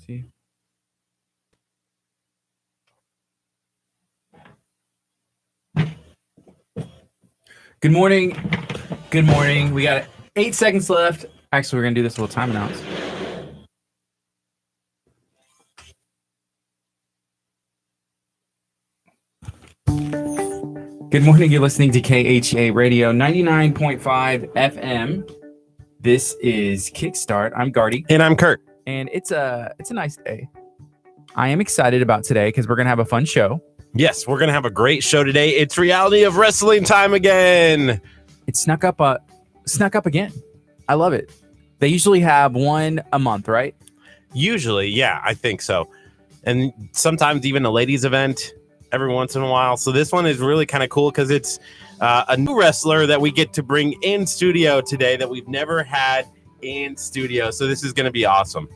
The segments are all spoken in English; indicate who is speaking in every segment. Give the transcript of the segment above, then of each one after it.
Speaker 1: see. Good morning. Good morning. We got 8 seconds left. Actually, we're going to do this little time announce. Good morning. You're listening to KHA Radio 99.5 FM. This is Kickstart. I'm Gardy.
Speaker 2: And I'm Curt.
Speaker 1: And it's a nice day. I am excited about today because we're going to have a fun show.
Speaker 2: Yes, we're going to have a great show today. It's reality of wrestling time again.
Speaker 1: It snuck up again. I love it. They usually have one a month, right?
Speaker 2: Usually, yeah, I think so. And sometimes even a ladies event every once in a while. So this one is really kind of cool because it's a new wrestler that we get to bring in studio today that we've never had in studio. So this is going to be awesome.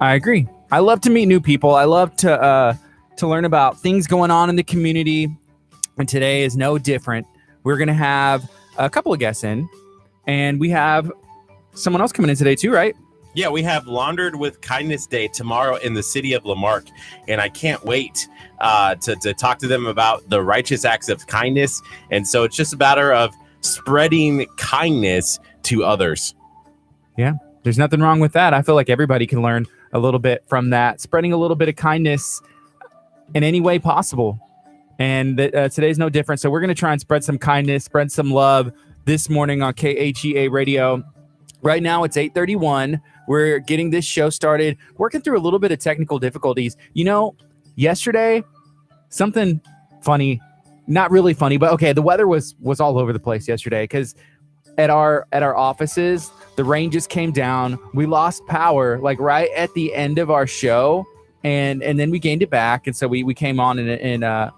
Speaker 1: I agree. I love to meet new people. I love to learn about things going on in the community. And today is no different. We're going to have a couple of guests in, and we have someone else coming in today too, right?
Speaker 2: Yeah, we have Laundered with Kindness Day tomorrow in the city of Lamarck, and I can't wait to talk to them about the righteous acts of kindness. And so it's just a matter of spreading kindness to others.
Speaker 1: Yeah, there's nothing wrong with that. I feel like everybody can learn a little bit from that, spreading a little bit of kindness in any way possible. And today's no different. So we're going to try and spread some kindness, spread some love this morning on KHEA Radio. Right now it's 8:31. We're getting this show started, working through a little bit of technical difficulties. You know, yesterday, something funny, not really funny, but okay, the weather was all over the place yesterday because at our offices, the rain just came down. We lost power like right at the end of our show, and then we gained it back. And so we came on and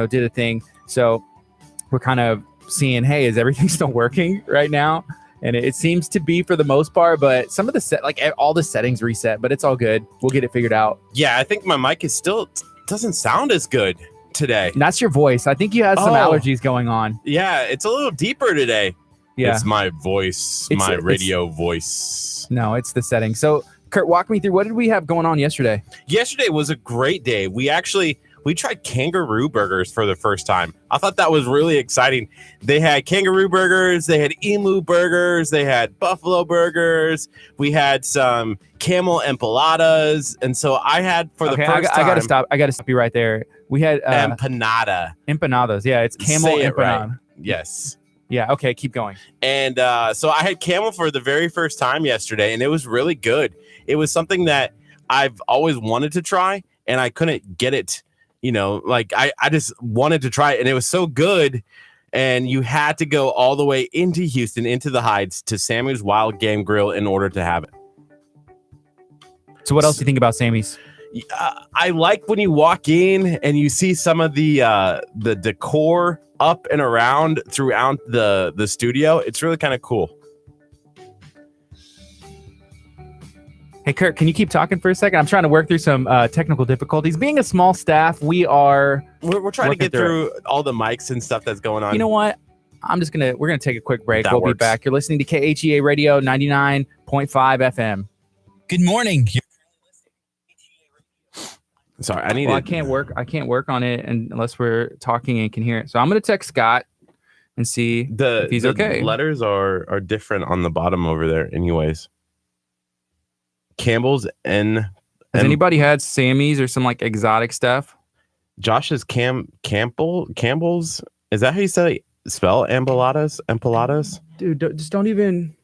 Speaker 1: did a thing. So we're kind of seeing, hey, is everything still working right now? And it seems to be for the most part, but some of the all the settings reset, but it's all good. We'll get it figured out.
Speaker 2: Yeah, I think my mic is still doesn't sound as good today.
Speaker 1: And that's your voice. I think you had some allergies going on.
Speaker 2: Yeah, it's a little deeper today.
Speaker 1: Yeah.
Speaker 2: It's my voice, my radio voice.
Speaker 1: No, it's the settings. So, Curt, walk me through. What did we have going on yesterday?
Speaker 2: Yesterday was a great day. We tried kangaroo burgers for the first time. I thought that was really exciting. They had kangaroo burgers, they had emu burgers, they had buffalo burgers. We had some camel empanadas. And so I had for the first time.
Speaker 1: I gotta stop you right there. We had empanadas. Yeah, it's camel empanada. Right.
Speaker 2: Yes.
Speaker 1: Yeah, okay, keep going.
Speaker 2: And so I had camel for the very first time yesterday, and it was really good. It was something that I've always wanted to try, and I couldn't get it. I just wanted to try it, and it was so good. And you had to go all the way into Houston, into the Heights, to Sammy's Wild Game Grill in order to have it.
Speaker 1: So what else do you think about Sammy's?
Speaker 2: I like when you walk in and you see some of the decor up and around throughout the studio. It's really kind of cool.
Speaker 1: Hey, Curt, can you keep talking for a second? I'm trying to work through some technical difficulties. Being a small staff, we're
Speaker 2: trying to get through all the mics and stuff that's going on.
Speaker 1: You know what? We're gonna take a quick break. We'll be back. You're listening to KHEA Radio 99.5 FM.
Speaker 3: Good morning.
Speaker 2: Sorry,
Speaker 1: I can't work on it unless we're talking and can hear it. So I'm gonna text Scott and see if he's okay.
Speaker 2: The letters are different on the bottom over there, anyways. Campbell's and
Speaker 1: has anybody had Sammy's or some like exotic stuff?
Speaker 2: Josh's Campbell's. Is that how you spell empanadas?
Speaker 1: Dude, don't even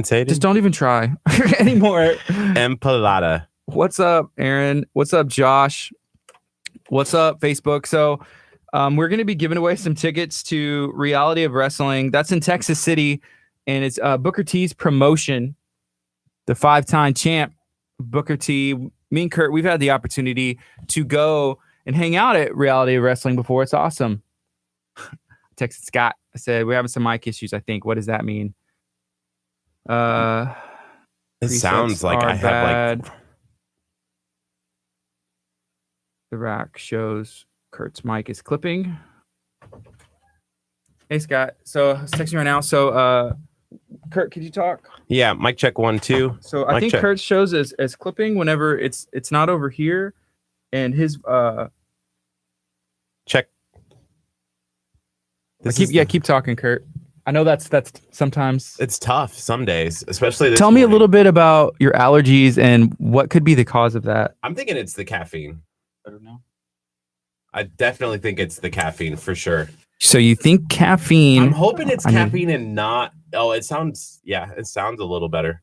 Speaker 2: say it.
Speaker 1: Just don't even try anymore.
Speaker 2: Empalada.
Speaker 1: What's up, Aaron? What's up, Josh? What's up, Facebook? So we're going to be giving away some tickets to Reality of Wrestling. That's in Texas City, and it's Booker T's promotion. The 5-time champ, Booker T. Me and Curt, we've had the opportunity to go and hang out at Reality of Wrestling before. It's awesome. Texted Scott. I said, we're having some mic issues, I think. What does that mean?
Speaker 2: It sounds like I have like...
Speaker 1: The rack shows Kurt's mic is clipping. Hey, Scott. So I was texting right now. So Kurt, could you talk?
Speaker 2: Yeah, mic check 1 2.
Speaker 1: So I
Speaker 2: Mic
Speaker 1: think
Speaker 2: check.
Speaker 1: Kurt shows as clipping whenever it's not over here, and his
Speaker 2: Check.
Speaker 1: keep talking, Kurt. I know that's sometimes.
Speaker 2: It's tough some days, especially this
Speaker 1: Tell me a
Speaker 2: morning.
Speaker 1: little bit about your allergies and what could be the cause of that.
Speaker 2: I'm thinking it's the caffeine.
Speaker 3: Better now?
Speaker 2: I definitely think it's the caffeine for sure.
Speaker 1: So you think caffeine?
Speaker 2: I'm hoping it's caffeine and not. Oh, it sounds a little better.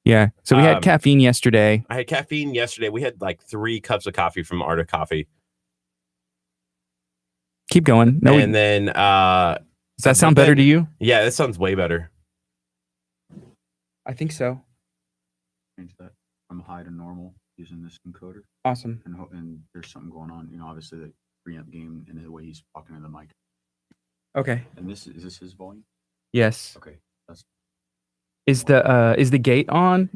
Speaker 1: Yeah. So we had caffeine yesterday.
Speaker 2: I had caffeine yesterday. We had like 3 cups of coffee from Art of Coffee.
Speaker 1: Keep going. No,
Speaker 2: and then
Speaker 1: does that sound better to you?
Speaker 2: Yeah, that sounds way better.
Speaker 1: I think so.
Speaker 3: Change that from high to normal using this encoder.
Speaker 1: Awesome.
Speaker 3: And there's something going on. Obviously the preamp game and the way he's talking to the mic.
Speaker 1: Okay.
Speaker 3: And is this his volume?
Speaker 1: Yes.
Speaker 3: Okay.
Speaker 1: Is the gate on?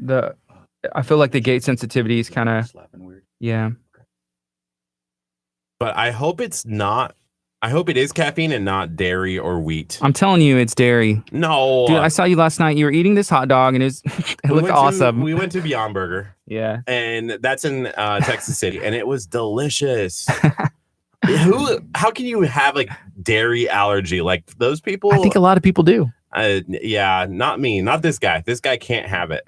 Speaker 1: I feel like the gate sensitivity is kind of
Speaker 3: slapping weird.
Speaker 1: Yeah.
Speaker 2: But I hope it's not. I hope it is caffeine and not dairy or wheat.
Speaker 1: I'm telling you, it's dairy.
Speaker 2: No.
Speaker 1: Dude, I saw you last night. You were eating this hot dog and it looked awesome.
Speaker 2: We went to Beyond Burger.
Speaker 1: Yeah.
Speaker 2: And that's in Texas City. And it was delicious. How can you have like dairy allergy? Like those people?
Speaker 1: I think a lot of people do.
Speaker 2: Yeah, not me. Not this guy. This guy can't have it.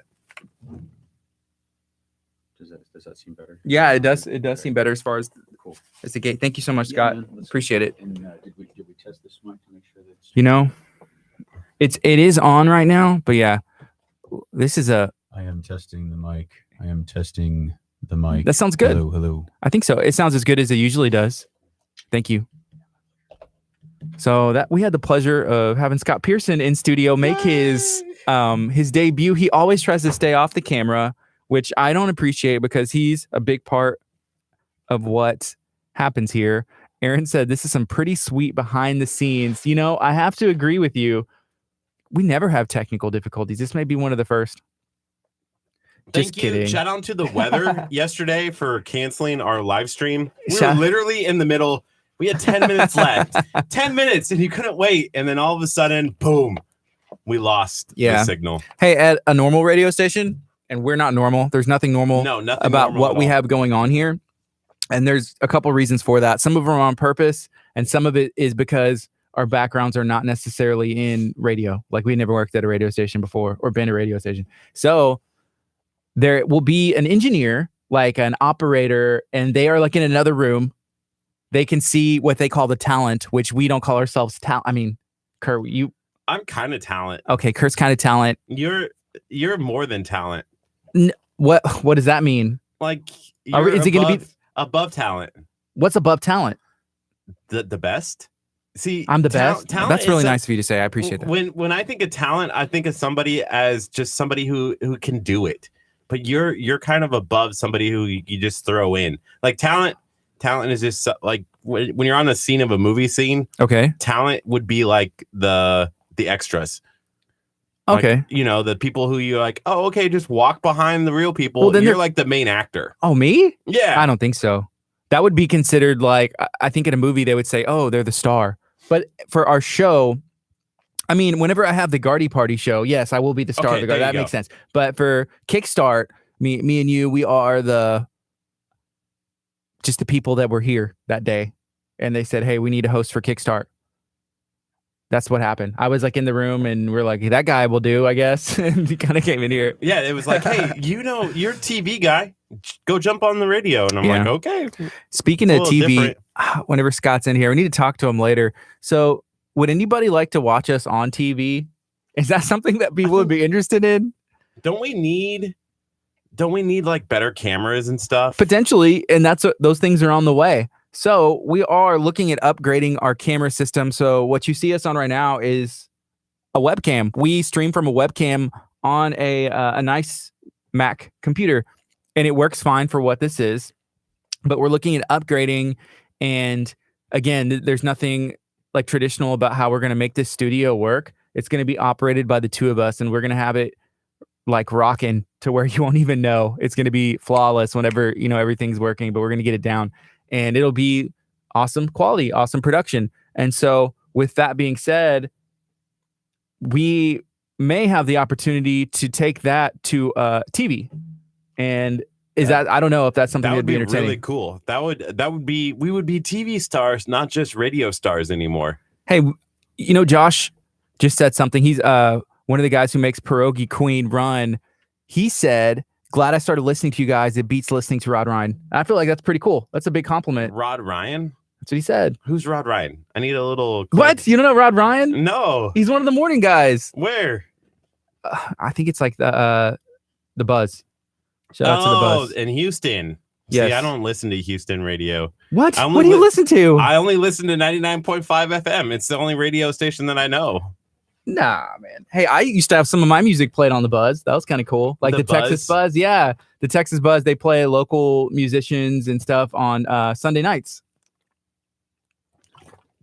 Speaker 3: Does that seem better?
Speaker 1: Yeah, it does. It does seem better as far as
Speaker 3: Cool.
Speaker 1: as the gate. Thank you so much, Scott.
Speaker 3: Man,
Speaker 1: Appreciate it.
Speaker 3: And did we test this mic to make sure that
Speaker 1: it is on right now, but yeah, this is
Speaker 3: I am testing the mic.
Speaker 1: That sounds good.
Speaker 3: Hello.
Speaker 1: I think so. It sounds as good as it usually does. Thank you. So that we had the pleasure of having Scott Pearson in studio make his debut. He always tries to stay off the camera, which I don't appreciate because he's a big part of what happens here. Aaron said this is some pretty sweet behind the scenes. I have to agree with you. We never have technical difficulties. This may be one of the first. Just kidding.
Speaker 2: Shout out to the weather yesterday for canceling our live stream. We were literally in the middle. We had 10 minutes left. 10 minutes and you couldn't wait. And then all of a sudden, boom, we lost the signal.
Speaker 1: Hey, at a normal radio station, and we're not normal. There's nothing normal about what we have going on here. And there's a couple reasons for that. Some of them are on purpose, and some of it is because our backgrounds are not necessarily in radio. Like we never worked at a radio station before or been a radio station. So there will be an engineer, like an operator, and they are like in another room. They can see what they call the talent, which we don't call ourselves talent. I mean, Kurt,
Speaker 2: I'm kind of talent.
Speaker 1: Okay, Kurt's kind of talent.
Speaker 2: You're more than talent.
Speaker 1: What does that mean?
Speaker 2: Like,
Speaker 1: is it going to be
Speaker 2: above talent?
Speaker 1: What's above talent?
Speaker 2: The best. See,
Speaker 1: I'm the best. That's really nice of you to say. I appreciate that.
Speaker 2: When I think of talent, I think of somebody as just somebody who can do it. But you're kind of above somebody who you just throw in. Like talent is just like when you're on the scene of a movie scene.
Speaker 1: Okay.
Speaker 2: Talent would be like the extras.
Speaker 1: Okay.
Speaker 2: Like, the people who you're like, oh, okay, just walk behind the real people. Well, then you're like the main actor.
Speaker 1: Oh, me?
Speaker 2: Yeah.
Speaker 1: I don't think so. That would be considered like, I think in a movie they would say, oh, they're the star. But for our show, I mean, whenever I have the Gardy Party show, yes, I will be the star of the Gardy. That makes sense. But for Kickstart, me and you, we are just the people that were here that day. And they said, hey, we need a host for Kickstart. That's what happened. I was like in the room and we're like, that guy will do, I guess. And he kind of came in here.
Speaker 2: Yeah, it was like, hey, you're a TV guy. Go jump on the radio. And I'm like, okay.
Speaker 1: Speaking of TV, whenever Scott's in here, we need to talk to him later. So would anybody like to watch us on TV? Is that something that people would be interested in?
Speaker 2: Don't we need like better cameras and stuff?
Speaker 1: Potentially. And those things are on the way. So we are looking at upgrading our camera system. So what you see us on right now is a webcam. We stream from a webcam on a nice Mac computer, and it works fine for what this is. But we're looking at upgrading. And again, there's nothing like traditional about how we're going to make this studio work. It's going to be operated by the two of us, and we're going to have it like rocking to where you won't even know. It's going to be flawless whenever, everything's working, but we're going to get it down. And it'll be awesome quality, awesome production. And so with that being said, we may have the opportunity to take that to TV. And is that, I don't know if that's something
Speaker 2: That
Speaker 1: that'd
Speaker 2: would
Speaker 1: be
Speaker 2: be
Speaker 1: entertaining.
Speaker 2: really cool. That would be, we would be TV stars, not just radio stars anymore.
Speaker 1: Hey, you know, Josh just said something. He's one of the guys who makes Pierogi Queen run. He said, glad I started listening to you guys. It beats listening to Rod Ryan. I feel like that's pretty cool. That's a big compliment.
Speaker 2: Rod Ryan?
Speaker 1: That's what he said.
Speaker 2: Who's Rod Ryan? I need a little clip.
Speaker 1: What? You don't know Rod Ryan?
Speaker 2: No.
Speaker 1: He's one of the morning guys.
Speaker 2: Where?
Speaker 1: I think it's like the Buzz. Shout out to the Buzz.
Speaker 2: In Houston.
Speaker 1: Yes.
Speaker 2: See, I don't listen to Houston radio.
Speaker 1: What?
Speaker 2: I only
Speaker 1: What do you listen to?
Speaker 2: I only listen to 99.5 FM. It's the only radio station that I know.
Speaker 1: Nah, man. Hey, I used to have some of my music played on the Buzz. That was kind of cool. Like
Speaker 2: The
Speaker 1: the Texas
Speaker 2: Buzz?
Speaker 1: Buzz. Yeah. The Texas Buzz, they play local musicians and stuff on Sunday nights.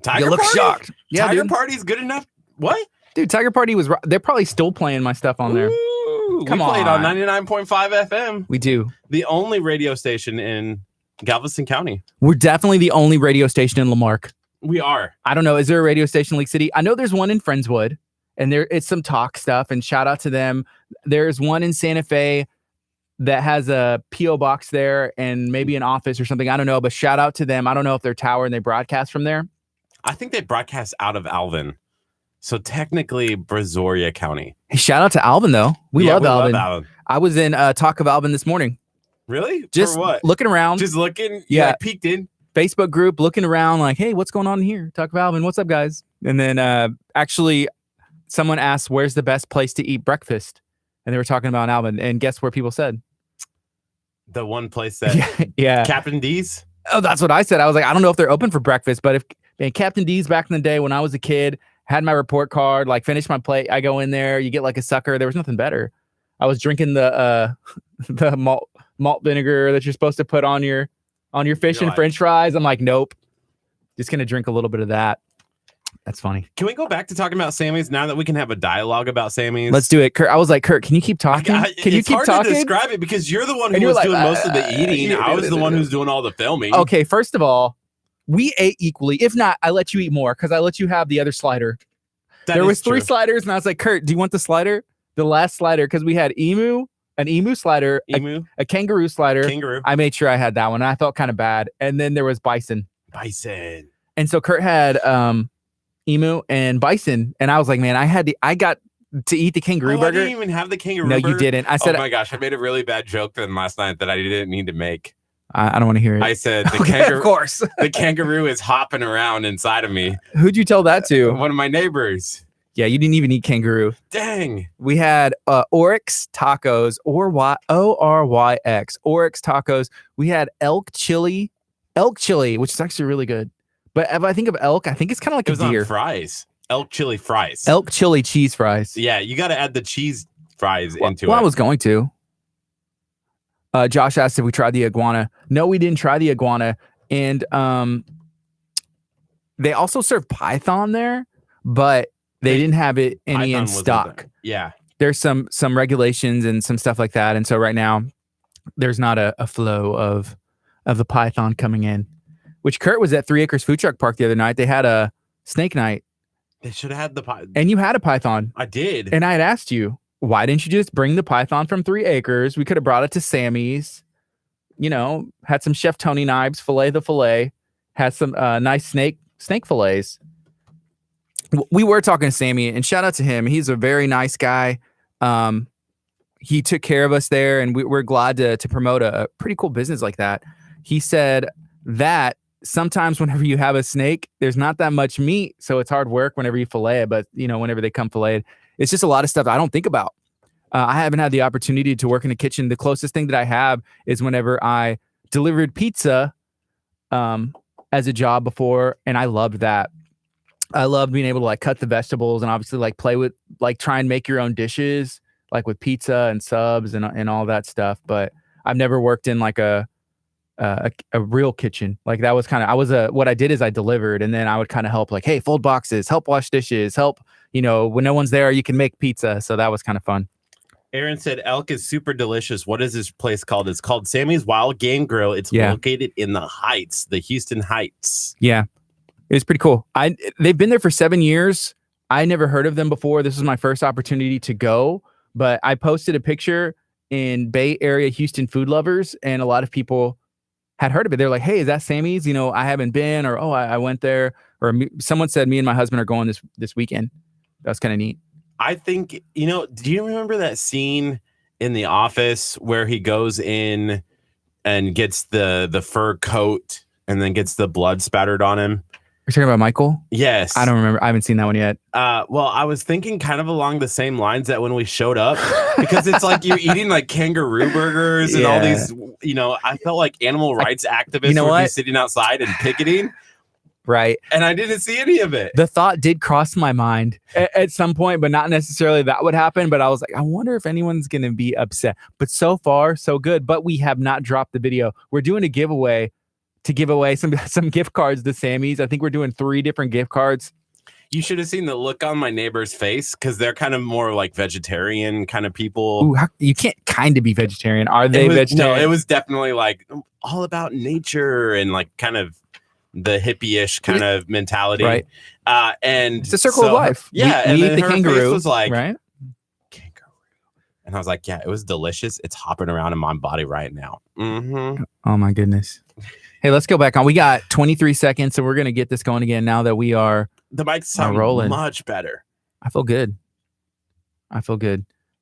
Speaker 2: Tiger
Speaker 1: You look
Speaker 2: Party?
Speaker 1: shocked. Yeah,
Speaker 2: Tiger
Speaker 1: dude.
Speaker 2: Party's good enough. What?
Speaker 1: Dude, Tiger Party was, they're probably still playing my stuff on there.
Speaker 2: Ooh,
Speaker 1: Come
Speaker 2: we played on
Speaker 1: on.
Speaker 2: 99.5 FM.
Speaker 1: We do.
Speaker 2: The only radio station in Galveston County.
Speaker 1: We're definitely the only radio station in Lamarck.
Speaker 2: We are.
Speaker 1: I don't know. Is there a radio station in Lake City? I know there's one in Friendswood, and there it's some talk stuff, and shout out to them. There's one in Santa Fe that has a P.O. box there and maybe an office or something. I don't know, but shout out to them. I don't know if they're tower and they broadcast from there.
Speaker 2: I think they broadcast out of Alvin. So technically Brazoria County.
Speaker 1: Hey, shout out to Alvin, though. We love Alvin.
Speaker 2: Alvin.
Speaker 1: I was in Talk of Alvin this morning.
Speaker 2: Really?
Speaker 1: Just
Speaker 2: For what?
Speaker 1: looking around.
Speaker 2: Just looking?
Speaker 1: Yeah.
Speaker 2: Yeah. Peeked in.
Speaker 1: Facebook group, looking around like, hey, what's going on here? Talk of Alvin. What's up, guys? And then actually someone asked, where's the best place to eat breakfast? And they were talking about Alvin. And guess where people said?
Speaker 2: The one place that
Speaker 1: Yeah.
Speaker 2: Captain D's.
Speaker 1: Oh, that's what I said. I was like, I don't know if they're open for breakfast, but if Captain D's back in the day when I was a kid, had my report card, like finished my plate, I go in there, you get like a sucker. There was nothing better. I was drinking the malt vinegar that you're supposed to put on your fish
Speaker 2: You're
Speaker 1: and
Speaker 2: like-
Speaker 1: French fries. I'm like, nope. Just gonna drink a little bit of that. That's funny.
Speaker 2: Can we go back to talking about Sammy's now that we can have a dialogue about Sammy's?
Speaker 1: Let's do it, Kurt. I was like, Kurt, can you keep talking? Can you
Speaker 2: it's
Speaker 1: keep
Speaker 2: hard
Speaker 1: talking?
Speaker 2: to describe it because you're the one
Speaker 1: And
Speaker 2: who
Speaker 1: you're
Speaker 2: was
Speaker 1: like,
Speaker 2: doing most of the eating. I was the one who's doing all the filming.
Speaker 1: Okay, first of all, we ate equally. If not, I let you eat more because I let you have the other slider.
Speaker 2: That
Speaker 1: There
Speaker 2: is
Speaker 1: was 3
Speaker 2: true.
Speaker 1: sliders, and I was like, Kurt, do you want the slider? The last slider, because we had an emu slider,
Speaker 2: Emu,
Speaker 1: a kangaroo slider.
Speaker 2: kangaroo,
Speaker 1: I made sure I had that one. And I felt kind of bad. And then there was bison.
Speaker 2: bison.
Speaker 1: And so Kurt had emu and bison. And I was like, man, I got to eat the kangaroo
Speaker 2: I
Speaker 1: burger.
Speaker 2: didn't even have the kangaroo
Speaker 1: No,
Speaker 2: burger.
Speaker 1: you didn't. I said,
Speaker 2: oh my gosh, I made a really bad joke then last night that I didn't need to make.
Speaker 1: I don't want to hear it.
Speaker 2: I said the,
Speaker 1: Okay, of course.
Speaker 2: the kangaroo is hopping around inside of me.
Speaker 1: Who'd you tell that to?
Speaker 2: One of my neighbors.
Speaker 1: Yeah, you didn't even eat kangaroo.
Speaker 2: Dang.
Speaker 1: We had Oryx tacos, Oryx Oryx tacos. We had elk chili, which is actually really good. But if I think of elk, I think it's kind of like
Speaker 2: It was
Speaker 1: a deer.
Speaker 2: on fries. Elk chili fries.
Speaker 1: Elk chili cheese fries.
Speaker 2: Yeah, you got to add the cheese fries into
Speaker 1: Well,
Speaker 2: it.
Speaker 1: I was going to. Josh asked if we tried the iguana. No, we didn't try the iguana. And they also serve python there, but they didn't have it any
Speaker 2: Python
Speaker 1: in
Speaker 2: wasn't
Speaker 1: stock.
Speaker 2: there. Yeah.
Speaker 1: There's some regulations and some stuff like that. And so right now there's not a flow of the python coming in, which Kurt was at 3 Acres Food Truck Park the other night. They had a snake night
Speaker 2: They should have had the pie.
Speaker 1: and you had a python.
Speaker 2: I did.
Speaker 1: And I had asked you, why didn't you just bring the python from 3 Acres? We could have brought it to Sammy's, had some Chef Tony knives, fillet the fillet, had some nice snake fillets. We were talking to Sammy, and shout out to him. He's a very nice guy. He took care of us there, and we're glad to promote a pretty cool business like that. He said that sometimes whenever you have a snake, there's not that much meat, so it's hard work whenever you fillet it. But whenever they come filleted, it's just a lot of stuff I don't think about. I haven't had the opportunity to work in the kitchen. The closest thing that I have is whenever I delivered pizza as a job before, and I loved that. I loved being able to cut the vegetables and obviously play with try and make your own dishes with pizza and subs and all that stuff. But I've never worked in a real kitchen. That was what I did is I delivered, and then I would kind of help hey, fold boxes, help wash dishes, help, when no one's there, you can make pizza. So that was kind of fun.
Speaker 2: Aaron said elk is super delicious. What is this place called? It's called Sammy's Wild Game Grill. It's located in the Heights, the Houston Heights.
Speaker 1: Yeah. It was pretty cool. They've been there for 7 years. I never heard of them before. This was my first opportunity to go, but I posted a picture in Bay Area Houston food lovers, and a lot of people had heard of it. They're like, hey, is that Sammy's? You know, I haven't been, or, oh, I went there. Or someone said me and my husband are going this weekend. That's kind of neat.
Speaker 2: I think, you know, do you remember that scene in The Office where he goes in and gets the fur coat and then gets the blood spattered on him?
Speaker 1: You're talking about Michael?
Speaker 2: Yes.
Speaker 1: I don't remember. I haven't seen that one yet.
Speaker 2: Well, I was thinking kind of along the same lines that when we showed up, because it's like you're eating like kangaroo burgers and all these, you know, I felt like animal rights activists would be sitting outside and picketing.
Speaker 1: Right.
Speaker 2: And I didn't see any of it.
Speaker 1: The thought did cross my mind at some point, but not necessarily that would happen. But I was like, I wonder if anyone's going to be upset. But so far, so good. But we have not dropped the video. We're doing a giveaway to give away some gift cards to Sammy's. I think we're doing 3 different gift cards.
Speaker 2: You should have seen the look on my neighbor's face because they're kind of more like vegetarian kind of people.
Speaker 1: Ooh, you can't kind of be vegetarian. Are they vegetarian?
Speaker 2: No, it was definitely like all about nature and like kind of the hippie-ish kind of mentality.
Speaker 1: Right.
Speaker 2: And
Speaker 1: it's a circle of life.
Speaker 2: Yeah.
Speaker 1: We
Speaker 2: and
Speaker 1: eat the
Speaker 2: her
Speaker 1: kangaroo.
Speaker 2: face was like,
Speaker 1: right?
Speaker 2: Kangaroo. And I was like, yeah, it was delicious. It's hopping around in my body right now. Mm-hmm.
Speaker 1: Oh my goodness. Hey, let's go back on. We got 23 seconds, and we're going to get this going again now that we are
Speaker 2: the mics sound
Speaker 1: rolling.
Speaker 2: Much better.
Speaker 1: I feel good.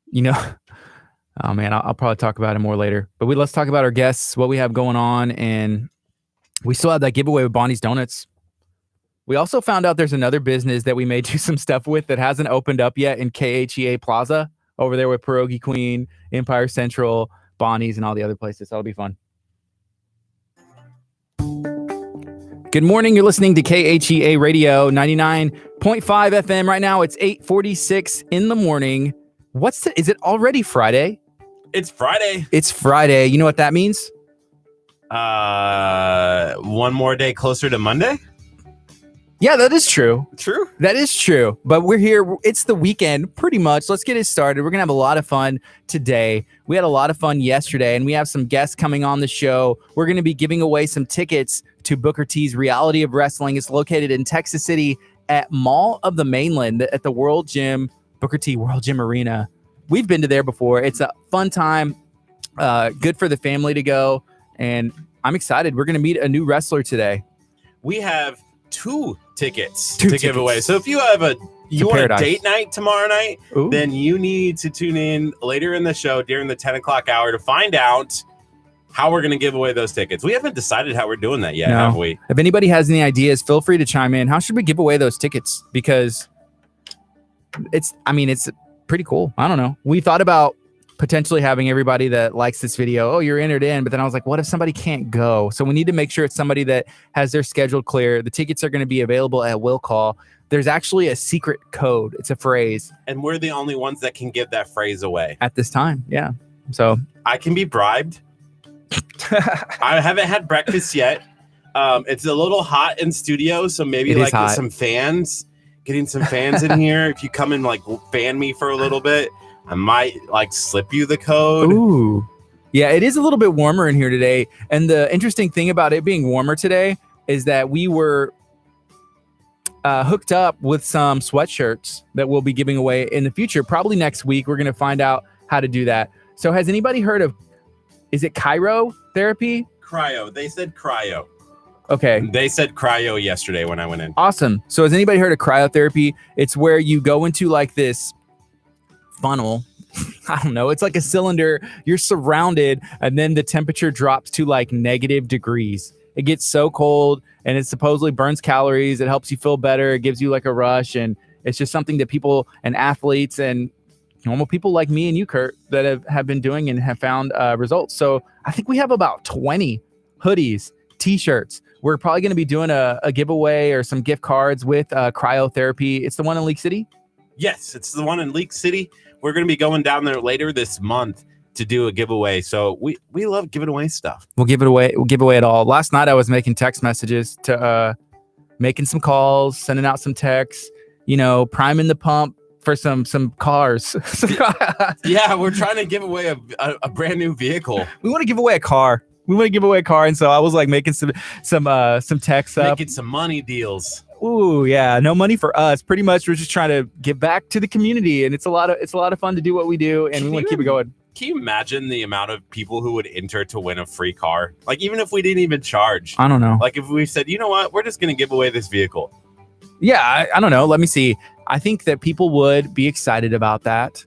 Speaker 1: You know, oh man, I'll probably talk about it more later. But let's talk about our guests, what we have going on, and we still have that giveaway with Bonnie's Donuts. We also found out there's another business that we may do some stuff with that hasn't opened up yet in KHEA Plaza over there with Pierogi Queen, Empire Central, Bonnie's, and all the other places. That'll be fun. Good morning. You're listening to KHEA Radio 99.5 FM. Right now, it's 8:46 in the morning. Is it already Friday?
Speaker 2: It's Friday.
Speaker 1: It's Friday. You know what that means?
Speaker 2: One more day closer to Monday.
Speaker 1: Yeah, that is true.
Speaker 2: True.
Speaker 1: That is true. But we're here. It's the weekend, pretty much. Let's get it started. We're going to have a lot of fun today. We had a lot of fun yesterday, and we have some guests coming on the show. We're going to be giving away some tickets to Booker T's Reality of Wrestling. It's located in Texas City at Mall of the Mainland at the World Gym, Booker T World Gym Arena. We've been to there before. It's a fun time. Good for the family to go. And I'm excited. We're going to meet a new wrestler today.
Speaker 2: We have 2 tickets to give away. So if you have a date night tomorrow night,
Speaker 1: Ooh.
Speaker 2: then you need to tune in later in the show during the 10 o'clock hour to find out how we're going to give away those tickets. We haven't decided how we're doing that yet, have we?
Speaker 1: If anybody has any ideas, feel free to chime in. How should we give away those tickets? Because it's pretty cool. I don't know. We thought about potentially having everybody that likes this video, oh, you're entered in. But then I was like, what if somebody can't go? So we need to make sure it's somebody that has their schedule clear. The tickets are going to be available at will call. There's actually a secret code. It's a phrase.
Speaker 2: And we're the only ones that can give that phrase away.
Speaker 1: At this time, yeah. So
Speaker 2: I can be bribed. I haven't had breakfast yet. It's a little hot in studio, so maybe like some fans, getting some fans in here. If you come and like fan me for a little bit, I might like slip you the code.
Speaker 1: Ooh. Yeah, it is a little bit warmer in here today. And the interesting thing about it being warmer today is that we were hooked up with some sweatshirts that we'll be giving away in the future. Probably next week, we're going to find out how to do that. So has anybody heard of, is it cryotherapy?
Speaker 2: Cryo. They said cryo.
Speaker 1: Okay.
Speaker 2: They said cryo yesterday when I went in.
Speaker 1: Awesome. So has anybody heard of cryotherapy? It's where you go into like this funnel. I don't know. It's like a cylinder. You're surrounded, and then the temperature drops to like -degrees. It gets so cold, and it supposedly burns calories. It helps you feel better. It gives you like a rush, and it's just something that people and athletes and normal people like me and you, Curt, that have been doing and have found results. So I think we have about 20 hoodies, t-shirts. We're probably going to be doing a giveaway or some gift cards with cryotherapy. It's the one in Leak City?
Speaker 2: Yes, it's the one in Leak City. We're going to be going down there later this month to do a giveaway. So we love giving away stuff. We'll give it away. We'll give away it all. Last night I was making text messages to making some calls, sending out some texts, priming the pump for some cars. Yeah, we're trying to give away a brand new vehicle. We want to give away a car. And so I was like making some texts up. Making some money deals.
Speaker 1: Ooh, yeah, no money for us. Pretty much, we're just trying to give back to the community, and it's a lot of fun to do what we do, and we want to keep it going.
Speaker 2: Can you imagine the amount of people who would enter to win a free car? Like, even if we didn't even charge.
Speaker 1: I don't know.
Speaker 2: Like, if we said, you know what, we're just going to give away this vehicle.
Speaker 1: Yeah, I don't know. Let me see. I think that people would be excited about that.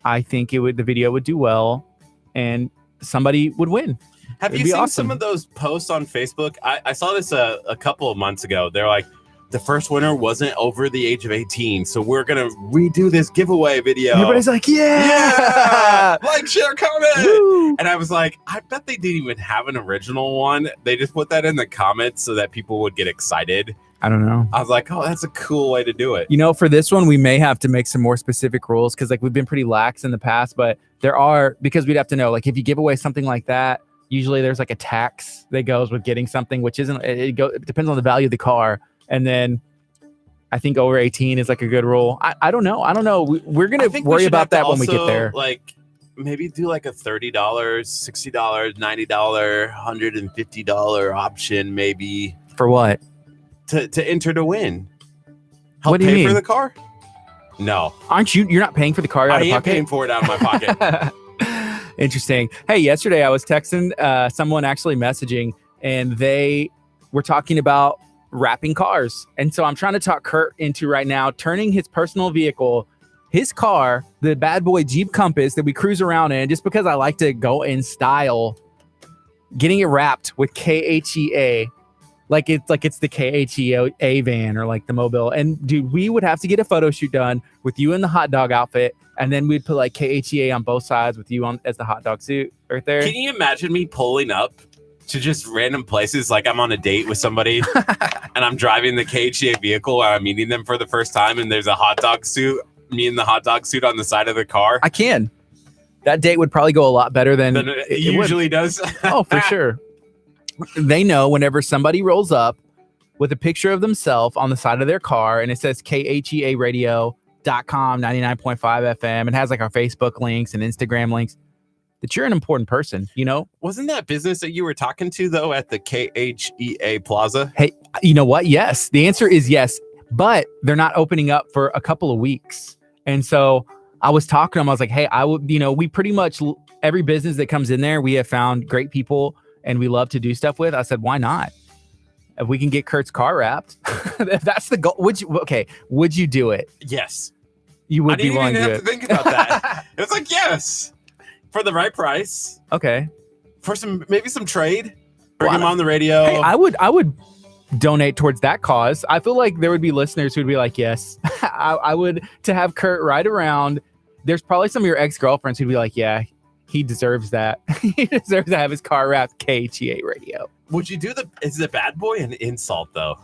Speaker 1: I think the video would do well, and somebody would win.
Speaker 2: Have you seen some of those posts on Facebook? I saw this a couple of months ago. They're like, the first winner wasn't over the age of 18, so we're gonna redo this giveaway video.
Speaker 1: Everybody's like, yeah!
Speaker 2: Like, share, comment.
Speaker 1: Woo!
Speaker 2: And I was like, I bet they didn't even have an original one. They just put that in the comments so that people would get excited.
Speaker 1: I don't know.
Speaker 2: I was like, oh, that's a cool way to do it.
Speaker 1: You know, for this one, we may have to make some more specific rules because like we've been pretty lax in the past, but because we'd have to know, like, if you give away something like that, usually there's like a tax that goes with getting something, which isn't, it depends on the value of the car. And then I think over 18 is like a good rule. I don't know. We're going to worry about that when we get there.
Speaker 2: Like, maybe do like a $30, $60, $90, $150 option, maybe.
Speaker 1: For what?
Speaker 2: To enter to win. Help
Speaker 1: what do you
Speaker 2: pay
Speaker 1: mean?
Speaker 2: For the car? No.
Speaker 1: You're not paying for the car out of pocket? I am
Speaker 2: paying for it out of my pocket.
Speaker 1: Interesting. Hey, yesterday I was texting someone actually messaging, and they were talking about wrapping cars. And so I'm trying to talk Curt into right now turning his personal vehicle, his car, the bad boy Jeep Compass that we cruise around in, just because I like to go in style, getting it wrapped with KHEA. Like it's the KHEA van or like the mobile. And dude, we would have to get a photo shoot done with you in the hot dog outfit. And then we'd put like KHEA on both sides with you on as the hot dog suit right there.
Speaker 2: Can you imagine me pulling up to just random places? Like I'm on a date with somebody and I'm driving the KHEA vehicle and I'm meeting them for the first time. And there's a hot dog suit, me in the hot dog suit on the side of the car.
Speaker 1: I can. That date would probably go a lot better than
Speaker 2: it usually does.
Speaker 1: Oh, for sure. They know whenever somebody rolls up with a picture of themselves on the side of their car and it says KHEAradio.com 99.5 FM and has like our Facebook links and Instagram links, that you're an important person, you know?
Speaker 2: Wasn't that business that you were talking to though at the KHEA Plaza?
Speaker 1: Hey, you know what? Yes. The answer is yes, but they're not opening up for a couple of weeks. And so I was talking to them. I was like, hey, I would, we pretty much every business that comes in there, we have found great people and we love to do stuff with. I said, why not? If we can get Curt's car wrapped, if that's the goal. Would you do it?
Speaker 2: Yes.
Speaker 1: You would be willing to do it.
Speaker 2: I didn't even have to think about that. It was like, yes, for the right price.
Speaker 1: Okay.
Speaker 2: For maybe some trade. Bring him on the radio.
Speaker 1: Hey, I would donate towards that cause. I feel like there would be listeners who'd be like, yes, I would, to have Curt ride around. There's probably some of your ex-girlfriends who'd be like, yeah, he deserves that. He deserves to have his car wrapped KHEA radio.
Speaker 2: Would you do is the bad boy an insult though?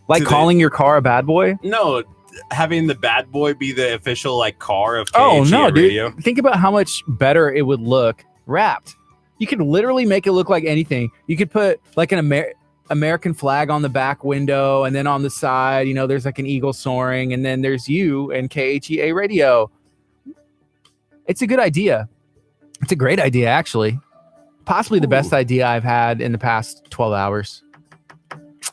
Speaker 1: Like calling your car a bad boy?
Speaker 2: No, having the bad boy be the official like car of KHEA radio.
Speaker 1: Dude. Think about how much better it would look wrapped. You could literally make it look like anything. You could put like an American flag on the back window, and then on the side, there's like an eagle soaring, and then there's you and KHEA radio. It's a good idea. It's a great idea, actually. Possibly the best idea I've had in the past 12 hours.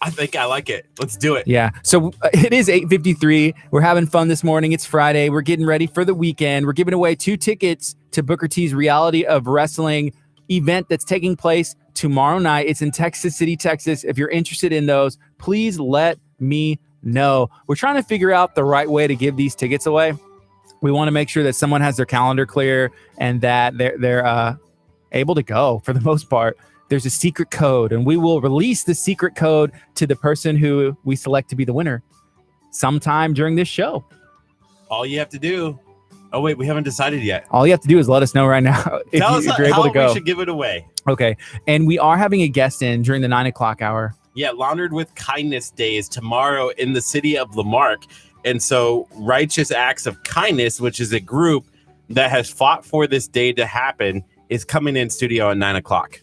Speaker 2: I think I like it. Let's do it.
Speaker 1: Yeah. So it is 8:53. We're having fun this morning. It's Friday. We're getting ready for the weekend. We're giving away 2 tickets to Booker T's Reality of Wrestling event that's taking place tomorrow night. It's in Texas City, Texas. If you're interested in those, please let me know. We're trying to figure out the right way to give these tickets away. We want to make sure that someone has their calendar clear and that they're able to go for the most part. There's a secret code, and we will release the secret code to the person who we select to be the winner sometime during this show.
Speaker 2: All you have to do. Oh, wait, we haven't decided yet.
Speaker 1: All you have to do is let us know right now if you're able to go.
Speaker 2: We should give it away.
Speaker 1: Okay. And we are having a guest in during the 9 o'clock hour.
Speaker 2: Yeah, Laundered with Kindness Day is tomorrow in the city of Lamarck. And so Righteous Acts of Kindness, which is a group that has fought for this day to happen, is coming in studio at 9 o'clock.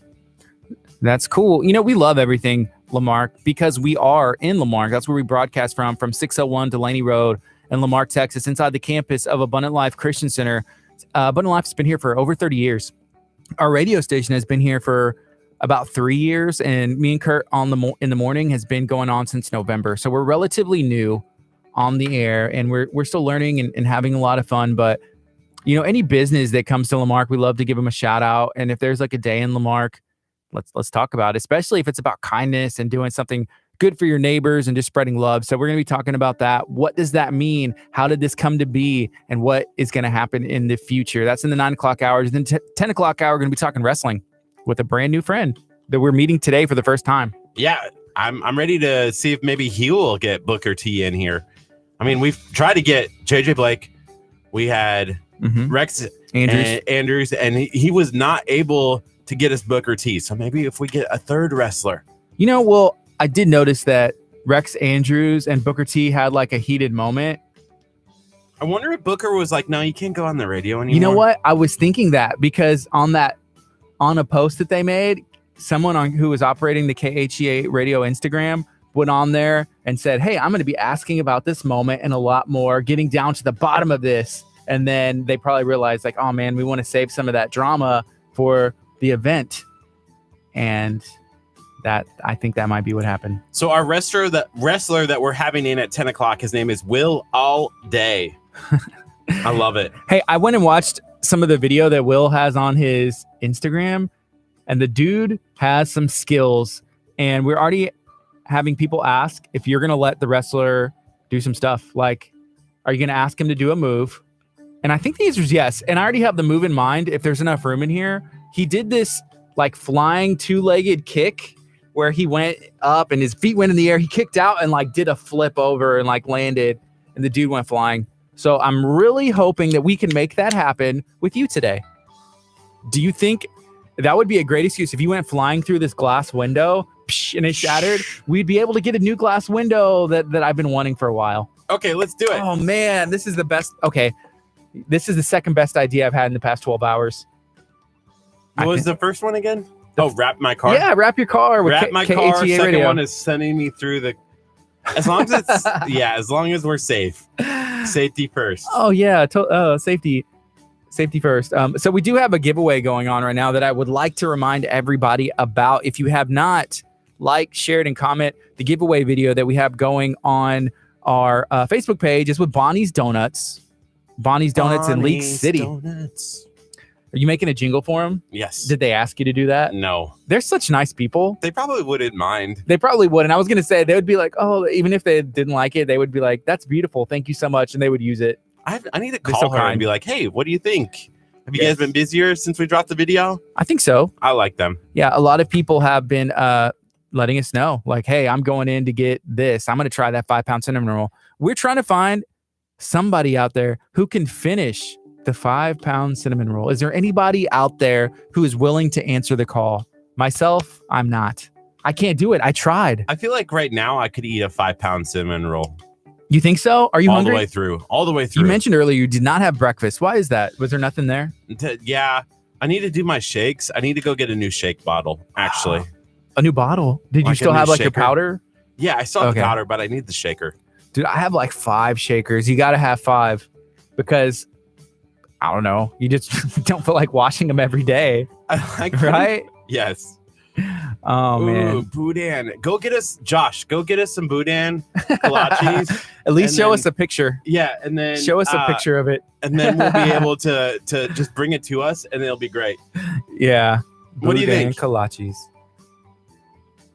Speaker 1: That's cool. We love everything Lamarck because we are in Lamarck. That's where we broadcast from 601 Delaney Road in Lamarck, Texas, inside the campus of Abundant Life Christian Center. Abundant Life has been here for over 30 years. Our radio station has been here for about 3 years, and me and Curt in the morning has been going on since November. So we're relatively new on the air, and we're still learning and having a lot of fun. But any business that comes to Lamarck, we love to give them a shout out. And if there's like a day in Lamarck, let's talk about it, especially if it's about kindness and doing something good for your neighbors and just spreading love. So we're going to be talking about that. What does that mean? How did this come to be? And what is going to happen in the future? That's in the 9 o'clock hours. Then 10 o'clock hour, we're going to be talking wrestling with a brand new friend that we're meeting today for the first time.
Speaker 2: Yeah, I'm ready to see if maybe he will get Booker T in here. I mean, we've tried to get JJ Blake. We had Rex Andrews, and he was not able to get us Booker T. So maybe if we get a third wrestler.
Speaker 1: Well, I did notice that Rex Andrews and Booker T had like a heated moment.
Speaker 2: I wonder if Booker was like, no, you can't go on the radio anymore.
Speaker 1: You know what? I was thinking that because on a post that they made, someone who was operating the KHEA radio Instagram went on there and said, hey, I'm going to be asking about this moment and a lot more, getting down to the bottom of this. And then they probably realized like, oh man, we want to save some of that drama for the event. And I think that might be what happened.
Speaker 2: So our wrestler that we're having in at 10 o'clock, his name is Will All Day. I love it.
Speaker 1: Hey, I went and watched some of the video that Will has on his Instagram, and the dude has some skills, and we're already having people ask if you're going to let the wrestler do some stuff. Like, are you going to ask him to do a move? And I think the answer is yes. And I already have the move in mind if there's enough room in here. He did this like flying 2-legged kick where he went up and his feet went in the air. He kicked out and like did a flip over and like landed, and the dude went flying. So I'm really hoping that we can make that happen with you today. Do you think that would be a great excuse if you went flying through this glass window and it shattered? We'd be able to get a new glass window that I've been wanting for a while.
Speaker 2: Okay, let's do it.
Speaker 1: Oh man, this is the best. Okay, this is the second best idea I've had in the past 12 hours.
Speaker 2: What was the first one again? Wrap my car.
Speaker 1: Yeah, wrap your car with
Speaker 2: wrap my car.
Speaker 1: KHEA
Speaker 2: Second
Speaker 1: radio.
Speaker 2: one is sending me through the. As long as it's as long as we're safe. Safety first.
Speaker 1: Oh yeah, safety first. So we do have a giveaway going on right now that I would like to remind everybody about. If you have not liked, shared, and comment the giveaway video that we have going on our Facebook page is with Bonnie's Donuts. Bonnie's Donuts in Leak City.
Speaker 2: Donuts.
Speaker 1: Are you making a jingle for them?
Speaker 2: Yes.
Speaker 1: Did they ask you to do that?
Speaker 2: No.
Speaker 1: They're such nice people.
Speaker 2: They probably wouldn't mind.
Speaker 1: They probably would. And I was going to say, they would be like, oh, even if they didn't like it, they would be like, that's beautiful. Thank you so much. And they would use it.
Speaker 2: I need to call her and be like, hey, what do you think? Have you guys been busier since we dropped the video?
Speaker 1: I think so.
Speaker 2: I like them.
Speaker 1: Yeah. A lot of people have been letting us know like, hey, I'm going in to get this. I'm going to try that 5-pound cinnamon roll. We're trying to find somebody out there who can finish the 5-pound cinnamon roll. Is there anybody out there who is willing to answer the call? Myself, I'm not. I can't do it. I tried.
Speaker 2: I feel like right now I could eat a 5-pound cinnamon roll.
Speaker 1: You think so? Are you hungry?
Speaker 2: All the way through.
Speaker 1: You mentioned earlier you did not have breakfast. Why is that? Was there nothing there?
Speaker 2: Yeah. I need to do my shakes. I need to go get a new shake bottle, actually.
Speaker 1: A new bottle? Did you still have like your powder?
Speaker 2: Yeah, I still have the powder, but I need the shaker.
Speaker 1: Dude, I have like 5 shakers. You got to have 5 because I don't know. You just don't feel like washing them every day. Right?
Speaker 2: Yes.
Speaker 1: Oh, man.
Speaker 2: Boudin. Go get us some Boudin kolaches.
Speaker 1: At least show us a picture.
Speaker 2: Yeah. And then
Speaker 1: show us a picture of it.
Speaker 2: And then we'll be able to just bring it to us and it'll be great.
Speaker 1: Yeah.
Speaker 2: What do you think?
Speaker 1: Kolaches.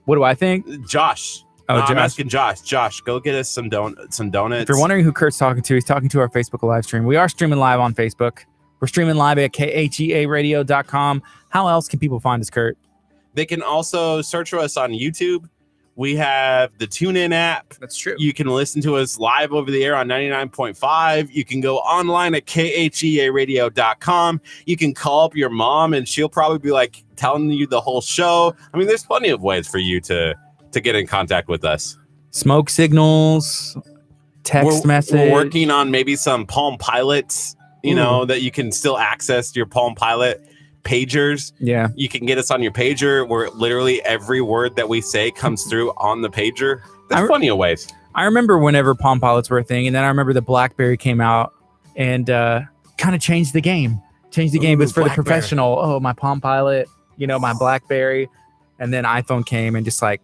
Speaker 1: What do I think?
Speaker 2: Josh.
Speaker 1: Oh,
Speaker 2: I'm asking Josh. Josh, go get us some donuts.
Speaker 1: If you're wondering who Curt's talking to, he's talking to our Facebook live stream. We are streaming live on Facebook. We're streaming live at khearadio.com. How else can people find us, Curt?
Speaker 2: They can also search for us on YouTube. We have the TuneIn app.
Speaker 1: That's true.
Speaker 2: You can listen to us live over the air on 99.5. You can go online at khearadio.com. You can call up your mom and she'll probably be like telling you the whole show. I mean, there's plenty of ways for you to get in contact with us.
Speaker 1: Smoke signals, text message.
Speaker 2: We're working on maybe some Palm Pilots, that you can still access your Palm Pilot pagers.
Speaker 1: Yeah.
Speaker 2: You can get us on your pager where literally every word that we say comes through on the pager. There's plenty of ways.
Speaker 1: I remember whenever Palm Pilots were a thing, and then I remember the BlackBerry came out and kind of changed the game. But it's for the professional. Oh, my Palm Pilot, my BlackBerry. and then iPhone came and just like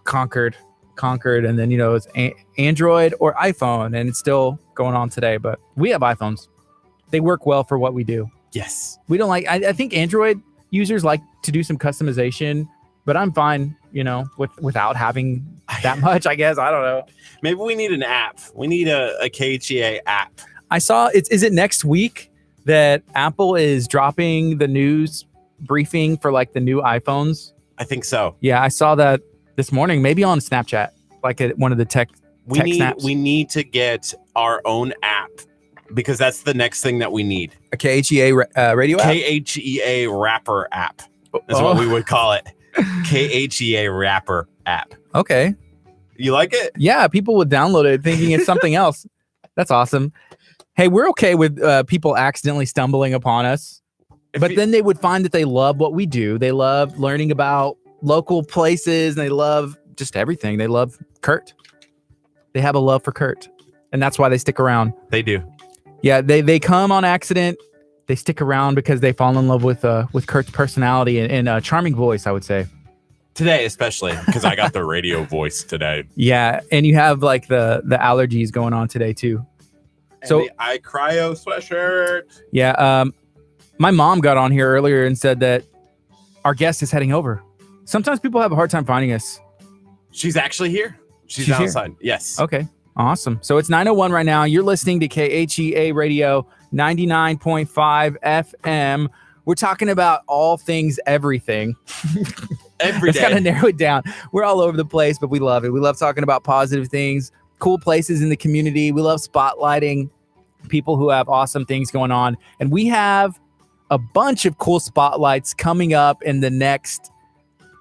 Speaker 1: conquered, and then it's Android or iPhone, and it's still going on today. But we have iPhones; they work well for what we do.
Speaker 2: Yes.
Speaker 1: We don't like. I think Android users like to do some customization, but I'm fine, without having that much. I guess I don't know.
Speaker 2: Maybe we need an app. We need a KHEA app.
Speaker 1: I saw is it next week that Apple is dropping the news briefing for like the new iPhones?
Speaker 2: I think so.
Speaker 1: Yeah, I saw that this morning, maybe on Snapchat, like at one of the tech snaps.
Speaker 2: We need to get our own app because that's the next thing that we need.
Speaker 1: A KHEA radio app?
Speaker 2: KHEA rapper app is what we would call it. KHEA rapper app.
Speaker 1: Okay.
Speaker 2: You like it?
Speaker 1: Yeah, people would download it thinking it's something else. That's awesome. Hey, we're okay with people accidentally stumbling upon us. But then they would find that they love what we do. They love learning about local places, and they love just everything. They love Curt. They have a love for Curt, and that's why they stick around.
Speaker 2: They do.
Speaker 1: Yeah, they come on accident. They stick around because they fall in love with Curt's personality and a charming voice, I would say.
Speaker 2: Today, especially, because I got the radio voice today.
Speaker 1: Yeah, and you have like the allergies going on today too.
Speaker 2: And
Speaker 1: so
Speaker 2: the I Cryo sweatshirt.
Speaker 1: Yeah, my mom got on here earlier and said that our guest is heading over. Sometimes people have a hard time finding us.
Speaker 2: She's actually here. She's outside. Here. Yes.
Speaker 1: Okay. Awesome. So it's 9:01 right now. You're listening to KHEA Radio 99.5 FM. We're talking about all things everything.
Speaker 2: Every day.
Speaker 1: Let's kind of narrow it down. We're all over the place, but we love it. We love talking about positive things, cool places in the community. We love spotlighting people who have awesome things going on. And we have a bunch of cool spotlights coming up in the next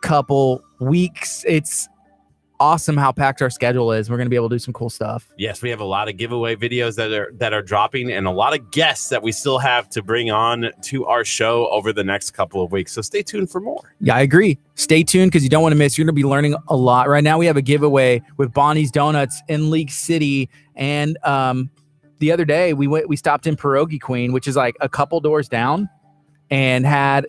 Speaker 1: couple weeks. It's awesome how packed our schedule is. We're going to be able to do some cool stuff.
Speaker 2: Yes, we have a lot of giveaway videos that are dropping and a lot of guests that we still have to bring on to our show over the next couple of weeks. So stay tuned for more.
Speaker 1: Yeah, I agree. Stay tuned because you don't want to miss. You're going to be learning a lot. Right now we have a giveaway with Bonnie's Donuts in League City, and the other day we stopped in Pierogi Queen, which is like a couple doors down, and I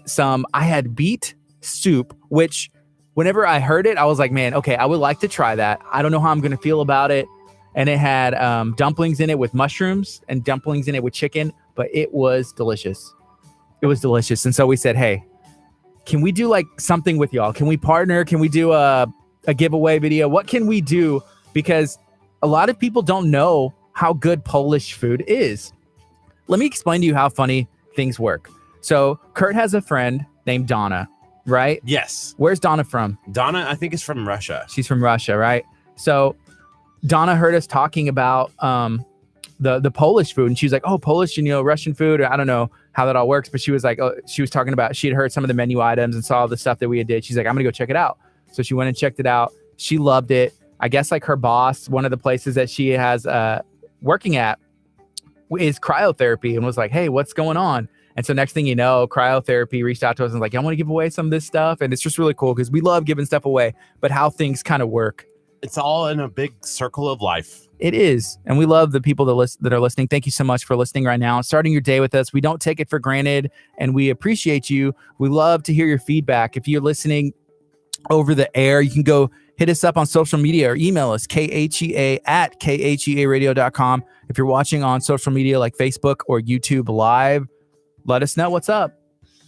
Speaker 1: had beet soup, which whenever I heard it, I was like, man, okay, I would like to try that. I don't know how I'm going to feel about it. And it had dumplings in it with mushrooms and dumplings in it with chicken, but it was delicious. It was delicious. And so we said, hey, can we do like something with y'all? Can we partner? Can we do a giveaway video? What can we do? Because a lot of people don't know how good Polish food is. Let me explain to you how funny things work. So Curt has a friend named Donna, right?
Speaker 2: Yes.
Speaker 1: Where's Donna from?
Speaker 2: Donna, I think, is from Russia.
Speaker 1: She's from Russia, right? So Donna heard us talking about the Polish food, and she was like, oh, Polish and Russian food. I don't know how that all works, but she was like, she was talking about, she had heard some of the menu items and saw the stuff that we had did. She's like, I'm gonna go check it out. So she went and checked it out. She loved it. I guess like her boss, one of the places that she has working at is cryotherapy, and was like, hey, what's going on? And so next thing you know, cryotherapy reached out to us and was like, y'all want to give away some of this stuff? And it's just really cool because we love giving stuff away, but how things kind of work.
Speaker 2: It's all in a big circle of life.
Speaker 1: It is. And we love the people that are listening. Thank you so much for listening right now, starting your day with us. We don't take it for granted, and we appreciate you. We love to hear your feedback. If you're listening over the air, you can go hit us up on social media or email us, khea@khearadio.com. If you're watching on social media like Facebook or YouTube Live, let us know what's up.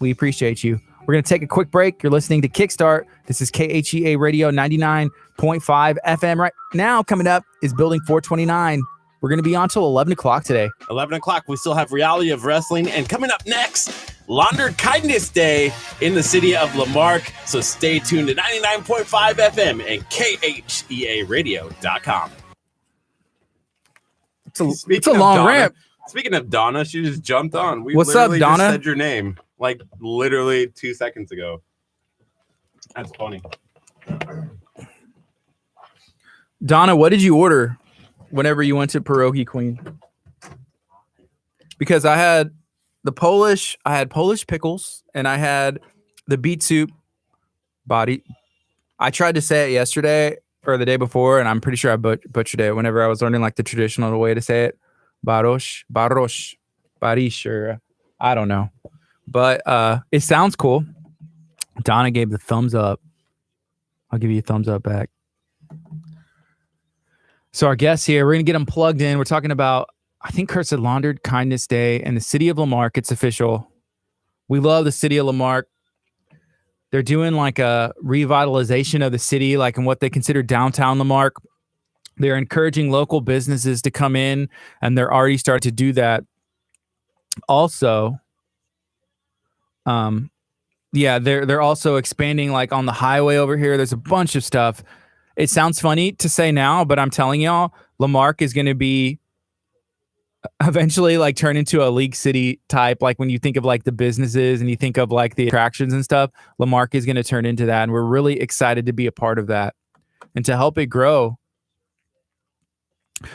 Speaker 1: We appreciate you. We're going to take a quick break. You're listening to Kickstart. This is KHEA Radio 99.5 FM. Right now, coming up is Building 429. We're going to be on till 11 o'clock today.
Speaker 2: 11 o'clock. We still have Reality of Wrestling. And coming up next, Launder Kindness Day in the city of Lamarck. So stay tuned to 99.5 FM and KHEARadio.com.
Speaker 1: It's a long ramp.
Speaker 2: Speaking of Donna, she just jumped on. We
Speaker 1: What's up, Donna?
Speaker 2: just said your name like literally 2 seconds ago. That's funny.
Speaker 1: Donna, what did you order whenever you went to Pierogi Queen? Because I had Polish pickles, and I had the beet soup body. I tried to say it yesterday or the day before, and I'm pretty sure I butchered it whenever I was learning like the traditional way to say it. Barish, or I don't know. But it sounds cool. Donna gave the thumbs up. I'll give you a thumbs up back. So our guests here, we're going to get them plugged in. We're talking about, I think Curt said Laundered Kindness Day and the city of Lamarck. It's official. We love the city of Lamarck. They're doing like a revitalization of the city, like in what they consider downtown Lamarck. They're encouraging local businesses to come in, and they're already starting to do that. Also, they're also expanding like on the highway over here. There's a bunch of stuff. It sounds funny to say now, but I'm telling y'all, Lamarck is going to be eventually like turn into a League City type. Like when you think of like the businesses and you think of like the attractions and stuff, Lamarck is going to turn into that. And we're really excited to be a part of that and to help it grow.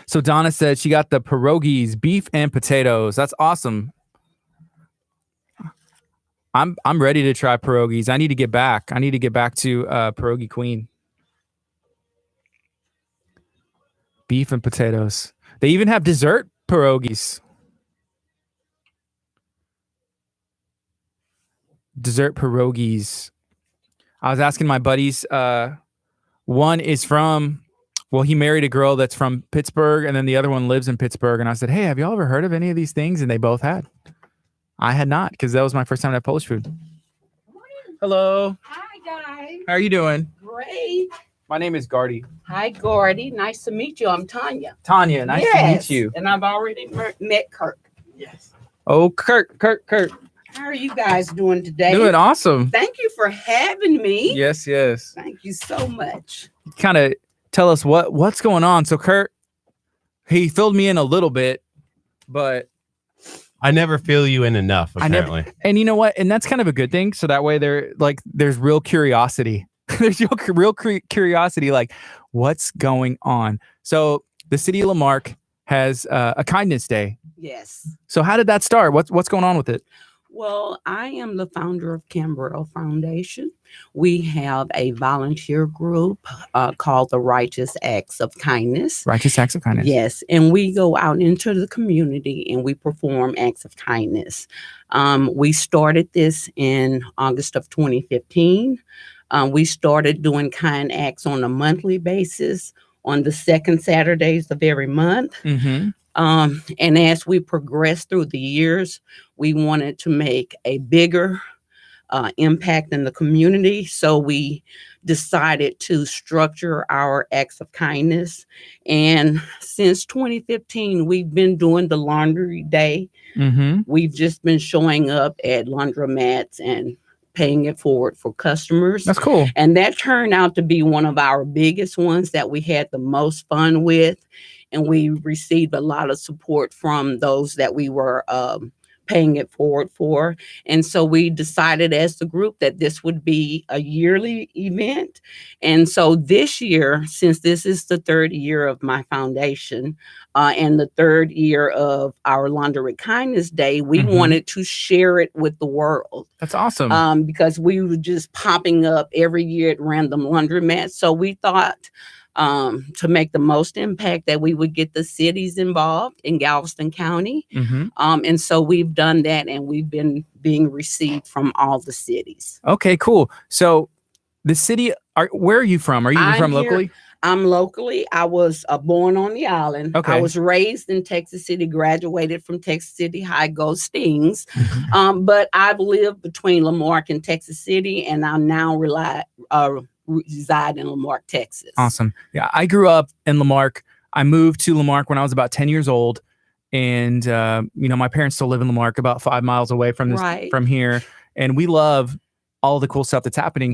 Speaker 1: So Donna said she got the pierogies, beef and potatoes. That's awesome. I'm ready to try pierogies. I need to get back. I need to get back to Pierogi Queen. Beef and potatoes. They even have dessert pierogies. Dessert pierogies. I was asking my buddies. One is from, well, he married a girl that's from Pittsburgh, and then the other one lives in Pittsburgh. And I said, hey, have y'all ever heard of any of these things? And they both had. I had not, because that was my first time to have Polish food. Hello.
Speaker 4: Hi, guys.
Speaker 1: How are you doing?
Speaker 4: Great.
Speaker 1: My name is Gardy.
Speaker 4: Hi, Gardy. Nice to meet you. I'm Tanya.
Speaker 1: Tanya, nice to meet you.
Speaker 4: And I've already met Curt.
Speaker 2: Yes.
Speaker 1: Oh, Curt.
Speaker 4: How are you guys doing today?
Speaker 1: Doing awesome.
Speaker 4: Thank you for having me.
Speaker 1: Yes.
Speaker 4: Thank you so much.
Speaker 1: Kind of tell us what's going on. So Curt, he filled me in a little bit, but
Speaker 2: I never fill you in enough, apparently.
Speaker 1: And you know what? And that's kind of a good thing. So that way there's real curiosity. There's real curiosity, like what's going on. So the city of Lamarck has a kindness day.
Speaker 4: Yes.
Speaker 1: So how did that start? What's going on with it?
Speaker 4: Well, I am the founder of Camberwell Foundation. We have a volunteer group called the Righteous Acts of Kindness.
Speaker 1: Righteous Acts of Kindness.
Speaker 4: Yes, and we go out into the community and we perform acts of kindness. We started this in August of 2015. We started doing kind acts on a monthly basis on the second Saturdays of every month.
Speaker 1: Mm-hmm.
Speaker 4: And as we progressed through the years, we wanted to make a bigger impact in the community. So we decided to structure our acts of kindness. And since 2015, we've been doing the laundry day.
Speaker 1: Mm-hmm.
Speaker 4: We've just been showing up at laundromats and paying it forward for customers.
Speaker 1: That's cool.
Speaker 4: And that turned out to be one of our biggest ones that we had the most fun with. And we received a lot of support from those that we were paying it forward for. And so we decided as the group that this would be a yearly event. And so this year, since this is the third year of my foundation and the third year of our Laundry Kindness Day, we wanted to share it with the world.
Speaker 1: That's awesome.
Speaker 4: Because we were just popping up every year at random laundromats. So we thought to make the most impact that we would get the cities involved in Galveston County.
Speaker 1: Mm-hmm.
Speaker 4: And so we've done that and we've been being received from all the cities.
Speaker 1: Okay, cool. So the city, where are you from? Are you from locally?
Speaker 4: I'm locally. I was born on the island.
Speaker 1: Okay.
Speaker 4: I was raised in Texas City, graduated from Texas City High, Go Stings. But I've lived between Lamarck and Texas City, and I now reside in Lamarck, Texas.
Speaker 1: Awesome. Yeah, I grew up in Lamarck. I moved to Lamarck when I was about 10 years old. And, my parents still live in Lamarck about 5 miles away from here. And we love all the cool stuff that's happening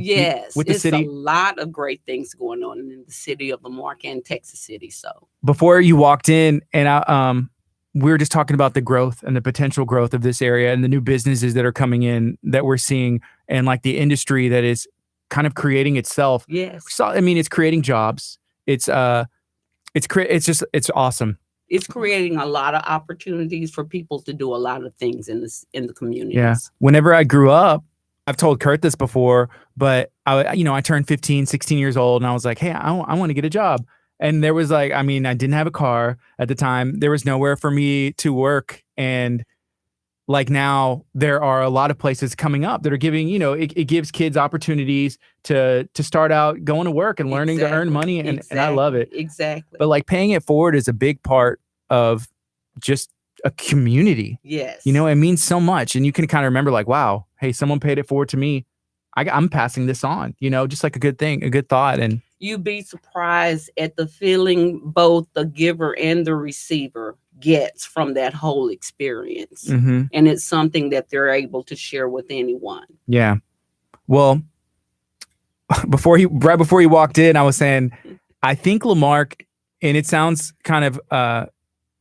Speaker 1: with the city.
Speaker 4: A lot of great things going on in the city of Lamarck and Texas City. So
Speaker 1: before you walked in and we were just talking about the growth and the potential growth of this area and the new businesses that are coming in that we're seeing and like the industry that is kind of creating itself.
Speaker 4: Yes.
Speaker 1: So, I mean, it's creating jobs. It's awesome.
Speaker 4: It's creating a lot of opportunities for people to do a lot of things in the communities.
Speaker 1: Yeah. Whenever I grew up, I've told Curt this before, but I turned 15, 16 years old and I was like, hey, I want to get a job. And there was I didn't have a car at the time. There was nowhere for me to work. And like now there are a lot of places coming up that are giving, it gives kids opportunities to start out going to work and learning to earn money. And I love it.
Speaker 4: Exactly.
Speaker 1: But like paying it forward is a big part of just a community.
Speaker 4: Yes.
Speaker 1: It means so much. And you can kind of remember like, wow, hey, someone paid it forward to me. I'm passing this on, just like a good thing, a good thought. And
Speaker 4: you'd be surprised at the feeling both the giver and the receiver gets from that whole experience.
Speaker 1: Mm-hmm.
Speaker 4: And it's something that they're able to share with anyone.
Speaker 1: Yeah. Well, right before he walked in, I was saying, I think Lamarck, and it sounds kind of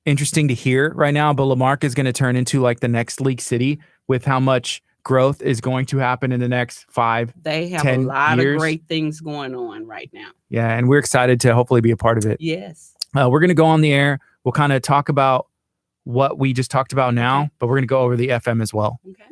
Speaker 1: interesting to hear right now, but Lamarck is going to turn into like the next League City with how much growth is going to happen in the next 5
Speaker 4: They have
Speaker 1: 10
Speaker 4: a lot
Speaker 1: years.
Speaker 4: of great things going on right now.
Speaker 1: Yeah, and we're excited to hopefully be a part of it.
Speaker 4: Yes.
Speaker 1: We're going to go on the air. We'll kind of talk about what we just talked about now, but we're going to go over the FM as well.
Speaker 4: Okay.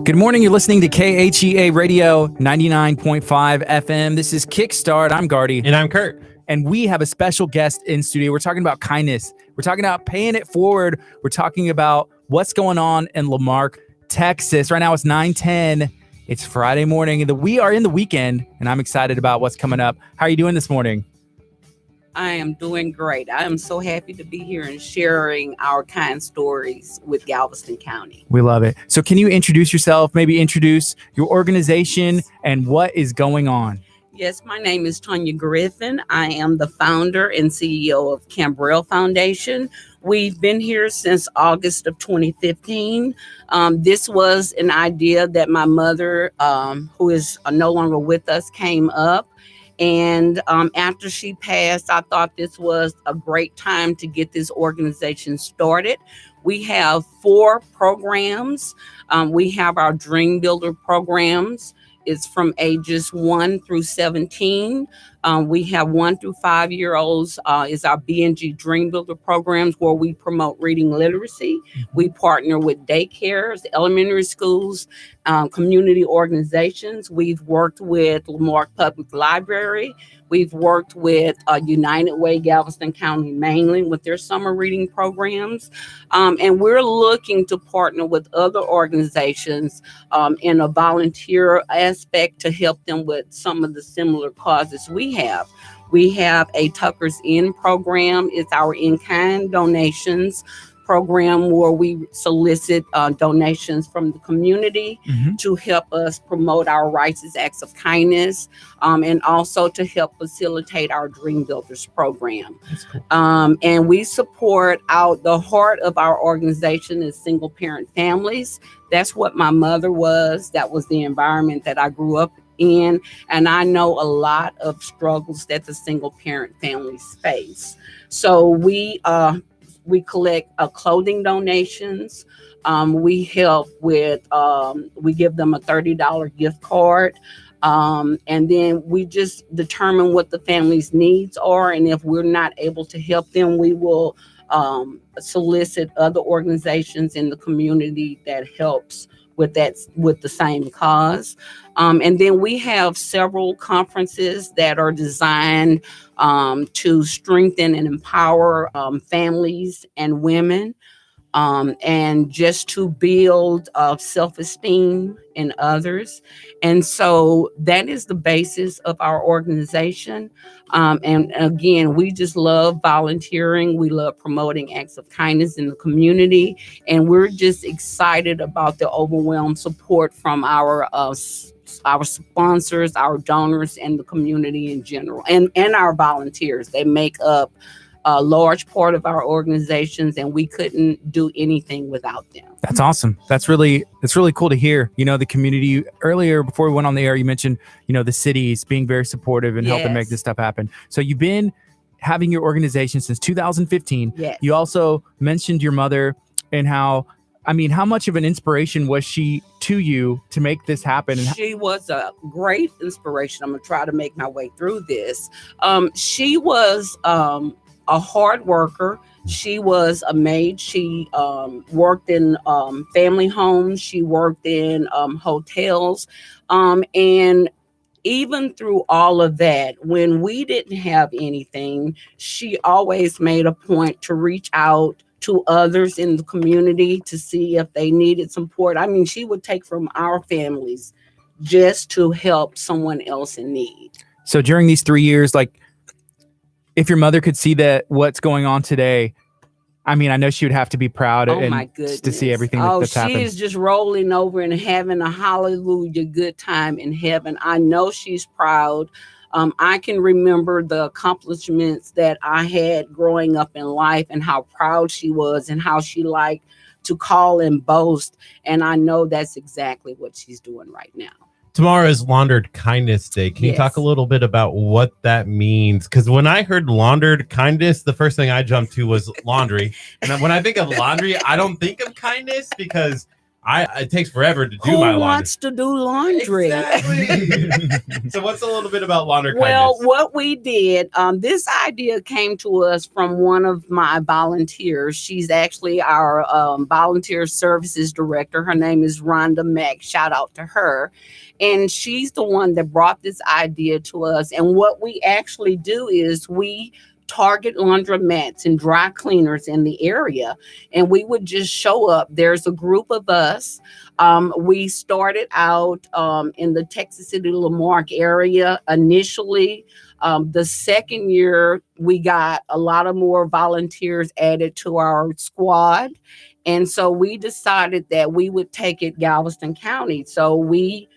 Speaker 1: Good morning. You're listening to KHEA Radio 99.5 FM. This is Kickstart. I'm Gardy.
Speaker 2: And I'm Curt.
Speaker 1: And we have a special guest in studio. We're talking about kindness. We're talking about paying it forward. We're talking about what's going on in Lamarck, Texas. Right now it's 9:10. It's Friday morning. We are in the weekend, and I'm excited about what's coming up. How are you doing this morning?
Speaker 4: I am doing great. I am so happy to be here and sharing our kind stories with Galveston County.
Speaker 1: We love it. So can you introduce yourself, maybe introduce your organization and what is going on?
Speaker 4: Yes, my name is Tanya Griffin. I am the founder and CEO of Cambrell Foundation. We've been here since August of 2015. This was an idea that my mother, who is no longer with us, came up. And after she passed, I thought this was a great time to get this organization started. We have 4 programs. We have our Dream Builder programs. It's from ages 1 through 17. We have 1 through 5-year-olds is our B&G Dream Builder programs where we promote reading literacy. We partner with daycares, elementary schools, community organizations. We've worked with Lamarck Public Library. We've worked with United Way Galveston County mainly with their summer reading programs. And we're looking to partner with other organizations in a volunteer aspect to help them with some of the similar causes we have. We have a Tucker's In program. It's our in-kind donations program where we solicit donations from the community to help us promote our rights as acts of kindness and also to help facilitate our Dream Builders program.
Speaker 1: That's cool.
Speaker 4: And we support the heart of our organization is single parent families. That's what my mother was. That was the environment that I grew up in. And I know a lot of struggles that the single parent families face. So we collect clothing donations. We help with, we give them a $30 gift card. And then we just determine what the family's needs are. And if we're not able to help them, we will solicit other organizations in the community that helps with the same cause. And then we have several conferences that are designed to strengthen and empower families and women and just to build self-esteem in others. And so that is the basis of our organization. And again, we just love volunteering. We love promoting acts of kindness in the community. And we're just excited about the overwhelming support from our sponsors, our donors, and the community in general, and our volunteers. They make up a large part of our organizations, and we couldn't do anything without them.
Speaker 1: That's awesome. That's really cool to hear. The community earlier before we went on the air, you mentioned, the cities being very supportive and helping make this stuff happen. So you've been having your organization since 2015.
Speaker 4: Yes.
Speaker 1: You also mentioned your mother and how much of an inspiration was she to you to make this happen?
Speaker 4: She was a great inspiration. I'm going to try to make my way through this. She was a hard worker. She was a maid. She worked in family homes. She worked in hotels. And even through all of that, when we didn't have anything, she always made a point to reach out to others in the community to see if they needed support. I mean, she would take from our families just to help someone else in need.
Speaker 1: So during these 3 years, like, if your mother could see that what's going on today, I mean, I know she would have to be proud
Speaker 4: Oh
Speaker 1: and
Speaker 4: my goodness.
Speaker 1: to see everything that's
Speaker 4: she
Speaker 1: happened.
Speaker 4: is just rolling over and having a hallelujah good time in heaven. I know she's proud. I can remember the accomplishments that I had growing up in life and how proud she was and how she liked to call and boast. And I know that's exactly what she's doing right now.
Speaker 5: Tomorrow is Laundered Kindness Day. Can you talk a little bit about what that means? Because when I heard laundered kindness, the first thing I jumped to was laundry. And when I think of laundry, I don't think of kindness because it takes forever to do my laundry.
Speaker 4: Who wants to do laundry?
Speaker 5: Exactly. So what's a little bit about laundered
Speaker 4: Well,
Speaker 5: kindness?
Speaker 4: what we did, this idea came to us from one of my volunteers. She's actually our volunteer services director. Her name is Rhonda Mack. Shout out to her. And she's the one that brought this idea to us. And what we actually do is we target laundromats and dry cleaners in the area, and we would just show up. There's a group of us. We started out in the Texas City Lamarck area initially. The second year, we got a lot of more volunteers added to our squad, and so we decided that we would take it Galveston County. So we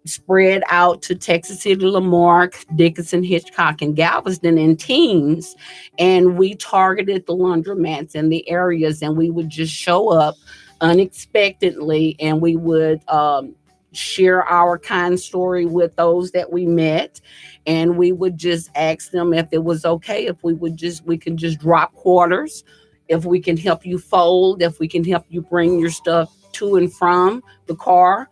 Speaker 4: spread out to Texas City, Lamarck, Dickinson, Hitchcock, and Galveston in teams. And we targeted the laundromats in the areas, and we would just show up unexpectedly, and we would share our kind story with those that we met. And we would just ask them if it was okay, if we can just drop quarters, if we can help you fold, if we can help you bring your stuff to and from the car.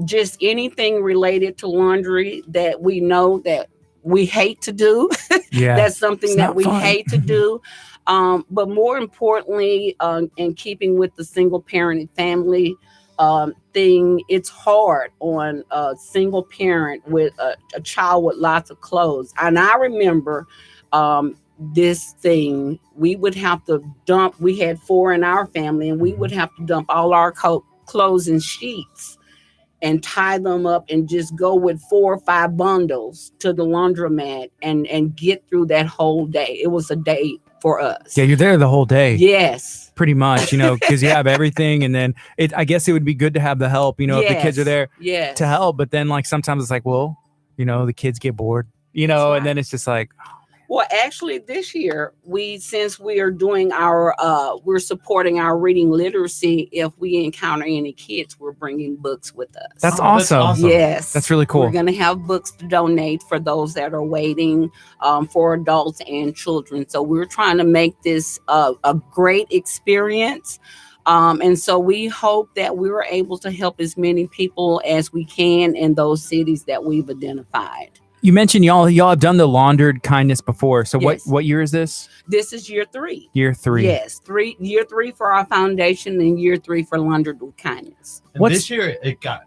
Speaker 4: Just anything related to laundry that we know that we hate to do.
Speaker 1: Yeah,
Speaker 4: that's something
Speaker 1: it's
Speaker 4: that
Speaker 1: not
Speaker 4: we
Speaker 1: fun.
Speaker 4: hate to do. But more importantly, in keeping with the single parent family thing, it's hard on a single parent with a child with lots of clothes. And I remember this thing, we would have to dump, we had 4 in our family, and we would have to dump all our clothes in sheets and tie them up and just go with 4 or 5 bundles to the laundromat and get through that whole day. It was a day for us.
Speaker 1: Yeah, you're there the whole day.
Speaker 4: Yes.
Speaker 1: Pretty much, because you have everything, and then I guess it would be good to have the help, if the kids are there to help. But then, like, sometimes it's like, well, the kids get bored,
Speaker 4: right.
Speaker 1: And then it's just like,
Speaker 4: well, actually, this year, since we are doing we're supporting our reading literacy. If we encounter any kids, we're bringing books with us.
Speaker 1: That's awesome.
Speaker 4: Yes.
Speaker 1: That's really cool.
Speaker 4: We're going to have books to donate for those that are waiting, for adults and children. So we're trying to make this a great experience. And so we hope that we were able to help as many people as we can in those cities that we've identified.
Speaker 1: You mentioned y'all have done the laundered kindness before. So
Speaker 4: Yes.
Speaker 1: what year is this?
Speaker 4: This is year 3.
Speaker 1: Year 3.
Speaker 4: Yes, year 3 for our foundation and year 3 for Laundered with Kindness.
Speaker 5: And this year it got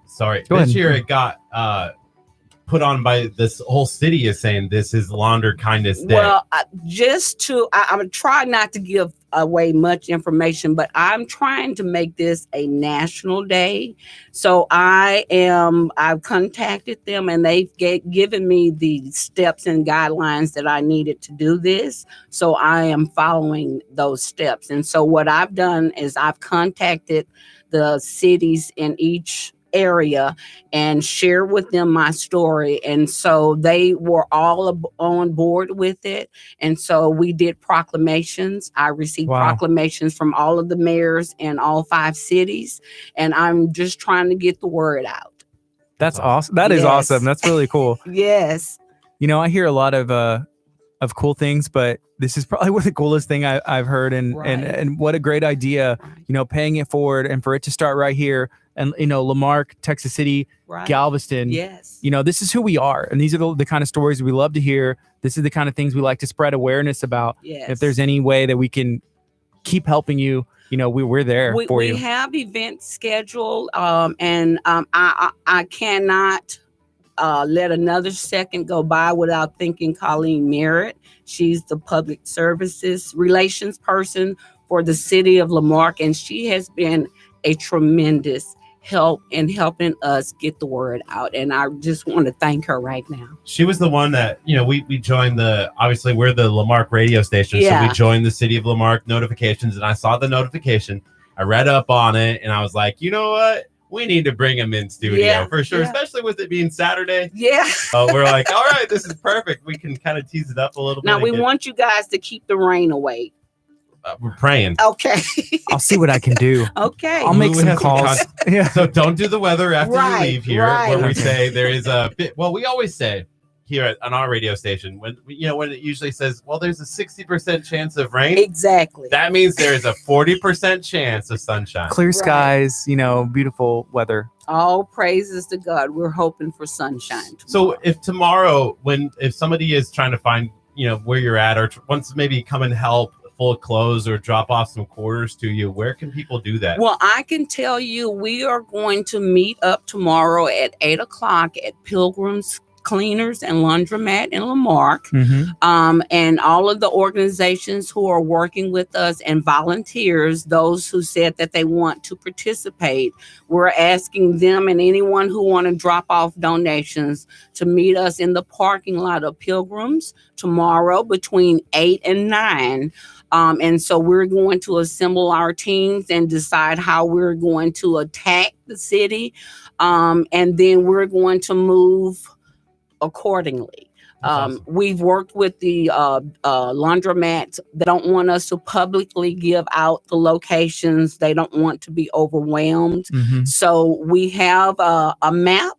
Speaker 5: put on by this whole city is saying this is Laundered Kindness Day.
Speaker 4: Well, I'm trying not to give away much information, but I'm trying to make this a national day. So I've contacted them, and they've given me the steps and guidelines that I needed to do this. So I am following those steps. And so what I've done is I've contacted the cities in each area and share with them my story, and so they were all on board with it. And so we did proclamations. I received proclamations from all of the mayors in all 5 cities, and I'm just trying to get the word out.
Speaker 1: That's awesome. That is awesome. That's really cool.
Speaker 4: Yes.
Speaker 1: I hear a lot of cool things, but this is probably one of the coolest thing I've heard, and what a great idea, paying it forward and for it to start right here. And, Lamarck, Texas City, Galveston, this is who we are. And these are the kind of stories we love to hear. This is the kind of things we like to spread awareness about.
Speaker 4: Yes.
Speaker 1: If there's any way that we can keep helping you, we're there for you.
Speaker 4: We have events scheduled, and I cannot let another second go by without thanking Colleen Merritt. She's the public services relations person for the city of Lamarck, and she has been a tremendous help in helping us get the word out. And I just want to thank her right now.
Speaker 5: She was the one that, we joined obviously we're the Lamarck radio station.
Speaker 4: Yeah.
Speaker 5: So we joined the city of Lamarck notifications, and I saw the notification. I read up on it, and I was like, you know what? We need to bring him in studio for sure, especially with it being Saturday.
Speaker 4: Yeah.
Speaker 5: We're like, all right, this is perfect. We can kind of tease it up a little bit.
Speaker 4: Now we want you guys to keep the rain away.
Speaker 5: We're praying.
Speaker 4: Okay.
Speaker 1: I'll see what I can do.
Speaker 4: Okay.
Speaker 1: I'll make some calls.
Speaker 5: Yeah. So don't do the weather after you leave here. When we
Speaker 1: Okay.
Speaker 5: say there is a bit, we always say here on our radio station when it usually says, well, there's a 60% chance of rain.
Speaker 4: Exactly.
Speaker 5: That means there is a 40% chance of sunshine.
Speaker 1: Clear skies, beautiful weather.
Speaker 4: All praises to God. We're hoping for sunshine tomorrow.
Speaker 5: So if tomorrow, if somebody is trying to find, where you're at, or wants to maybe come and help full clothes or drop off some quarters to you, where can people do that?
Speaker 4: Well, I can tell you we are going to meet up tomorrow at 8:00 at Pilgrim's Cleaners and Laundromat in Lamarck. And all of the organizations who are working with us and volunteers, those who said that they want to participate, we're asking them and anyone who want to drop off donations to meet us in the parking lot of Pilgrims tomorrow between 8 and 9. And so we're going to assemble our teams and decide how we're going to attack the city. And then we're going to move accordingly.
Speaker 5: Awesome.
Speaker 4: We've worked with the laundromats. They don't want us to publicly give out the locations. They don't want to be overwhelmed. So we have a map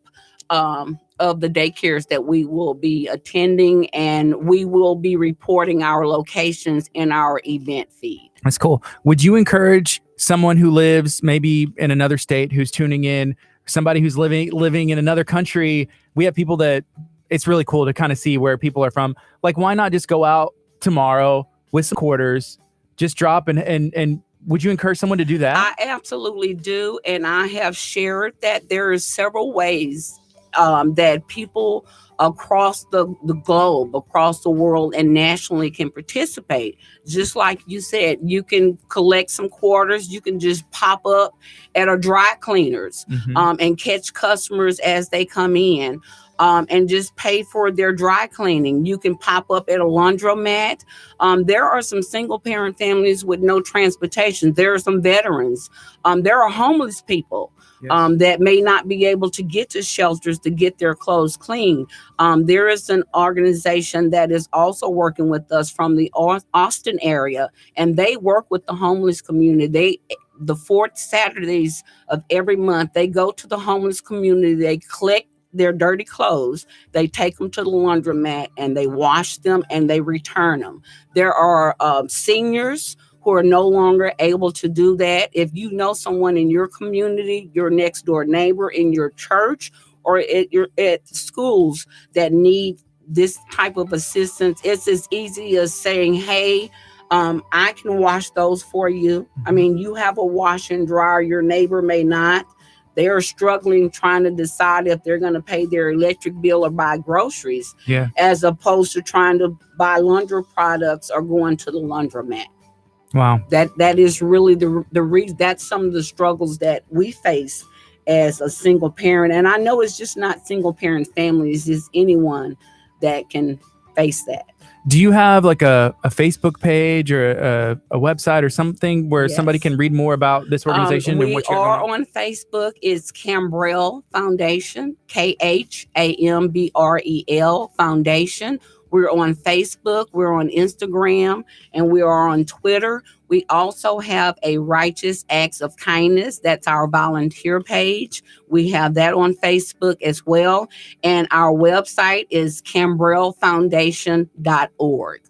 Speaker 4: of the daycares that we will be attending, and we will be reporting our locations in our event feed.
Speaker 1: That's cool. Would you encourage someone who lives maybe in another state who's tuning in, somebody who's living in another country? We have people that it's really cool to kind of see where people are from. Like, why not just go out tomorrow with some quarters, just drop and would you encourage someone to do that?
Speaker 4: I absolutely do. And I have shared that there are several ways that people across the globe, across the world, and nationally can participate. Just like you said, you can collect some quarters. You can just pop up at a dry cleaners and catch customers as they come in. And just pay for their dry cleaning. You can pop up at a laundromat. There are some single parent families with no transportation. There are some veterans. There are homeless people that may not be able to get to shelters to get their clothes clean. There is an organization that is also working with us from the Austin area, and they work with the homeless community. The fourth Saturdays of every month, they go to the homeless community. They collect their dirty clothes, they take them to the laundromat and they wash them and they return them. There are seniors who are no longer able to do that. If you know someone in your community, your next door neighbor, in your church, or at schools that need this type of assistance, it's as easy as saying, hey, I can wash those for you. I mean, you have a wash and dryer, your neighbor may not. They are struggling trying to decide if they're going to pay their electric bill or buy groceries, as opposed to trying to buy laundry products or going to the laundromat.
Speaker 1: Wow.
Speaker 4: That is really the reason. That's some of the struggles that we face as a single parent. And I know it's just not single parent families, it's anyone that can face that.
Speaker 1: Do you have like a Facebook page or a website or something where somebody can read more about this organization and what you're doing?
Speaker 4: We are on Facebook. It's Cambrell Foundation, KHAMBREL Foundation. We're on Facebook, we're on Instagram, and we are on Twitter. We also have a Righteous Acts of Kindness. That's our volunteer page. We have that on Facebook as well. And our website is cambrellfoundation.org.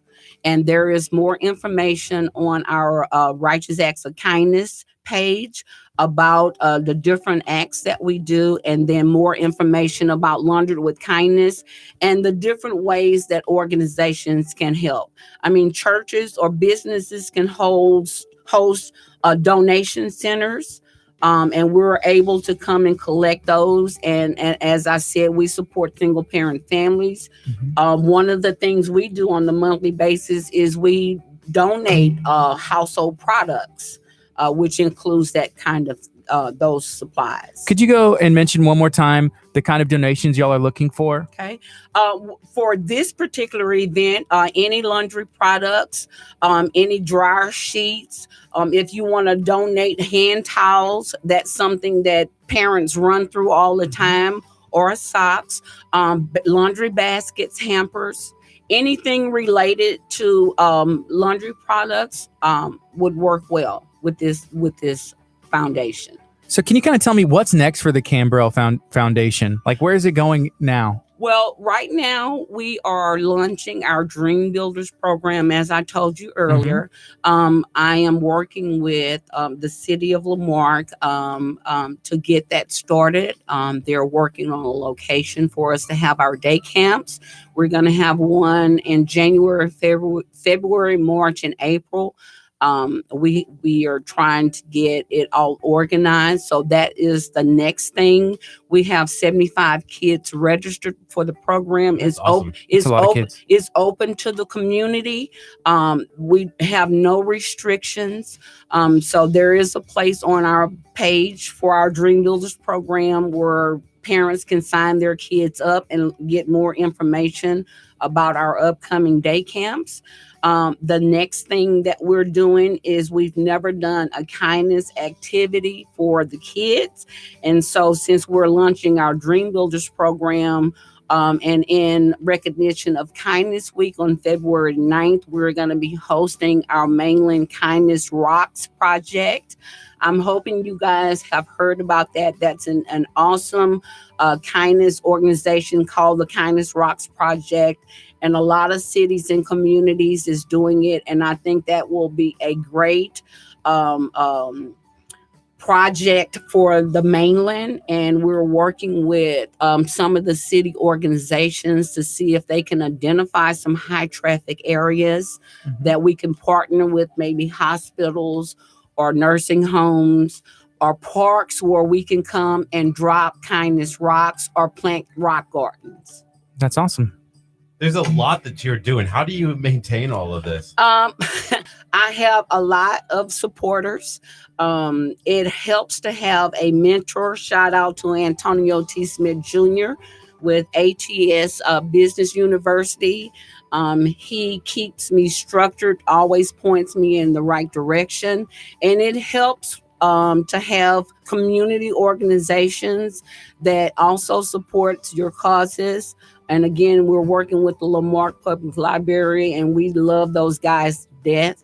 Speaker 4: And there is more information on our Righteous Acts of Kindness page about the different acts that we do, and then more information about Laundered with Kindness and the different ways that organizations can help. I mean, churches or businesses can host donation centers. and we're able to come and collect those. And as I said, we support single parent families. One of the things we do on the monthly basis is we donate household products, which includes that kind of those supplies.
Speaker 1: Could you go and mention one more time the kind of donations y'all are looking for?
Speaker 4: Okay. For this particular event, any laundry products, any dryer sheets, if you want to donate hand towels, that's something that parents run through all the time, or socks, laundry baskets, hampers, anything related to laundry products would work well with this foundation.
Speaker 1: So can you kind of tell me what's next for the Cambrell Foundation? Like, where is it going now?
Speaker 4: Well, right now we are launching our Dream Builders program, as I told you earlier. I am working with the city of Lamarck to get that started. They're working on a location for us to have our day camps. We're going to have one in January, February, March, and April. We are trying to get it all organized. So that is the next thing. We have 75 kids registered for the program. It's
Speaker 5: awesome.
Speaker 4: It's open to the community. We have no restrictions. So there is a place on our page for our Dream Builders program where parents can sign their kids up and get more information about our upcoming day camps. The next thing that we're doing is we've never done a kindness activity for the kids. And so since we're launching our Dream Builders program, and in recognition of Kindness Week on February 9th, we're going to be hosting our Mainland Kindness Rocks project. I'm hoping you guys have heard about that. That's an awesome kindness organization called the Kindness Rocks Project. And a lot of cities and communities is doing it. And I think that will be a great project for the mainland. And we're working with some of the city organizations to see if they can identify some high traffic areas that we can partner with, maybe hospitals or nursing homes or parks where we can come and drop kindness rocks or plant rock gardens.
Speaker 1: That's awesome.
Speaker 5: There's a lot that you're doing. How do you maintain all of this?
Speaker 4: I have a lot of supporters. It helps to have a mentor. Shout out to Antonio T. Smith Jr. with ATS Business University. He keeps me structured, always points me in the right direction. And it helps to have community organizations that also supports your causes. And again, we're working with the Lamarck Public Library, and we love those guys to death.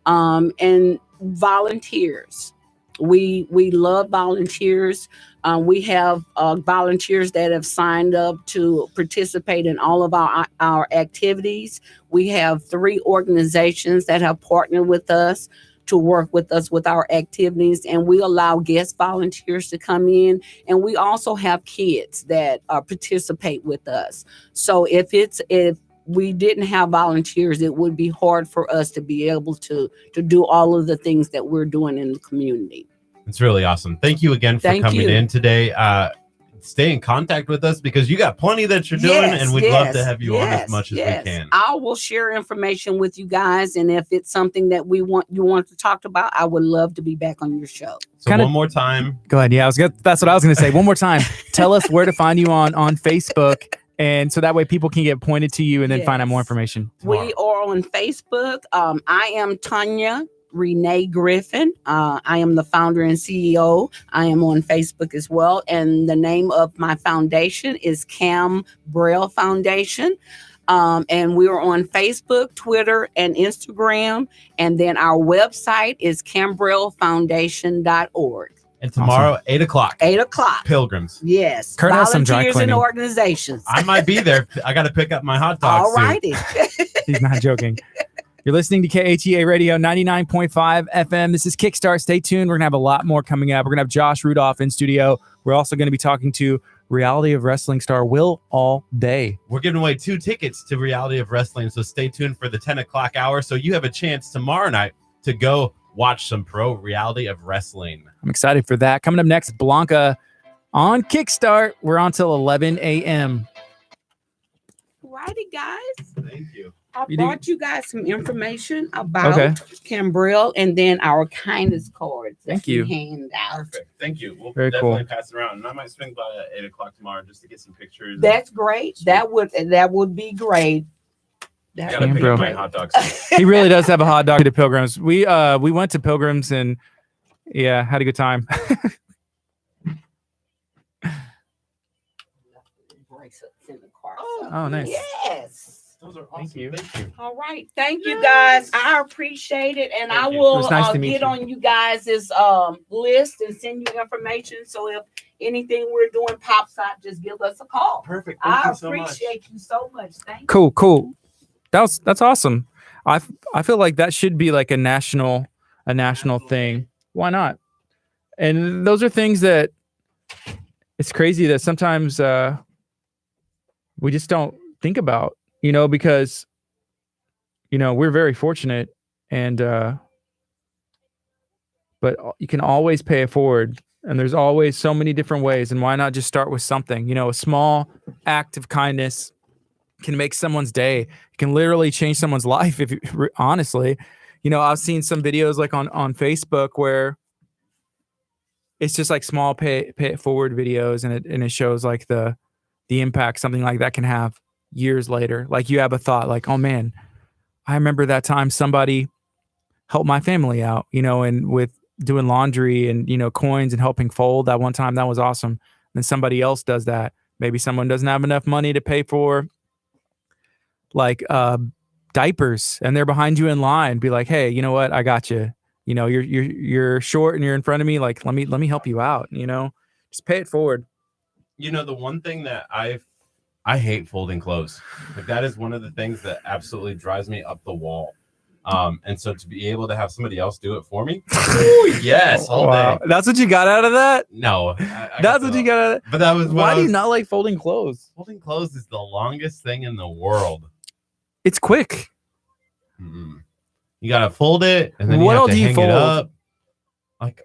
Speaker 4: And volunteers. We love volunteers. We have volunteers that have signed up to participate in all of our activities. We have 3 organizations that have partnered with us to work with us with our activities, and we allow guest volunteers to come in, and we also have kids that participate with us. So if we didn't have volunteers, it would be hard for us to be able to do all of the things that we're doing in the community.
Speaker 5: It's really awesome. Thank you again for coming in today. Stay in contact with us because you got plenty that you're doing, and we'd love to have you on as much as we can.
Speaker 4: I will share information with you guys, and if it's something that you want to talk about, I would love to be back on your show.
Speaker 5: So one more time.
Speaker 1: Go ahead. Yeah, that's what I was going to say. One more time. Tell us where to find you on Facebook, and so that way people can get pointed to you and then find out more information tomorrow.
Speaker 4: We are on Facebook. I am Tanya Renee Griffin. I am the founder and CEO. I am on Facebook as well. And the name of my foundation is Cambrell Foundation. And we are on Facebook, Twitter, and Instagram. And then our website is cambrellfoundation.org.
Speaker 5: And tomorrow, 8 o'clock.
Speaker 4: 8 o'clock.
Speaker 5: Pilgrims.
Speaker 4: Yes.
Speaker 1: Kurt has some dry
Speaker 4: volunteers
Speaker 1: cleaning.
Speaker 4: and organizations.
Speaker 5: I might be there. I got to pick up my hot dog
Speaker 4: All righty.
Speaker 1: He's not joking. You're listening to KHEA Radio 99.5 FM. This is Kickstart. Stay tuned. We're going to have a lot more coming up. We're going to have Josh Rudolph in studio. We're also going to be talking to Reality of Wrestling star Will All Day.
Speaker 5: We're giving away 2 tickets to Reality of Wrestling, so stay tuned for the 10 o'clock hour so you have a chance tomorrow night to go watch some pro reality of wrestling.
Speaker 1: I'm excited for that. Coming up next, Blanca on Kickstart. We're on till 11 a.m.
Speaker 4: Righty, guys.
Speaker 5: Thank you.
Speaker 4: I
Speaker 1: You
Speaker 4: brought you guys some information about
Speaker 1: Okay.
Speaker 4: Cambril and then our kindness cards.
Speaker 1: Thank
Speaker 4: that
Speaker 1: you.
Speaker 4: we hand out.
Speaker 5: Perfect. Thank you. We'll
Speaker 1: Very
Speaker 5: definitely
Speaker 1: cool.
Speaker 5: pass it around. And I might swing by at 8 o'clock tomorrow just to get some pictures.
Speaker 4: That's great. That would be great.
Speaker 5: I
Speaker 4: That
Speaker 5: gotta
Speaker 4: would
Speaker 5: pick
Speaker 4: be
Speaker 1: Cambril.
Speaker 5: up my
Speaker 4: great.
Speaker 5: hot dogs.
Speaker 1: He really does have a hot dog to Pilgrims. We went to Pilgrims and yeah, had a good time.
Speaker 4: Bracelets in the car.
Speaker 1: Oh, nice.
Speaker 4: Yes.
Speaker 5: Those are awesome.
Speaker 1: Thank you.
Speaker 5: Thank you.
Speaker 4: All right. Thank you guys. I appreciate it. And
Speaker 5: Thank
Speaker 4: I
Speaker 5: you.
Speaker 4: will
Speaker 1: It was nice to meet
Speaker 4: get
Speaker 1: you.
Speaker 4: on you guys' list and send you information. So if anything we're doing pops out, just give us a call.
Speaker 5: Perfect. Thank
Speaker 4: I
Speaker 5: you so much.
Speaker 4: appreciate you so much. Thank you.
Speaker 1: Cool. That's awesome. I feel like that should be like a national thing. Why not? And those are things that it's crazy that sometimes we just don't think about, because we're very fortunate and but you can always pay it forward, and there's always so many different ways, and why not just start with something? A small act of kindness can make someone's day. It can literally change someone's life if you honestly. I've seen some videos like on Facebook where it's just like small pay it forward videos, and it shows like the impact something like that can have years later. Like you have a thought like, oh man, I remember that time somebody helped my family out, and with doing laundry and coins and helping fold that one time. That was awesome. Then somebody else does that. Maybe someone doesn't have enough money to pay for like diapers, and they're behind you in line. Be like, hey, you know what? I got you. You're short and you're in front of me. Like, let me help you out. Just pay it forward.
Speaker 5: The one thing that I hate folding clothes. Like that is one of the things that absolutely drives me up the wall. And so to be able to have somebody else do it for me, ooh, yes, all day.
Speaker 1: That's what you got out of that.
Speaker 5: No,
Speaker 1: That's what you got out of
Speaker 5: But that was
Speaker 1: that. Why do you not like folding clothes?
Speaker 5: folding clothes is the longest thing in the world.
Speaker 1: It's quick.
Speaker 5: Mm-mm. You gotta fold it, and then
Speaker 1: What
Speaker 5: you
Speaker 1: all
Speaker 5: have to
Speaker 1: do you
Speaker 5: hang
Speaker 1: fold?
Speaker 5: it up. Like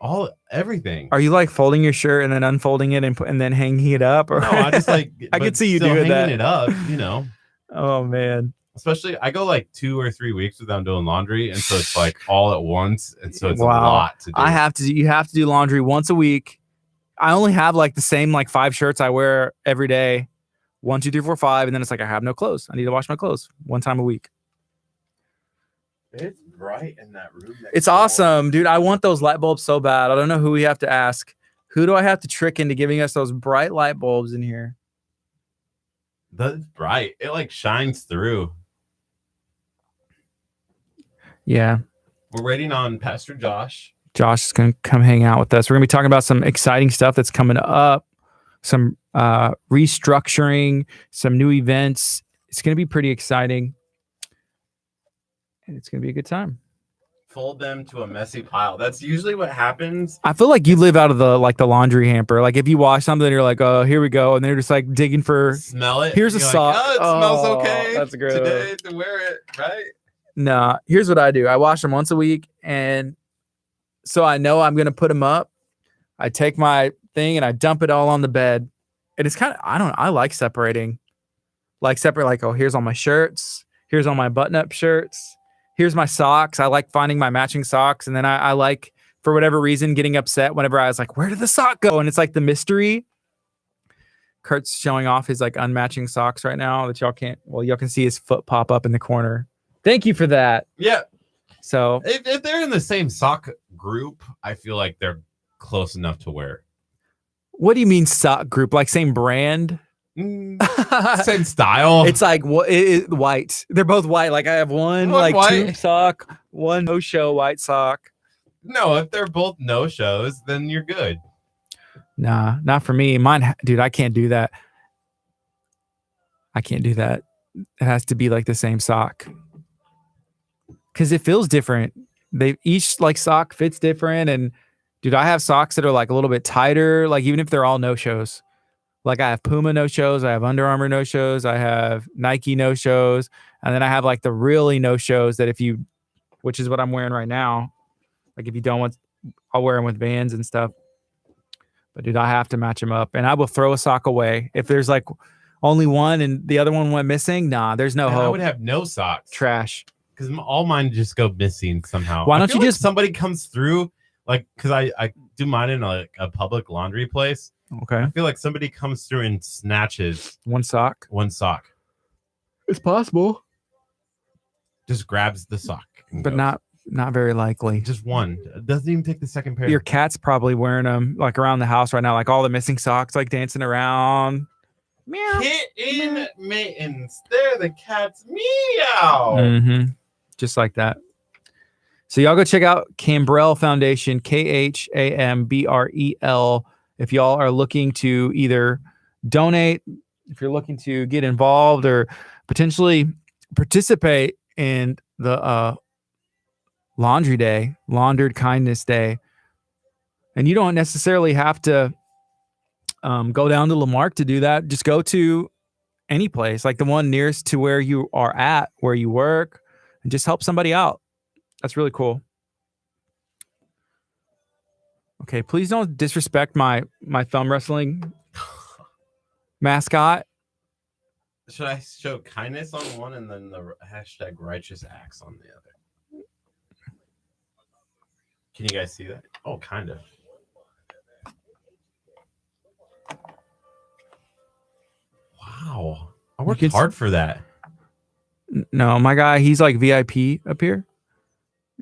Speaker 5: everything.
Speaker 1: Are you like folding your shirt and then unfolding it and then hanging it up? Or
Speaker 5: No, I just like.
Speaker 1: I
Speaker 5: but
Speaker 1: could see you
Speaker 5: still
Speaker 1: doing
Speaker 5: hanging
Speaker 1: that.
Speaker 5: it up.
Speaker 1: Oh man.
Speaker 5: Especially, I go like 2 or 3 weeks without doing laundry, and so it's like all at once, and so it's a
Speaker 1: Wow.
Speaker 5: lot to do.
Speaker 1: You have to do laundry once a week. I only have like the same like 5 shirts I wear every day. 1, 2, 3, 4, 5, and then it's like I have no clothes. I need to wash my clothes one time a week.
Speaker 5: It's bright in that room.
Speaker 1: It's awesome, dude. I want those light bulbs so bad. I don't know who we have to ask. Who do I have to trick into giving us those bright light bulbs in here?
Speaker 5: That's bright. It like shines through.
Speaker 1: Yeah.
Speaker 5: We're waiting on Pastor Josh.
Speaker 1: Josh is going to come hang out with us. We're going to be talking about some exciting stuff that's coming up, some restructuring, some new events. It's going to be pretty exciting. And it's going to be a good time.
Speaker 5: Fold them to a messy pile. That's usually what happens.
Speaker 1: I feel like you live out of the laundry hamper. Like if you wash something, you're like, oh, here we go. And they're just like digging for.
Speaker 5: Smell it.
Speaker 1: Here's a
Speaker 5: You're like,
Speaker 1: sock.
Speaker 5: oh, it smells
Speaker 1: Oh,
Speaker 5: okay.
Speaker 1: that's gross.
Speaker 5: Today to wear it, right?
Speaker 1: Nah, here's what I do. I wash them once a week. And so I know I'm going to put them up. I take my thing and I dump it all on the bed. And it's kind of, I like separating. Oh, here's all my shirts. Here's all my button-up shirts. Here's my socks. I like finding my matching socks. And then I like, for whatever reason, getting upset whenever I was like, where did the sock go? And it's like the mystery. Kurt's showing off his like unmatching socks right now that y'all can see his foot pop up in the corner. Thank you for that.
Speaker 5: Yeah.
Speaker 1: So
Speaker 5: If they're in the same sock group, I feel like they're close enough to wear.
Speaker 1: what do you mean sock group? Like same brand?
Speaker 5: Same style.
Speaker 1: It's like white. They're both white. Like I have one
Speaker 5: One
Speaker 1: like
Speaker 5: white.
Speaker 1: tube sock, one no show white sock.
Speaker 5: No, if they're both no shows, then you're good.
Speaker 1: Nah, not for me. Mine, dude, I can't do that. I can't do that. It has to be like the same sock. Cause it feels different. They each like sock fits different. And dude, I have socks that are like a little bit tighter, like even if they're all no shows. Like I have Puma no shows, I have Under Armour no shows, I have Nike no shows, and then I have like the really no shows that which is what I'm wearing right now. Like if you don't want, I'll wear them with Vans and stuff. But dude, I have to match them up, and I will throw a sock away if there's like only one and the other one went missing. Nah, there's no
Speaker 5: Man, I
Speaker 1: hope.
Speaker 5: would have no socks.
Speaker 1: Trash.
Speaker 5: Because all mine just go missing somehow.
Speaker 1: Why
Speaker 5: I
Speaker 1: don't
Speaker 5: feel
Speaker 1: you
Speaker 5: like
Speaker 1: just-
Speaker 5: somebody comes through, like, because I do mine in a public laundry place.
Speaker 1: Okay,
Speaker 5: I feel like somebody comes through and snatches
Speaker 1: one sock.
Speaker 5: one sock,
Speaker 1: It's possible,
Speaker 5: just grabs the sock, and
Speaker 1: but
Speaker 5: goes.
Speaker 1: not very likely.
Speaker 5: Just one. It doesn't even take the second pair.
Speaker 1: Your cat's probably wearing them like around the house right now, like all the missing socks, like dancing around. Meow.
Speaker 5: Kitten mittens. They're the cat's meow.
Speaker 1: Mm-hmm. Just like that. So y'all go check out Cambrel Foundation, KHAMBREL. If y'all are looking to either donate, if you're looking to get involved or potentially participate in the Laundry Day, Laundered Kindness Day, and you don't necessarily have to go down to Lamarck to do that. Just go to any place, like the one nearest to where you are at, where you work, and just help somebody out. That's really cool. Okay, please don't disrespect my thumb wrestling mascot.
Speaker 5: Should I show kindness on one and then the hashtag righteous acts on the other? Can you guys see that? Oh, kind of. Wow. I worked
Speaker 1: can
Speaker 5: hard for that.
Speaker 1: No, my guy, he's like VIP up here.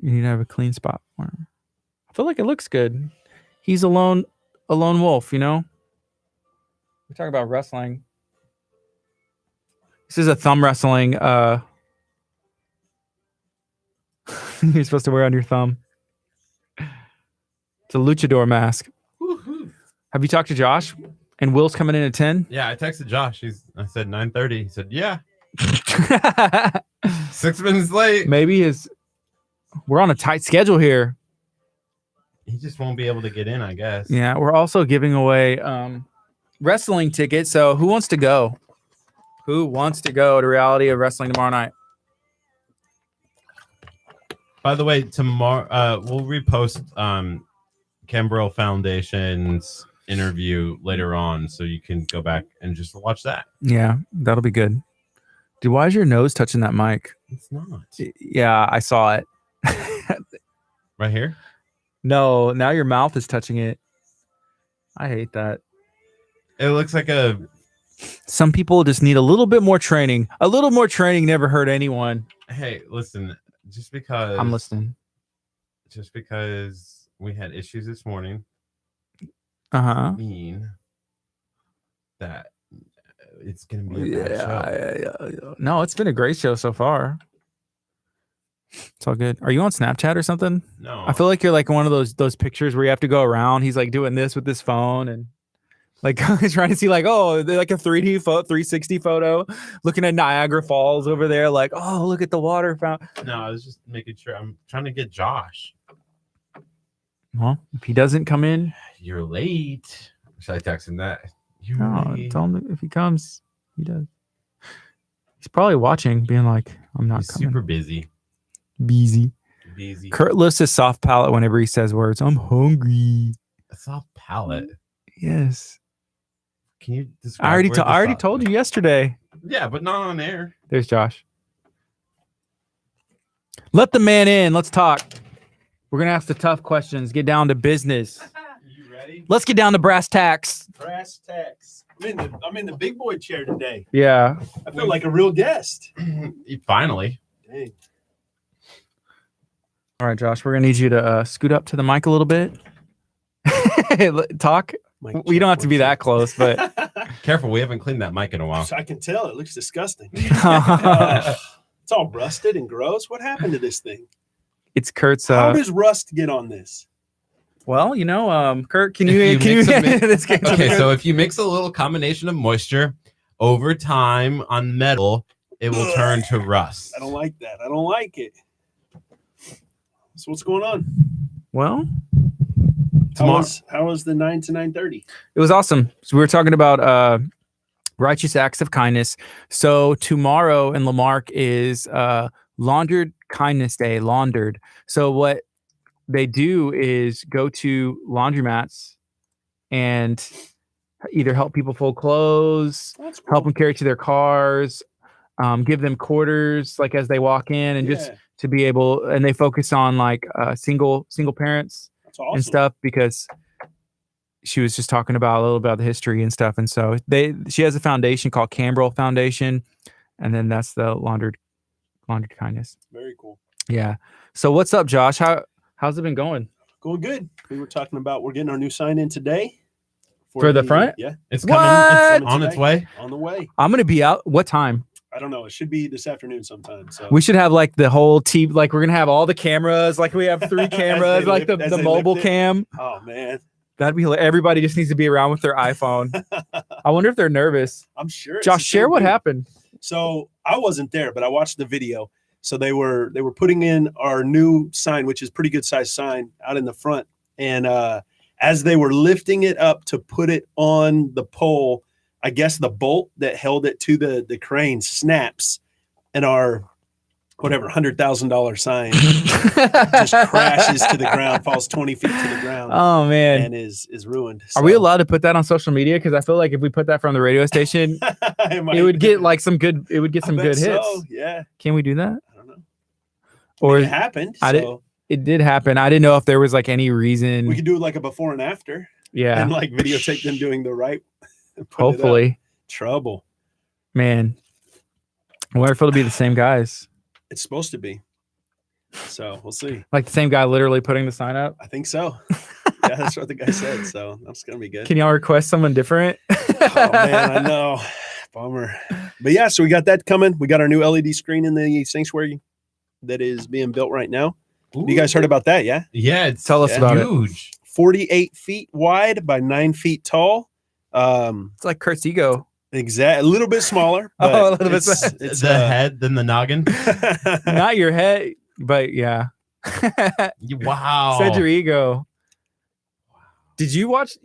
Speaker 1: You need to have a clean spot for him. I feel like it looks good. He's a lone wolf, you know? We're talking about wrestling. This is a thumb wrestling you're supposed to wear on your thumb. It's a luchador mask.
Speaker 5: Woo-hoo.
Speaker 1: Have you talked to Josh? And Will's coming in at 10?
Speaker 5: Yeah, I texted Josh. I said 9:30. He said, yeah. 6 minutes late.
Speaker 1: Maybe we're on a tight schedule here.
Speaker 5: He just won't be able to get in, I guess.
Speaker 1: Yeah, we're also giving away wrestling tickets. So who wants to go? Who wants to go to Reality of Wrestling tomorrow night?
Speaker 5: By the way, tomorrow we'll repost Cambrel Foundation's interview later on, so you can go back and just watch that.
Speaker 1: Yeah, that'll be good. Dude, why is your nose touching that mic?
Speaker 5: It's not
Speaker 1: Yeah, I saw it.
Speaker 5: right here.
Speaker 1: No, now your mouth is touching it. I hate that.
Speaker 5: It looks like a.
Speaker 1: Some people just need a little bit more training. A little more training never hurt anyone.
Speaker 5: Hey, listen. Just because
Speaker 1: I'm listening.
Speaker 5: Just because we had issues this morning, mean that it's gonna be a bad show.
Speaker 1: No, it's been a great show so far. It's all good. Are you on Snapchat or something?
Speaker 5: No,
Speaker 1: I feel like you're like one of those pictures where you have to go around. He's like doing this with his phone and like trying to see like, oh, they're like a 3D 360 photo, looking at Niagara Falls over there. Like, oh, look at the water fountain.
Speaker 5: No, I was just making sure. I'm trying to get Josh.
Speaker 1: Well, if he doesn't come in,
Speaker 5: You're late. Should I text him that? You're
Speaker 1: no,
Speaker 5: late.
Speaker 1: tell him if he comes, he does. He's probably watching, being like, I'm not
Speaker 5: He's
Speaker 1: coming.
Speaker 5: super busy.
Speaker 1: Busy.
Speaker 5: Busy.
Speaker 1: Kurt lifts his soft palate whenever he says words. I'm hungry.
Speaker 5: A soft palate.
Speaker 1: Yes.
Speaker 5: Can you describe?
Speaker 1: I already,
Speaker 5: where the
Speaker 1: I already
Speaker 5: soft-
Speaker 1: told you yesterday.
Speaker 5: Yeah, but not on air.
Speaker 1: There's Josh. Let the man in. Let's talk. We're going to ask the tough questions. Get down to business.
Speaker 6: You ready?
Speaker 1: Let's get down to brass tacks.
Speaker 6: Brass tacks. I'm in the big boy chair today.
Speaker 1: Yeah.
Speaker 6: I feel like a real guest.
Speaker 5: Finally.
Speaker 6: Dang.
Speaker 1: All right, Josh, we're going to need you to scoot up to the mic a little bit. Talk. We don't have to be that close, but
Speaker 5: Careful, we haven't cleaned that mic in a while.
Speaker 6: I can tell it looks disgusting.
Speaker 1: it's
Speaker 6: It's all rusted and gross. What happened to this thing?
Speaker 1: Kurt's.
Speaker 6: How does rust get on this?
Speaker 1: Well, you know, Kurt, can you
Speaker 5: If you mix a
Speaker 1: this game?
Speaker 5: Okay, so if you mix a little combination of moisture over time on metal, it will turn to rust.
Speaker 6: I don't like that. I don't like it. So what's going on?
Speaker 1: Well,
Speaker 6: How was the 9 to 9:30?
Speaker 1: it was awesome. So we were talking about righteous acts of kindness. So tomorrow in Lamarck is Laundered Kindness Day. Laundered. So what they do is go to laundromats and either help people fold clothes,
Speaker 6: That's cool.
Speaker 1: help them carry to their cars, give them quarters like as they walk in, and just
Speaker 6: Yeah.
Speaker 1: to be able. And they focus on like single parents
Speaker 6: That's awesome.
Speaker 1: and stuff, because she was just talking about a little about the history and stuff. And so she has a foundation called Cambrel Foundation, and then that's the laundered kindness.
Speaker 6: Very cool.
Speaker 1: Yeah. So what's up, Josh? How's it been going?
Speaker 6: Going good. We were talking about we're getting our new sign in today.
Speaker 1: For the front?
Speaker 6: Yeah.
Speaker 5: It's
Speaker 1: What?
Speaker 5: coming. It's
Speaker 6: Coming
Speaker 5: on its
Speaker 6: today.
Speaker 5: way.
Speaker 6: On the way.
Speaker 1: I'm gonna be out. What time?
Speaker 6: I don't know. It should be this afternoon sometime. So
Speaker 1: We should have like the whole team. Like we're gonna have all the cameras. Like we have 3 cameras. Like
Speaker 6: as
Speaker 1: the
Speaker 6: they
Speaker 1: mobile
Speaker 6: lift it.
Speaker 1: cam.
Speaker 6: Oh man.
Speaker 1: That'd be everybody just needs to be around with their iPhone. I wonder if they're nervous.
Speaker 6: I'm sure. it's
Speaker 1: Josh,
Speaker 6: the
Speaker 1: share
Speaker 6: same
Speaker 1: what
Speaker 6: thing.
Speaker 1: happened.
Speaker 6: So I wasn't there, but I watched the video. So they were putting in our new sign, which is pretty good size sign, out in the front. And as they were lifting it up to put it on the pole, I guess the bolt that held it to the crane snaps, and our whatever $100,000 sign just crashes to the ground, falls 20 feet to the ground,
Speaker 1: Oh man.
Speaker 6: and is ruined.
Speaker 1: Are we
Speaker 6: So-
Speaker 1: allowed to put that on social media? Because I feel like if we put that from the radio station,
Speaker 6: it
Speaker 1: it would get like some good. It would get
Speaker 6: I
Speaker 1: some
Speaker 6: bet
Speaker 1: good hits.
Speaker 6: so, yeah,
Speaker 1: Can we do that?
Speaker 6: I don't know.
Speaker 1: Or
Speaker 6: It happened.
Speaker 1: I did-
Speaker 6: so
Speaker 1: it did happen. I didn't know if there was like any reason.
Speaker 6: we could do like a before and after,
Speaker 1: Yeah.
Speaker 6: and like videotape them doing the right. put it up.
Speaker 1: Hopefully,
Speaker 6: Trouble.
Speaker 1: man. I wonder if it'll be the same guys.
Speaker 6: It's supposed to be. So we'll see.
Speaker 1: Like the same guy literally putting the sign up.
Speaker 6: I think so. Yeah, that's what the guy said. So that's gonna be good.
Speaker 1: Can y'all request someone different?
Speaker 6: Oh man, I know. Bummer. But yeah, so we got that coming. We got our new LED screen in the sanctuary that is being built right now. You guys heard about that? Yeah.
Speaker 5: Yeah, it's
Speaker 1: Tell us about it.
Speaker 5: huge.
Speaker 6: 48 feet wide by 9 feet tall.
Speaker 1: It's like Kurt's ego.
Speaker 6: A little bit smaller.
Speaker 1: Oh,
Speaker 6: but
Speaker 1: a little bit
Speaker 6: it's,
Speaker 1: smaller.
Speaker 6: it's,
Speaker 5: The head, then the noggin.
Speaker 1: Not your head, but yeah.
Speaker 5: Wow.
Speaker 1: Said your ego. Did you watch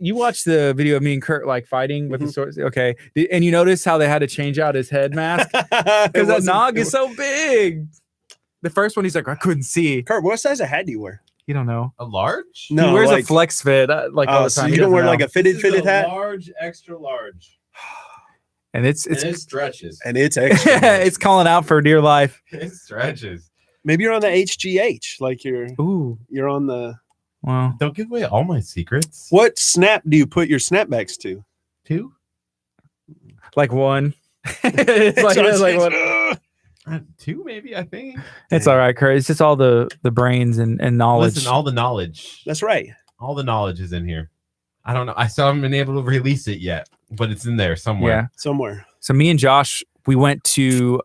Speaker 1: the video of me and Kurt like fighting with the swords? Okay. And you notice how they had to change out his head mask? Because that nog is so big. The first one, he's like, I couldn't see.
Speaker 6: Kurt, what size of hat do you wear?
Speaker 1: You don't know.
Speaker 5: A large?
Speaker 6: No,
Speaker 1: he wears
Speaker 6: like-
Speaker 1: a flex fit like all the
Speaker 6: So
Speaker 1: time.
Speaker 6: you
Speaker 1: He
Speaker 6: don't
Speaker 1: doesn't
Speaker 6: wear like
Speaker 1: know.
Speaker 6: a fitted hat?
Speaker 5: large, extra large.
Speaker 1: And it's
Speaker 5: It stretches.
Speaker 6: And it's extra.
Speaker 1: it's calling out for dear life.
Speaker 5: It stretches.
Speaker 6: Maybe you're on the HGH, like you're
Speaker 1: Ooh,
Speaker 6: on the.
Speaker 1: well,
Speaker 5: Don't give away all my secrets.
Speaker 6: What snap do you put your snapbacks to?
Speaker 5: 2?
Speaker 1: like one. it's like one.
Speaker 5: 2 maybe, I think.
Speaker 1: It's all right, Kurt. It's just all the brains and knowledge.
Speaker 5: Listen, all the knowledge.
Speaker 6: That's right.
Speaker 5: All the knowledge is in here. I don't know. I still haven't been able to release it yet, but it's in there
Speaker 1: yeah.
Speaker 5: somewhere.
Speaker 6: Somewhere.
Speaker 1: So me and Josh, we went to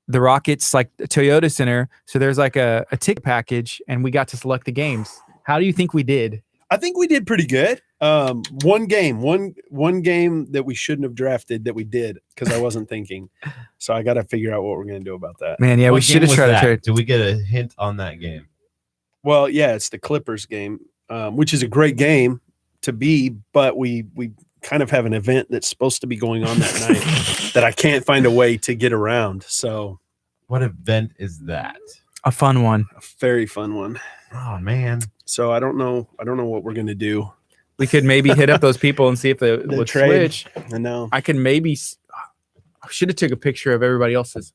Speaker 1: the Rockets like Toyota Center. So there's like a ticket package, and we got to select the games. How do you think we did?
Speaker 6: I think we did pretty good. One game that we shouldn't have drafted that we did because I wasn't thinking. So I got to figure out what we're going to do about that.
Speaker 1: Man, yeah, we
Speaker 5: What
Speaker 1: should
Speaker 5: game
Speaker 1: have
Speaker 5: was
Speaker 1: tried to
Speaker 5: that?
Speaker 1: trade.
Speaker 5: Do we get a hint on that game?
Speaker 6: Well, yeah, it's the Clippers game, which is a great game to be, but we kind of have an event that's supposed to be going on that night that I can't find a way to get around. So
Speaker 5: What event is that?
Speaker 1: A fun one.
Speaker 6: a very fun one.
Speaker 5: Oh man.
Speaker 6: So I don't know what we're going to do.
Speaker 1: We could maybe hit up those people and see if they would
Speaker 6: trade.
Speaker 1: switch.
Speaker 6: I know.
Speaker 1: I can maybe. I should have took a picture of everybody else's.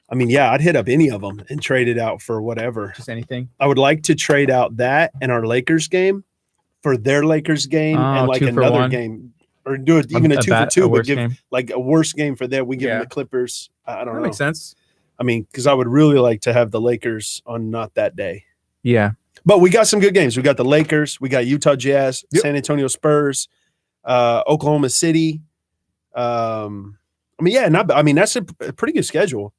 Speaker 6: I mean, yeah, I'd hit up any of them and trade it out for whatever.
Speaker 1: Just anything.
Speaker 6: I would like to trade out that and our Lakers game for their Lakers game
Speaker 1: Oh,
Speaker 6: and like
Speaker 1: 2 for
Speaker 6: another
Speaker 1: 1.
Speaker 6: game, or do it even a 2 for 2, but
Speaker 1: worse
Speaker 6: give
Speaker 1: game.
Speaker 6: like a worse game for them. We give them
Speaker 1: Yeah.
Speaker 6: the Clippers. I don't
Speaker 1: That
Speaker 6: know.
Speaker 1: makes sense.
Speaker 6: I mean, because I would really like to have the Lakers on not that day.
Speaker 1: Yeah.
Speaker 6: But we got some good games. We got the Lakers, we got Utah Jazz,
Speaker 1: Yep.
Speaker 6: San Antonio Spurs, Oklahoma City. I mean, that's a pretty good schedule.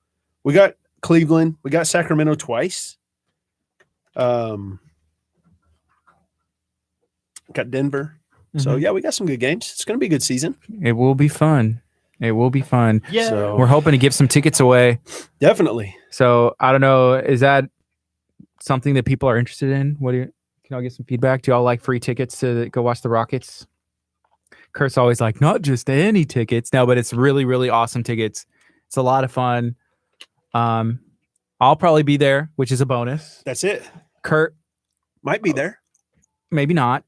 Speaker 6: We got Cleveland, we got Sacramento twice. Got Denver. So yeah, we got some good games. It's going to be a good season.
Speaker 1: It will be fun. It will be fun.
Speaker 5: Yeah.
Speaker 6: So
Speaker 1: We're hoping to give some tickets away.
Speaker 6: definitely.
Speaker 1: So I don't know. Is that something that people are interested in? Can y'all get some feedback? Do y'all like free tickets to go watch the Rockets? Kurt's always like, not just any tickets. No, but it's really, really awesome tickets. It's a lot of fun. I'll probably be there, which is a bonus.
Speaker 6: That's it.
Speaker 1: Curt,
Speaker 6: Might be there.
Speaker 1: maybe not.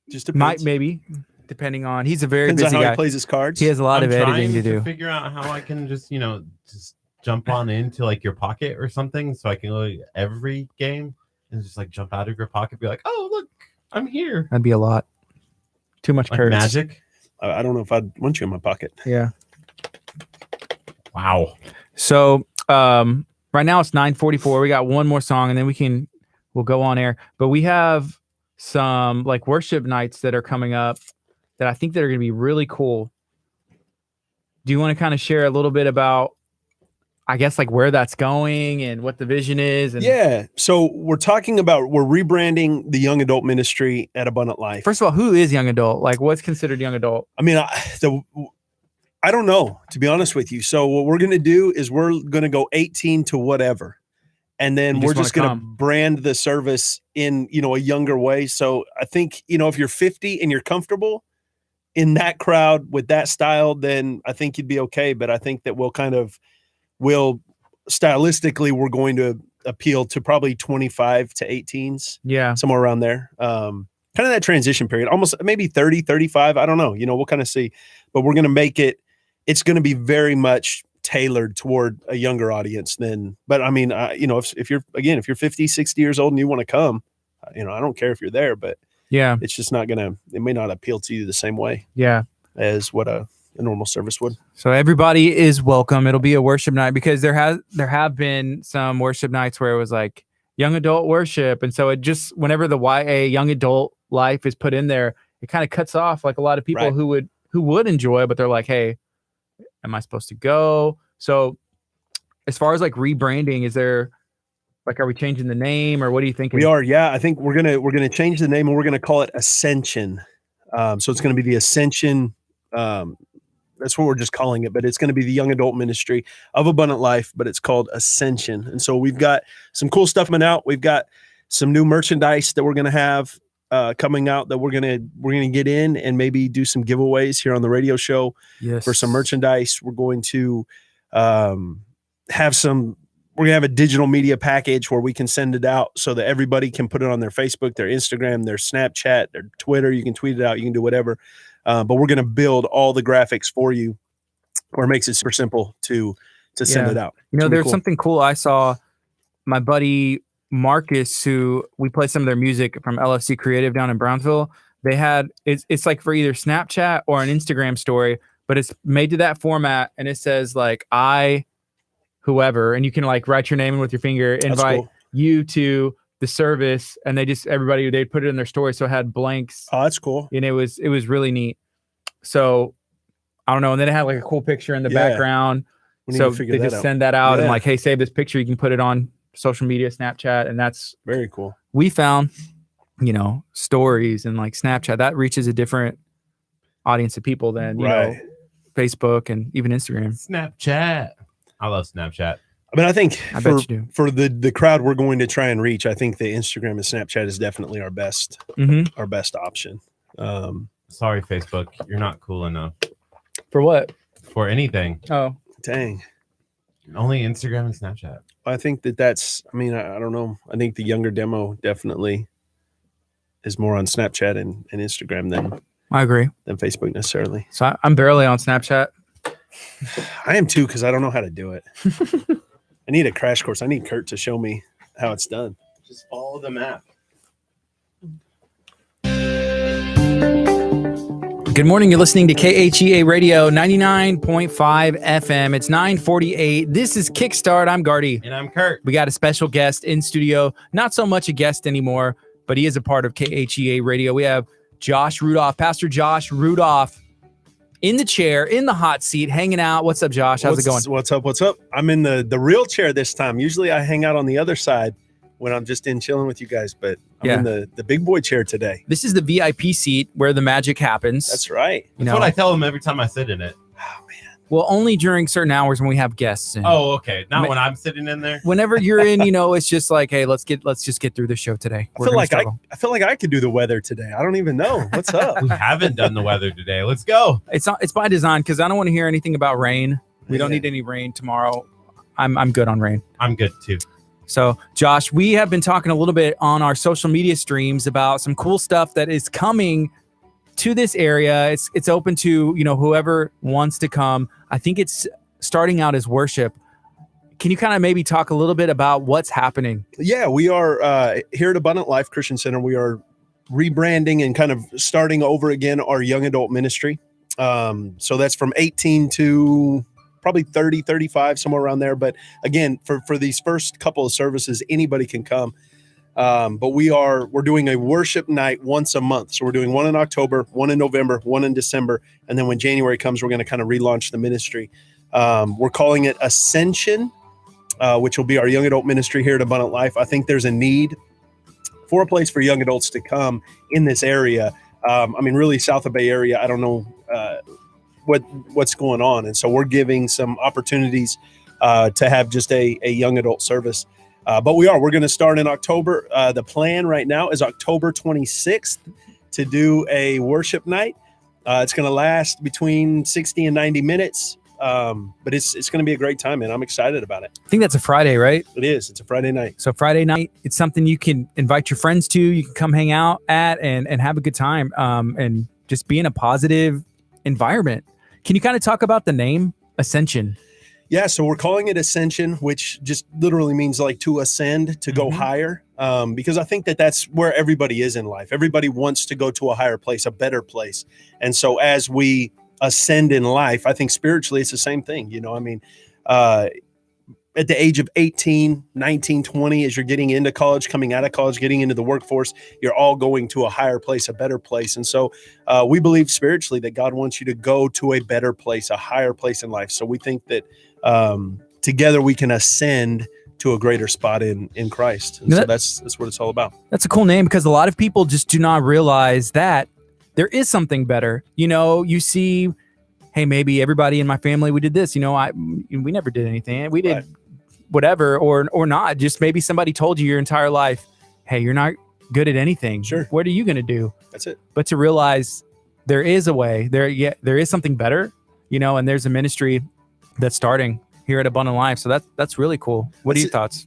Speaker 6: Just depends.
Speaker 1: Maybe, depending on. He's a very
Speaker 6: Depends on
Speaker 1: busy
Speaker 6: how
Speaker 1: guy.
Speaker 6: he plays his cards.
Speaker 1: He has a lot
Speaker 5: I'm
Speaker 1: of editing
Speaker 5: trying
Speaker 1: to do.
Speaker 5: Figure out how I can just jump on into like your pocket or something, so I can go to every game and just like jump out of your pocket, be like, oh look, I'm here.
Speaker 1: That'd be a lot. Too much
Speaker 5: Like
Speaker 1: Curt.
Speaker 5: magic.
Speaker 6: I don't know if I'd want you in my pocket.
Speaker 1: Yeah.
Speaker 5: Wow.
Speaker 1: So right now it's 9:44. We got one more song and then we'll go on air. But we have some like worship nights that are coming up that I think that are going to be really cool. Do you want to kind of share a little bit about, I guess, like where that's going and what the vision is? And
Speaker 6: Yeah. So we're rebranding the young adult ministry at Abundant Life.
Speaker 1: first of all, who is young adult? Like what's considered young adult?
Speaker 6: I mean, I don't know, to be honest with you. So what we're going to do is we're going to go 18 to whatever. And then
Speaker 1: You
Speaker 6: we're
Speaker 1: just
Speaker 6: just going to
Speaker 1: wanna
Speaker 6: brand the service in, a younger way. So I think, if you're 50 and you're comfortable in that crowd with that style, then I think you'd be okay. But I think that stylistically, we're going to appeal to probably 25 to 18s,
Speaker 1: Yeah.
Speaker 6: somewhere around there. Kind of that transition period, almost maybe 30, 35. I don't know, we'll kind of see, but we're going to make it's going to be very much tailored toward a younger audience but I mean, if you're 50, 60 years old and you want to come, I don't care if you're there, but
Speaker 1: Yeah.
Speaker 6: it's just it may not appeal to you the same way
Speaker 1: Yeah.
Speaker 6: as what a normal service would.
Speaker 1: So everybody is welcome. It'll be a worship night because there have been some worship nights where it was like young adult worship. And so it just, whenever the YA young adult life is put in there, it kind of cuts off like a lot of people
Speaker 6: Right.
Speaker 1: who would enjoy, but they're like, hey, am I supposed to go? So as far as like rebranding, is there like, are we changing the name or what do you think?
Speaker 6: We are. Yeah. I think we're going to change the name and we're going to call it Ascension. So it's going to be the Ascension. That's what we're just calling it, but it's going to be the young adult ministry of Abundant Life, but it's called Ascension. And so we've got some cool stuff coming out. We've got some new merchandise that we're going to have coming out that we're going to get in and maybe do some giveaways here on the radio show.
Speaker 1: Yes.
Speaker 6: For some merchandise. We're going to have a digital media package where we can send it out so that everybody can put it on their Facebook, their Instagram, their Snapchat, their Twitter. You can tweet it out. You can do whatever. But we're going to build all the graphics for you where it makes it super simple to send it out.
Speaker 1: There's cool. Something cool. I saw my buddy Marcus, who we play some of their music from LFC Creative down in Brownsville. They had, it's like for either Snapchat or an Instagram story, but it's made to that format. And it says like, whoever, and you can like write your name in with your finger, invite you to the service, and they put it in their story. So it had blanks.
Speaker 6: Oh, that's cool.
Speaker 1: And it was really neat. So I don't know. And then it had like a cool picture in the background. So they just send that out and like, hey, save this picture. You can put it on social media, Snapchat. And that's
Speaker 6: very cool.
Speaker 1: We found, stories and like Snapchat that reaches a different audience of people than, Facebook and even Instagram.
Speaker 5: Snapchat. I love Snapchat.
Speaker 6: I mean, I think
Speaker 1: bet you do.
Speaker 6: For the crowd we're going to try and reach, I think the Instagram and Snapchat is definitely our best option.
Speaker 5: Sorry, Facebook, you're not cool enough.
Speaker 1: For what?
Speaker 5: For anything.
Speaker 1: Oh,
Speaker 6: dang.
Speaker 5: Only Instagram and Snapchat.
Speaker 6: I think that's, I don't know. I think the younger demo definitely is more on Snapchat and Instagram than
Speaker 1: I agree.
Speaker 6: Than Facebook necessarily.
Speaker 1: So I'm barely on Snapchat.
Speaker 6: I am too, because I don't know how to do it. I need a crash course. I need Curt to show me how it's done.
Speaker 5: Just follow the map.
Speaker 1: Good morning. You're listening to KHEA Radio 99.5 FM. It's 9:48. This is Kickstart. I'm Gardy.
Speaker 5: And I'm Curt.
Speaker 1: We got a special guest in studio. Not so much a guest anymore, but he is a part of KHEA Radio. We have Josh Rudolph, Pastor Josh Rudolph, in the chair, in the hot seat, hanging out. What's up, Josh? How's it going?
Speaker 6: What's up? I'm in the real chair this time. Usually I hang out on the other side when I'm just in chilling with you guys, but I'm in the big boy chair today.
Speaker 1: This is the VIP seat where the magic happens.
Speaker 6: That's right.
Speaker 5: That's what I tell them every time I sit in it.
Speaker 6: Oh, man.
Speaker 1: Well, only during certain hours when we have guests in.
Speaker 5: Oh, okay. Not when I'm sitting in there.
Speaker 1: Whenever you're in, it's just like, hey, let's just get through the show today.
Speaker 6: I feel like I could do the weather today. I don't even know. What's up?
Speaker 5: We haven't done the weather today. Let's go.
Speaker 1: It's by design because I don't want to hear anything about rain. We don't need any rain tomorrow. I'm good on rain.
Speaker 5: I'm good too.
Speaker 1: So, Josh, we have been talking a little bit on our social media streams about some cool stuff that is coming to this area. It's open to, whoever wants to come. I think it's starting out as worship. Can you kind of maybe talk a little bit about what's happening?
Speaker 6: Yeah, we are here at Abundant Life Christian Center. We are rebranding and kind of starting over again our young adult ministry. So that's from 18 to probably 30, 35, somewhere around there. But again, for these first couple of services, anybody can come. But we're doing a worship night once a month. So we're doing one in October, one in November, one in December. And then when January comes, we're going to kind of relaunch the ministry. We're calling it Ascension, which will be our young adult ministry here at Abundant Life. I think there's a need for a place for young adults to come in this area. Really South of Bay Area. I don't know what's going on. And so we're giving some opportunities to have just a young adult service. But we're going to start in October. The plan right now is October 26th to do a worship night. It's going to last between 60 and 90 minutes. But it's going to be a great time, and I'm excited about it.
Speaker 1: I think that's a Friday, right?
Speaker 6: It is. It's a Friday night.
Speaker 1: So Friday night, it's something you can invite your friends to. You can come hang out at and have a good time and just be in a positive environment. Can you kind of talk about the name Ascension?
Speaker 6: Yeah, so we're calling it Ascension, which just literally means like to ascend, to go higher, because I think that's where everybody is in life. Everybody wants to go to a higher place, a better place. And so as we ascend in life, I think spiritually it's the same thing. At the age of 18, 19, 20, as you're getting into college, coming out of college, getting into the workforce, you're all going to a higher place, a better place. And so we believe spiritually that God wants you to go to a better place, a higher place in life. So we think that together we can ascend to a greater spot in Christ. And so that's what it's all about. That's
Speaker 1: a cool name, because a lot of people just do not realize that there is something better. You see, hey, maybe everybody in my family, we did this, we never did anything. We did whatever, or not. Just maybe somebody told you your entire life, hey, you're not good at anything.
Speaker 6: Sure.
Speaker 1: What are you going to do?
Speaker 6: That's it.
Speaker 1: But to realize there is a way, there is something better, and there's a ministry that's starting here at Abundant Life. So that's really cool. What are your thoughts?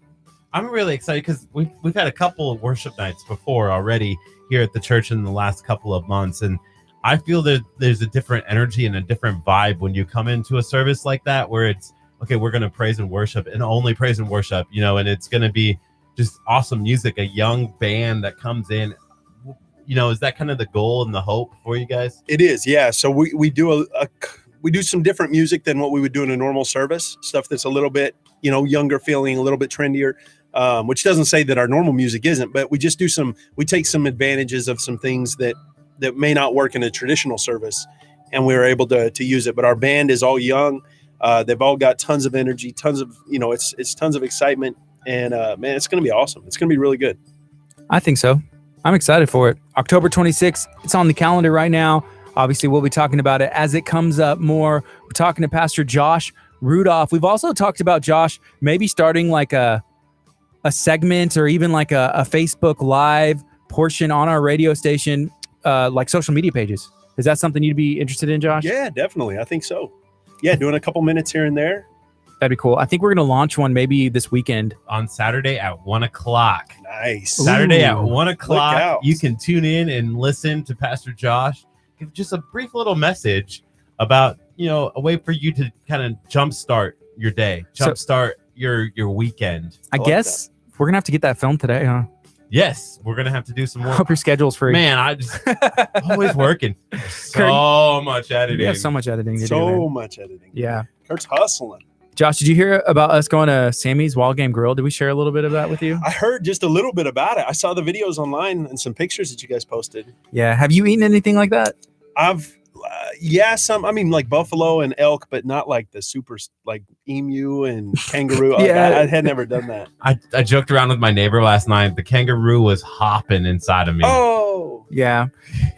Speaker 5: I'm really excited because we've had a couple of worship nights before already here at the church in the last couple of months. And I feel that there's a different energy and a different vibe when you come into a service like that, where it's, okay, we're going to praise and worship and only praise and worship, and it's going to be just awesome music, a young band that comes in. Is that kind of the goal and the hope for you guys?
Speaker 6: It is. Yeah. So we do we do some different music than what we would do in a normal service, stuff that's a little bit, younger feeling, a little bit trendier, which doesn't say that our normal music isn't, but we just we take some advantages of some things that may not work in a traditional service, and we were able to use it. But our band is all young. They've all got tons of energy, tons of, it's tons of excitement, and man, it's going to be awesome. It's going to be really good.
Speaker 1: I think so. I'm excited for it. October 26th, it's on the calendar right now. Obviously, we'll be talking about it as it comes up more. We're talking to Pastor Josh Rudolph. We've also talked about Josh maybe starting like a segment or even like a Facebook Live portion on our radio station, like social media pages. Is that something you'd be interested in, Josh?
Speaker 6: Yeah, definitely. I think so. Yeah, doing a couple minutes here and there.
Speaker 1: That'd be cool. I think we're going to launch one maybe this weekend.
Speaker 5: On Saturday at 1:00.
Speaker 6: Nice.
Speaker 5: Saturday at 1:00.
Speaker 6: out.
Speaker 5: You can tune in and listen to Pastor Josh give just a brief little message about, a way for you to kind of jumpstart your day, jumpstart your weekend.
Speaker 1: I guess we're going to have to get that filmed today, huh?
Speaker 5: Yes, we're going to have to do some
Speaker 1: I
Speaker 5: more.
Speaker 1: hope your schedule's free.
Speaker 5: Man, I just always working. So much editing.
Speaker 1: We have so much editing to do.
Speaker 6: So much editing.
Speaker 1: Yeah.
Speaker 6: Kurt's hustling.
Speaker 1: Josh, did you hear about us going to Sammy's Wall Game Grill? Did we share a little bit of that with you?
Speaker 6: I heard just a little bit about it. I saw the videos online and some pictures that you guys posted.
Speaker 1: Yeah. Have you eaten anything like that?
Speaker 6: I've, like buffalo and elk, but not like the super, like emu and kangaroo.
Speaker 1: Yeah.
Speaker 6: I had never done that.
Speaker 5: I joked around with my neighbor last night. The kangaroo was hopping inside of me.
Speaker 6: Oh.
Speaker 1: Yeah.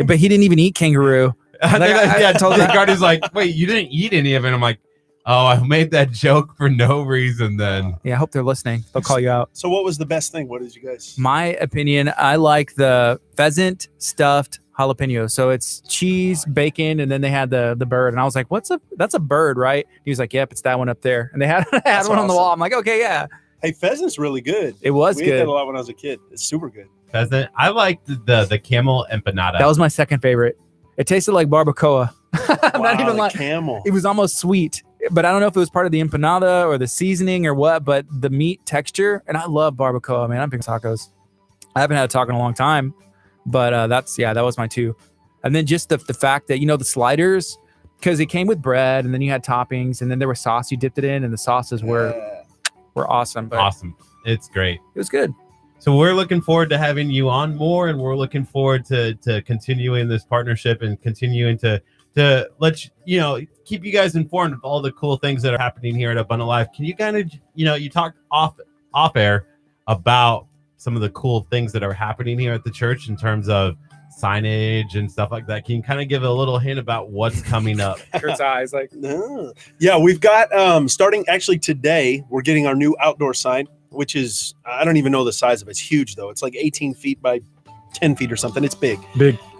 Speaker 1: But he didn't even eat kangaroo.
Speaker 5: I told him. Gardy's like, wait, you didn't eat any of it? I'm like, oh, I made that joke for no reason then.
Speaker 1: Yeah, I hope they're listening. They'll call you out.
Speaker 6: So what was the best thing? What did you guys?
Speaker 1: My opinion, I like the pheasant stuffed jalapeno. So it's cheese, bacon, and then they had the bird. And I was like, that's a bird, right? He was like, yep, it's that one up there. And they had one on the wall. I'm like, okay, yeah.
Speaker 6: Hey, pheasant's really good.
Speaker 1: It was
Speaker 6: we ate that
Speaker 1: good.
Speaker 6: a lot when I was a kid. It's super good.
Speaker 5: Pheasant. I liked the camel empanada.
Speaker 1: That was my second favorite. It tasted like barbacoa. I'm not
Speaker 6: Wow,
Speaker 1: even
Speaker 6: the
Speaker 1: like
Speaker 6: camel.
Speaker 1: it was almost sweet, but I don't know if it was part of the empanada or the seasoning or what, but the meat texture, and I love barbacoa, man. I'm big tacos. I haven't had a taco in a long time, but that was my two. And then just the fact that, the sliders, because it came with bread and then you had toppings and then there was sauce you dipped it in, and the sauces were awesome. But
Speaker 5: awesome. It's great.
Speaker 1: It was good.
Speaker 5: So we're looking forward to having you on more, and we're looking forward to continuing this partnership and continuing to let keep you guys informed of all the cool things that are happening here at Abundant Life. Can you kind of, you talked off air about some of the cool things that are happening here at the church in terms of signage and stuff like that. Can you kind of give a little hint about what's coming up?
Speaker 1: Kurt's eyes like,
Speaker 6: yeah, we've got starting actually today, we're getting our new outdoor sign, which is, I don't even know the size of it. It's huge though. It's like 18 feet by 10 feet or something. It's big.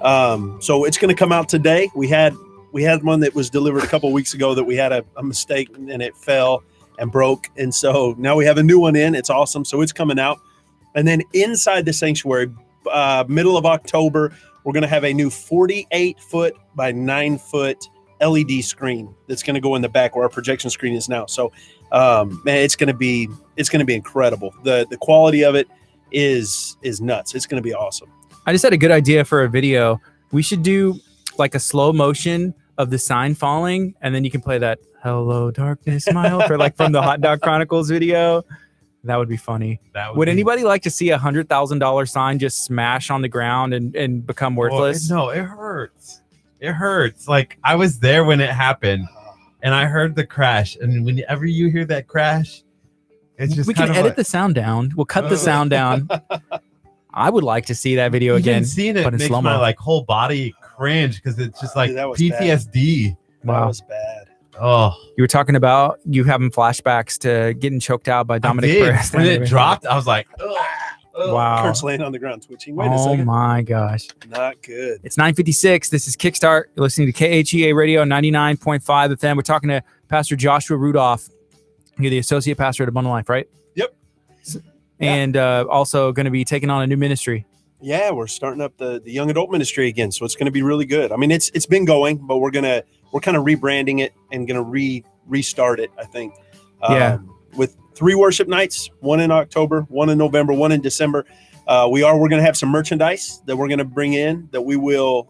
Speaker 6: So it's going to come out today. We had one that was delivered a couple of weeks ago that we had a mistake and it fell and broke. And so now we have a new one in. It's awesome. So it's coming out. And then inside the sanctuary, middle of October, we're going to have a new 48-foot by 9-foot LED screen that's going to go in the back where our projection screen is now. So, man, it's going to be incredible. The quality of it is nuts. It's going to be awesome.
Speaker 1: I just had a good idea for a video. We should do like a slow motion of the sign falling, and then you can play that "Hello Darkness, Smile" for like from the Hot Dog Chronicles video. That would be funny. Would anybody like to see $100,000 sign just smash on the ground and become worthless?
Speaker 5: No, it hurts. It hurts. Like, I was there when it happened, and I heard the crash. And whenever you hear that crash, it's just
Speaker 1: we can edit the sound down. We'll cut the sound down. I would like to see that video again.
Speaker 5: Seeing it
Speaker 1: but in
Speaker 5: makes
Speaker 1: slow-mo.
Speaker 5: my whole body cringe because it's just like
Speaker 6: Dude, that was
Speaker 5: PTSD.
Speaker 6: That
Speaker 1: Wow.
Speaker 6: was bad.
Speaker 5: Oh,
Speaker 1: You were talking about you having flashbacks to getting choked out by Dominic
Speaker 5: I did.
Speaker 1: Perez.
Speaker 5: When it dropped, I was like, ugh.
Speaker 1: Wow.
Speaker 6: Kurt's laying on the ground twitching. Wait a
Speaker 1: Oh
Speaker 6: second.
Speaker 1: my gosh.
Speaker 6: Not good.
Speaker 1: It's 9:56. This is Kickstart. You're listening to KHEA Radio 99.5 FM. We're talking to Pastor Joshua Rudolph. You're the associate pastor at Abundant Life, right?
Speaker 6: Yep.
Speaker 1: And also going to be taking on a new ministry.
Speaker 6: Yeah, we're starting up the young adult ministry again, so it's going to be really good. I mean, it's been going, but we're kind of rebranding it and going to restart it, I think. With 3 worship nights, 1 in October, 1 in November, 1 in December. We're going to have some merchandise that we're going to bring in that we will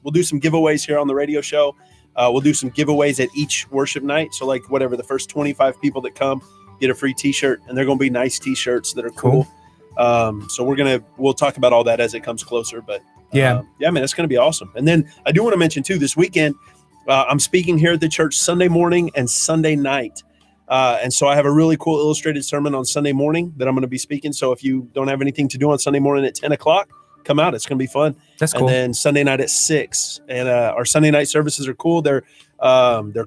Speaker 6: we'll do some giveaways here on the radio show. We'll do some giveaways at each worship night. So like whatever, the first 25 people that come get a free t-shirt, and they're going to be nice t-shirts that are cool. So we'll talk about all that as it comes closer, but man, it's going to be awesome. And then I do want to mention too, this weekend, I'm speaking here at the church Sunday morning and Sunday night. And so I have a really cool illustrated sermon on Sunday morning that I'm going to be speaking. So if you don't have anything to do on Sunday morning at 10 o'clock, come out. It's going to be fun.
Speaker 1: That's cool.
Speaker 6: And then Sunday night at 6. And our Sunday night services are cool. They're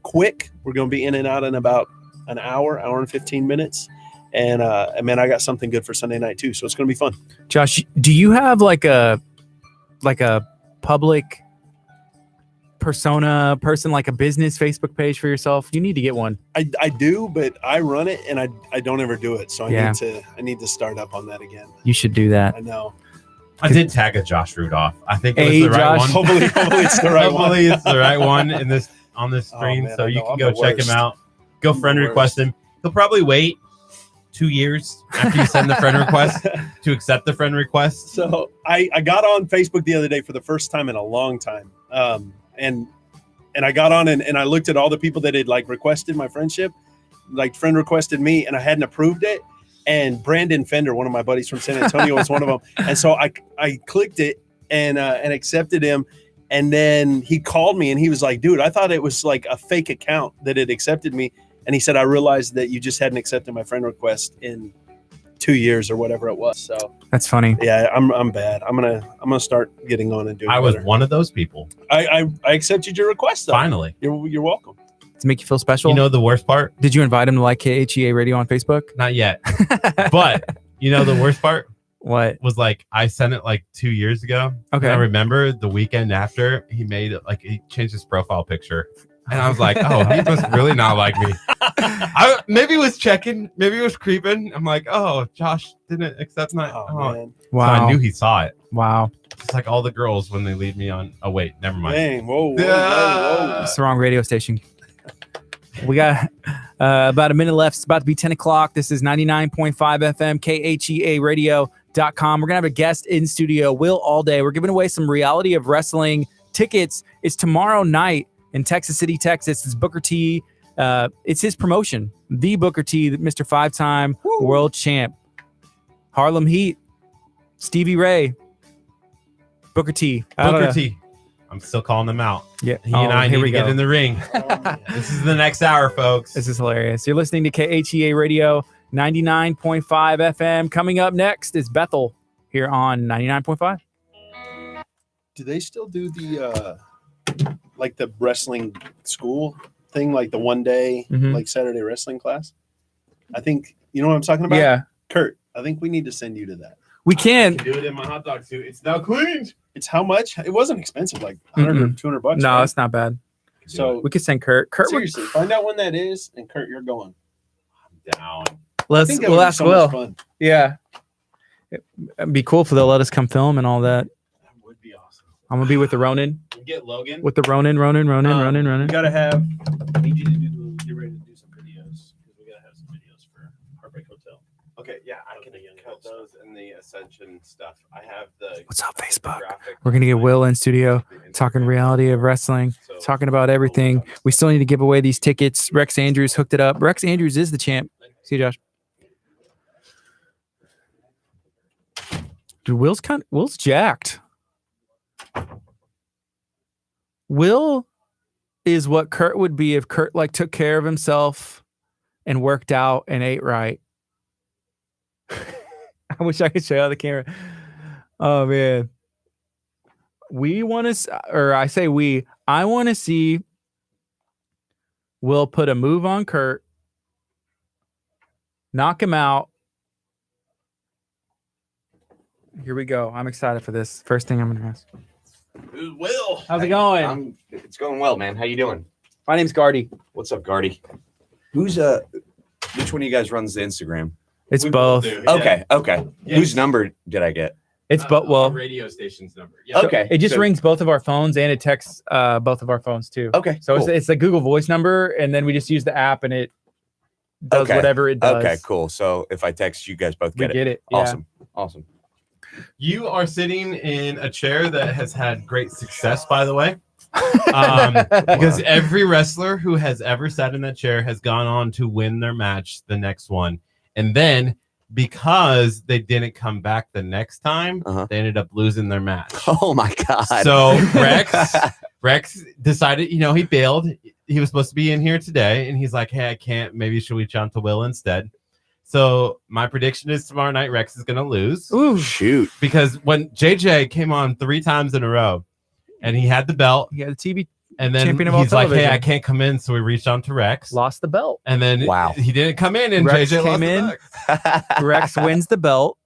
Speaker 6: quick. We're going to be in and out in about an hour and 15 minutes. And man, I got something good for Sunday night too. So it's going to be fun.
Speaker 1: Josh, do you have like a public person, like a business Facebook page for yourself? You need to get one.
Speaker 6: I do, but I run it and I don't ever do it. So I need to start up on that again.
Speaker 1: You should do that.
Speaker 6: I know.
Speaker 5: I did tag a Josh Rudolph. I think it was
Speaker 1: Hey,
Speaker 5: the right
Speaker 1: Josh.
Speaker 5: one.
Speaker 6: Hopefully it's the right one.
Speaker 5: Hopefully it's the right one on this screen.
Speaker 6: man,
Speaker 5: So
Speaker 6: I
Speaker 5: you
Speaker 6: know,
Speaker 5: can
Speaker 6: I'm
Speaker 5: go
Speaker 6: the
Speaker 5: check
Speaker 6: worst.
Speaker 5: him out. Go friend
Speaker 6: the
Speaker 5: request him. He'll probably wait 2 years after you send the friend request to accept the friend request.
Speaker 6: So I got on Facebook the other day for the first time in a long time. And I got on and I looked at all the people that had like requested my friendship, like friend requested me, and I hadn't approved it. And Brandon Fender, one of my buddies from San Antonio, was one of them. And so I clicked it and accepted him. And then he called me and he was like, dude, I thought it was like a fake account that had accepted me. And he said, I realized that you just hadn't accepted my friend request in 2 years or whatever it was. So
Speaker 1: That's funny.
Speaker 6: yeah, I'm bad. I'm gonna start getting on and doing.
Speaker 5: I was
Speaker 6: better.
Speaker 5: one of those people.
Speaker 6: I accepted your request though.
Speaker 5: Finally.
Speaker 6: You're welcome.
Speaker 1: To make you feel special.
Speaker 5: You know the worst part?
Speaker 1: Did you invite him to like KHEA Radio on Facebook?
Speaker 5: Not yet. But you know the worst part
Speaker 1: What?
Speaker 5: was like I sent it like 2 years ago.
Speaker 1: Okay.
Speaker 5: And I remember the weekend after he made it, like he changed his profile picture. And I was like, oh, he must really not like me. Maybe he was checking, maybe he was creeping. I'm like, oh, Josh didn't accept my.
Speaker 6: Man.
Speaker 5: So I knew he saw it.
Speaker 1: Wow.
Speaker 5: Just like all the girls when they lead me on. Oh wait, never mind.
Speaker 6: Dang, whoa.
Speaker 1: It's the wrong radio station. We got about a minute left. It's about to be 10 o'clock. This is 99.5 FM, KHEAradio.com. We're going to have a guest in studio, Will All Day. We're giving away some Reality of Wrestling tickets. It's tomorrow night in Texas City, Texas. It's Booker T. It's his promotion. The Booker T, Mr. Five-time world champ. Harlem Heat. Stevie Ray. Booker T.
Speaker 5: Booker T. I'm still calling them out.
Speaker 1: Yeah.
Speaker 5: He and I need to get in the ring.
Speaker 6: Yeah.
Speaker 5: This is the next hour, folks.
Speaker 1: This is hilarious. You're listening to KHEA Radio 99.5 FM. Coming up next is Bethel here on 99.5.
Speaker 6: Do they still do the like the wrestling school thing, like the one day
Speaker 1: Mhm.
Speaker 6: like Saturday wrestling class? I think you know what I'm talking about.
Speaker 1: Yeah,
Speaker 6: Kurt, I think we need to send you to that.
Speaker 1: we can.
Speaker 5: do it in my hot dog suit. It's now cleaned.
Speaker 6: It's how much? It wasn't expensive, like 100 or 200 bucks.
Speaker 1: No,
Speaker 6: right?
Speaker 1: it's not bad.
Speaker 6: So
Speaker 1: We could send Kurt. Kurt,
Speaker 6: seriously, find out when that is, and Kurt, you're going.
Speaker 5: Down.
Speaker 6: I
Speaker 1: let's
Speaker 6: think that
Speaker 1: we'll
Speaker 6: would be
Speaker 1: ask
Speaker 6: so much
Speaker 1: Will.
Speaker 6: fun.
Speaker 1: Yeah, it'd be cool if they'll let us come film and all that.
Speaker 5: That would be awesome.
Speaker 1: I'm gonna be with the Ronin,
Speaker 5: We get Logan.
Speaker 1: with the Ronin.
Speaker 6: You gotta have. I need you to get ready to do some videos because we gotta have some videos for Heartbreak Hotel.
Speaker 5: Okay, yeah, I can cut those in the Ascension stuff. I have the.
Speaker 1: What's up,
Speaker 5: the
Speaker 1: Facebook?
Speaker 5: graphic
Speaker 1: We're gonna get
Speaker 5: design,
Speaker 1: Will in studio
Speaker 5: the Instagram.
Speaker 1: talking reality of wrestling,
Speaker 5: So-
Speaker 1: talking about everything. We still need to give away these tickets. Rex Andrews hooked it up. Rex Andrews is the champ. See you, Josh. Dude, Will's jacked. Will is what Kurt would be if Kurt like took care of himself and worked out and ate right. I wish I could show you on the camera. Oh man. We want to, or I say we, I want to see Will put a move on Kurt, knock him out. Here we go. I'm excited for this. First thing I'm going to ask.
Speaker 5: Who's Will?
Speaker 1: How's it going?
Speaker 7: It's going well, man. How you doing?
Speaker 1: My name's Gardy.
Speaker 7: What's up, Gardy? Who's which one of you guys runs the Instagram?
Speaker 1: It's
Speaker 5: We
Speaker 1: both.
Speaker 5: do,
Speaker 7: Okay.
Speaker 5: Yes.
Speaker 7: Whose number did I get?
Speaker 1: It's but well,
Speaker 5: radio station's number. Yeah.
Speaker 7: Okay.
Speaker 1: it just
Speaker 7: so-
Speaker 1: rings both of our phones and it texts both of our phones too.
Speaker 7: Okay.
Speaker 1: So
Speaker 7: cool.
Speaker 1: it's a Google Voice number, and then we just use the app, and it does
Speaker 7: Okay.
Speaker 1: whatever it does.
Speaker 7: Okay, cool. So if I text you guys both
Speaker 1: We
Speaker 7: get
Speaker 1: get
Speaker 7: it.
Speaker 1: it. Yeah.
Speaker 7: Awesome.
Speaker 5: You are sitting in a chair that has had great success, by the way. Because every wrestler who has ever sat in that chair has gone on to win their match the next one. And then because they didn't come back the next time,
Speaker 7: Uh-huh.
Speaker 5: they ended up losing their match.
Speaker 7: Oh my god.
Speaker 5: So Rex decided, he bailed. He was supposed to be in here today, and he's like, hey, I can't. Maybe should we jump to Will instead? So my prediction is tomorrow night Rex is going to lose.
Speaker 1: Ooh,
Speaker 7: Shoot.
Speaker 5: Because when JJ came on 3 times in a row and he had the belt,
Speaker 1: he had the TV,
Speaker 5: and then
Speaker 1: Champion of all
Speaker 5: he's like, hey,
Speaker 1: television.
Speaker 5: I can't come in. So we reached on to Rex.
Speaker 1: lost the belt.
Speaker 5: And then
Speaker 7: Wow.
Speaker 5: he didn't come in, and
Speaker 1: Rex
Speaker 5: JJ
Speaker 1: came
Speaker 5: lost
Speaker 1: in.
Speaker 5: the belt.
Speaker 1: Rex wins the belt.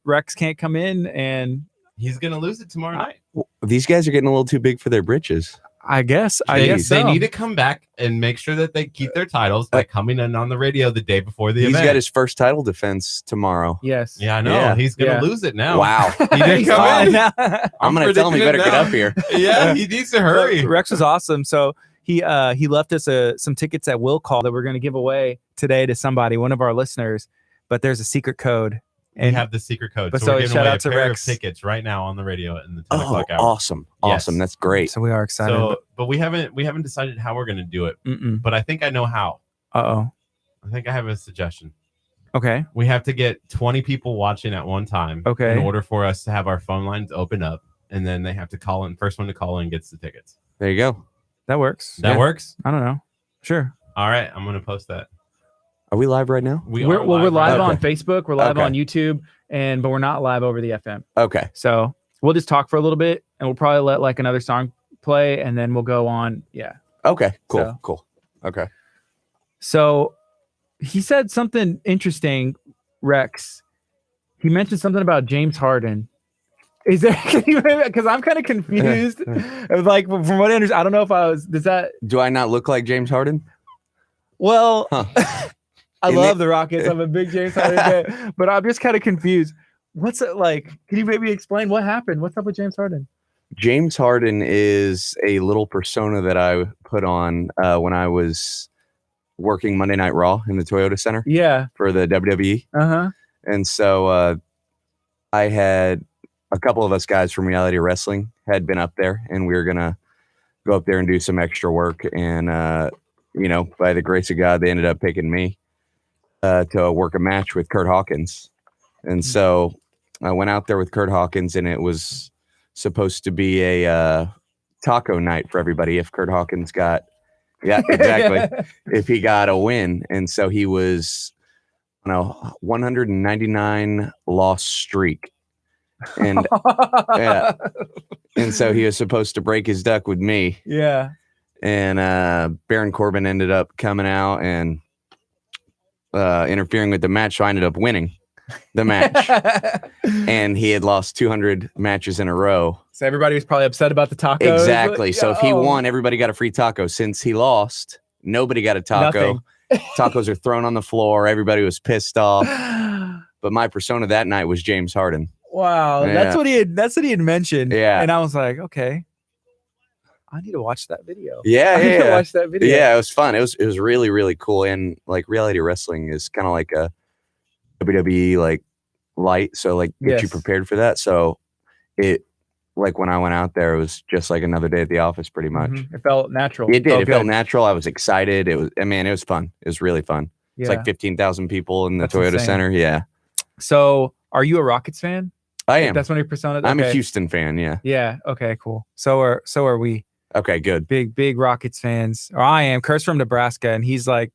Speaker 1: Rex can't come in, and
Speaker 5: He's going to lose it tomorrow night.
Speaker 7: These guys are getting a little too big for their britches.
Speaker 1: I guess
Speaker 5: They
Speaker 1: so.
Speaker 5: need to come back and make sure that they keep their titles by coming in on the radio the day before the
Speaker 7: He's
Speaker 5: event.
Speaker 7: got his first title defense tomorrow.
Speaker 1: Yes.
Speaker 5: Yeah, I know.
Speaker 7: Yeah.
Speaker 5: He's going to
Speaker 1: Yeah.
Speaker 5: lose it now.
Speaker 7: Wow.
Speaker 5: He didn't
Speaker 1: He's
Speaker 5: come in.
Speaker 1: fine.
Speaker 7: I'm gonna tell him he better
Speaker 5: predicting
Speaker 7: get
Speaker 5: it
Speaker 7: up here.
Speaker 5: Yeah, he needs to hurry.
Speaker 1: Rex was awesome. So he left us some tickets at Will Call that we're going to give away today to somebody, one of our listeners. But there's a secret code.
Speaker 5: And have the secret code.
Speaker 1: But
Speaker 5: So
Speaker 1: so
Speaker 5: we're giving
Speaker 1: shout
Speaker 5: away
Speaker 1: out
Speaker 5: a
Speaker 1: to
Speaker 5: pair
Speaker 1: Rex.
Speaker 5: of tickets right now on the radio in the 10
Speaker 7: Oh,
Speaker 5: o'clock hour.
Speaker 7: awesome.
Speaker 5: Yes.
Speaker 7: That's great.
Speaker 1: So we are excited.
Speaker 5: So, but we haven't decided how we're going to do it.
Speaker 1: Mm-mm.
Speaker 5: But I think I know how.
Speaker 1: Uh-oh.
Speaker 5: I think I have a suggestion.
Speaker 1: Okay.
Speaker 5: We have to get 20 people watching at one time.
Speaker 1: Okay.
Speaker 5: In order for us to have our phone lines open up, and then they have to call in. First one to call in gets the tickets.
Speaker 7: There you go.
Speaker 1: That works.
Speaker 5: That works.
Speaker 1: I don't know. Sure.
Speaker 5: All right, I'm going to post that.
Speaker 7: Are we live right now?
Speaker 1: We're live
Speaker 7: right
Speaker 1: on
Speaker 7: now.
Speaker 1: Facebook. We're live
Speaker 7: Okay.
Speaker 1: on YouTube, but we're not live over the FM.
Speaker 7: Okay.
Speaker 1: So we'll just talk for a little bit, and we'll probably let like another song play, and then we'll go on. Yeah.
Speaker 7: Okay. Cool.
Speaker 1: So-
Speaker 7: Cool. Okay.
Speaker 1: So he said something interesting, Rex. He mentioned something about James Harden. Is there? Because I'm kind of confused. Like from what I understand, I don't know if I was. Does that?
Speaker 7: Do I not look like James Harden?
Speaker 1: Well,
Speaker 7: Huh.
Speaker 1: I
Speaker 7: And
Speaker 1: love
Speaker 7: they-
Speaker 1: the Rockets. I'm a big James Harden fan, but I'm just kind of confused. What's it like? Can you maybe explain what happened? What's up with James Harden?
Speaker 7: James Harden is a little persona that I put on when I was working Monday Night Raw in the Toyota Center
Speaker 1: Yeah.
Speaker 7: for the WWE.
Speaker 1: Uh-huh.
Speaker 7: And so I had a couple of us guys from Reality Wrestling had been up there, and we were going to go up there and do some extra work. And, by the grace of God, they ended up picking me to work a match with Curt Hawkins. And so I went out there with Curt Hawkins, and it was supposed to be a taco night for everybody if Curt Hawkins got, yeah, exactly, if he got a win. And so he was on a 199 loss streak. And yeah, and so he was supposed to break his duck with me.
Speaker 1: Yeah.
Speaker 7: And Baron Corbin ended up coming out and interfering with the match, so I ended up winning the match. And he had lost 200 matches in a row.
Speaker 1: So everybody was probably upset about the tacos.
Speaker 7: Exactly. So if he
Speaker 1: Oh.
Speaker 7: won, everybody got a free taco. Since he lost, nobody got a taco.
Speaker 1: Nothing.
Speaker 7: Tacos are thrown on the floor. Everybody was pissed off. But my persona that night was James Harden.
Speaker 1: Wow,
Speaker 7: Yeah.
Speaker 1: that's what he had mentioned.
Speaker 7: Yeah.
Speaker 1: And I was like, okay, I need to watch that video.
Speaker 7: Yeah,
Speaker 1: I need to
Speaker 7: yeah.
Speaker 1: watch that video.
Speaker 7: Yeah, it was fun. It was really, really cool. And like reality wrestling is kind of like a WWE like light. So like get you
Speaker 1: Yes.
Speaker 7: prepared for that. So it like when I went out there, it was just like another day at the office pretty much.
Speaker 1: Mhm. It felt natural.
Speaker 7: It did. It felt
Speaker 1: good.
Speaker 7: natural. I was excited. It was fun. It was really fun.
Speaker 1: Yeah.
Speaker 7: It's like 15,000 people in the
Speaker 1: That's
Speaker 7: Toyota
Speaker 1: insane.
Speaker 7: Center. Yeah.
Speaker 1: So, are you a Rockets fan?
Speaker 7: I am.
Speaker 1: That's one of your personas.
Speaker 7: I'm a
Speaker 1: Okay.
Speaker 7: Houston fan. Yeah.
Speaker 1: Yeah. Okay. Cool. So are we.
Speaker 7: Okay, good.
Speaker 1: Big Rockets fans. Or I am. Kurt's from Nebraska, and he's like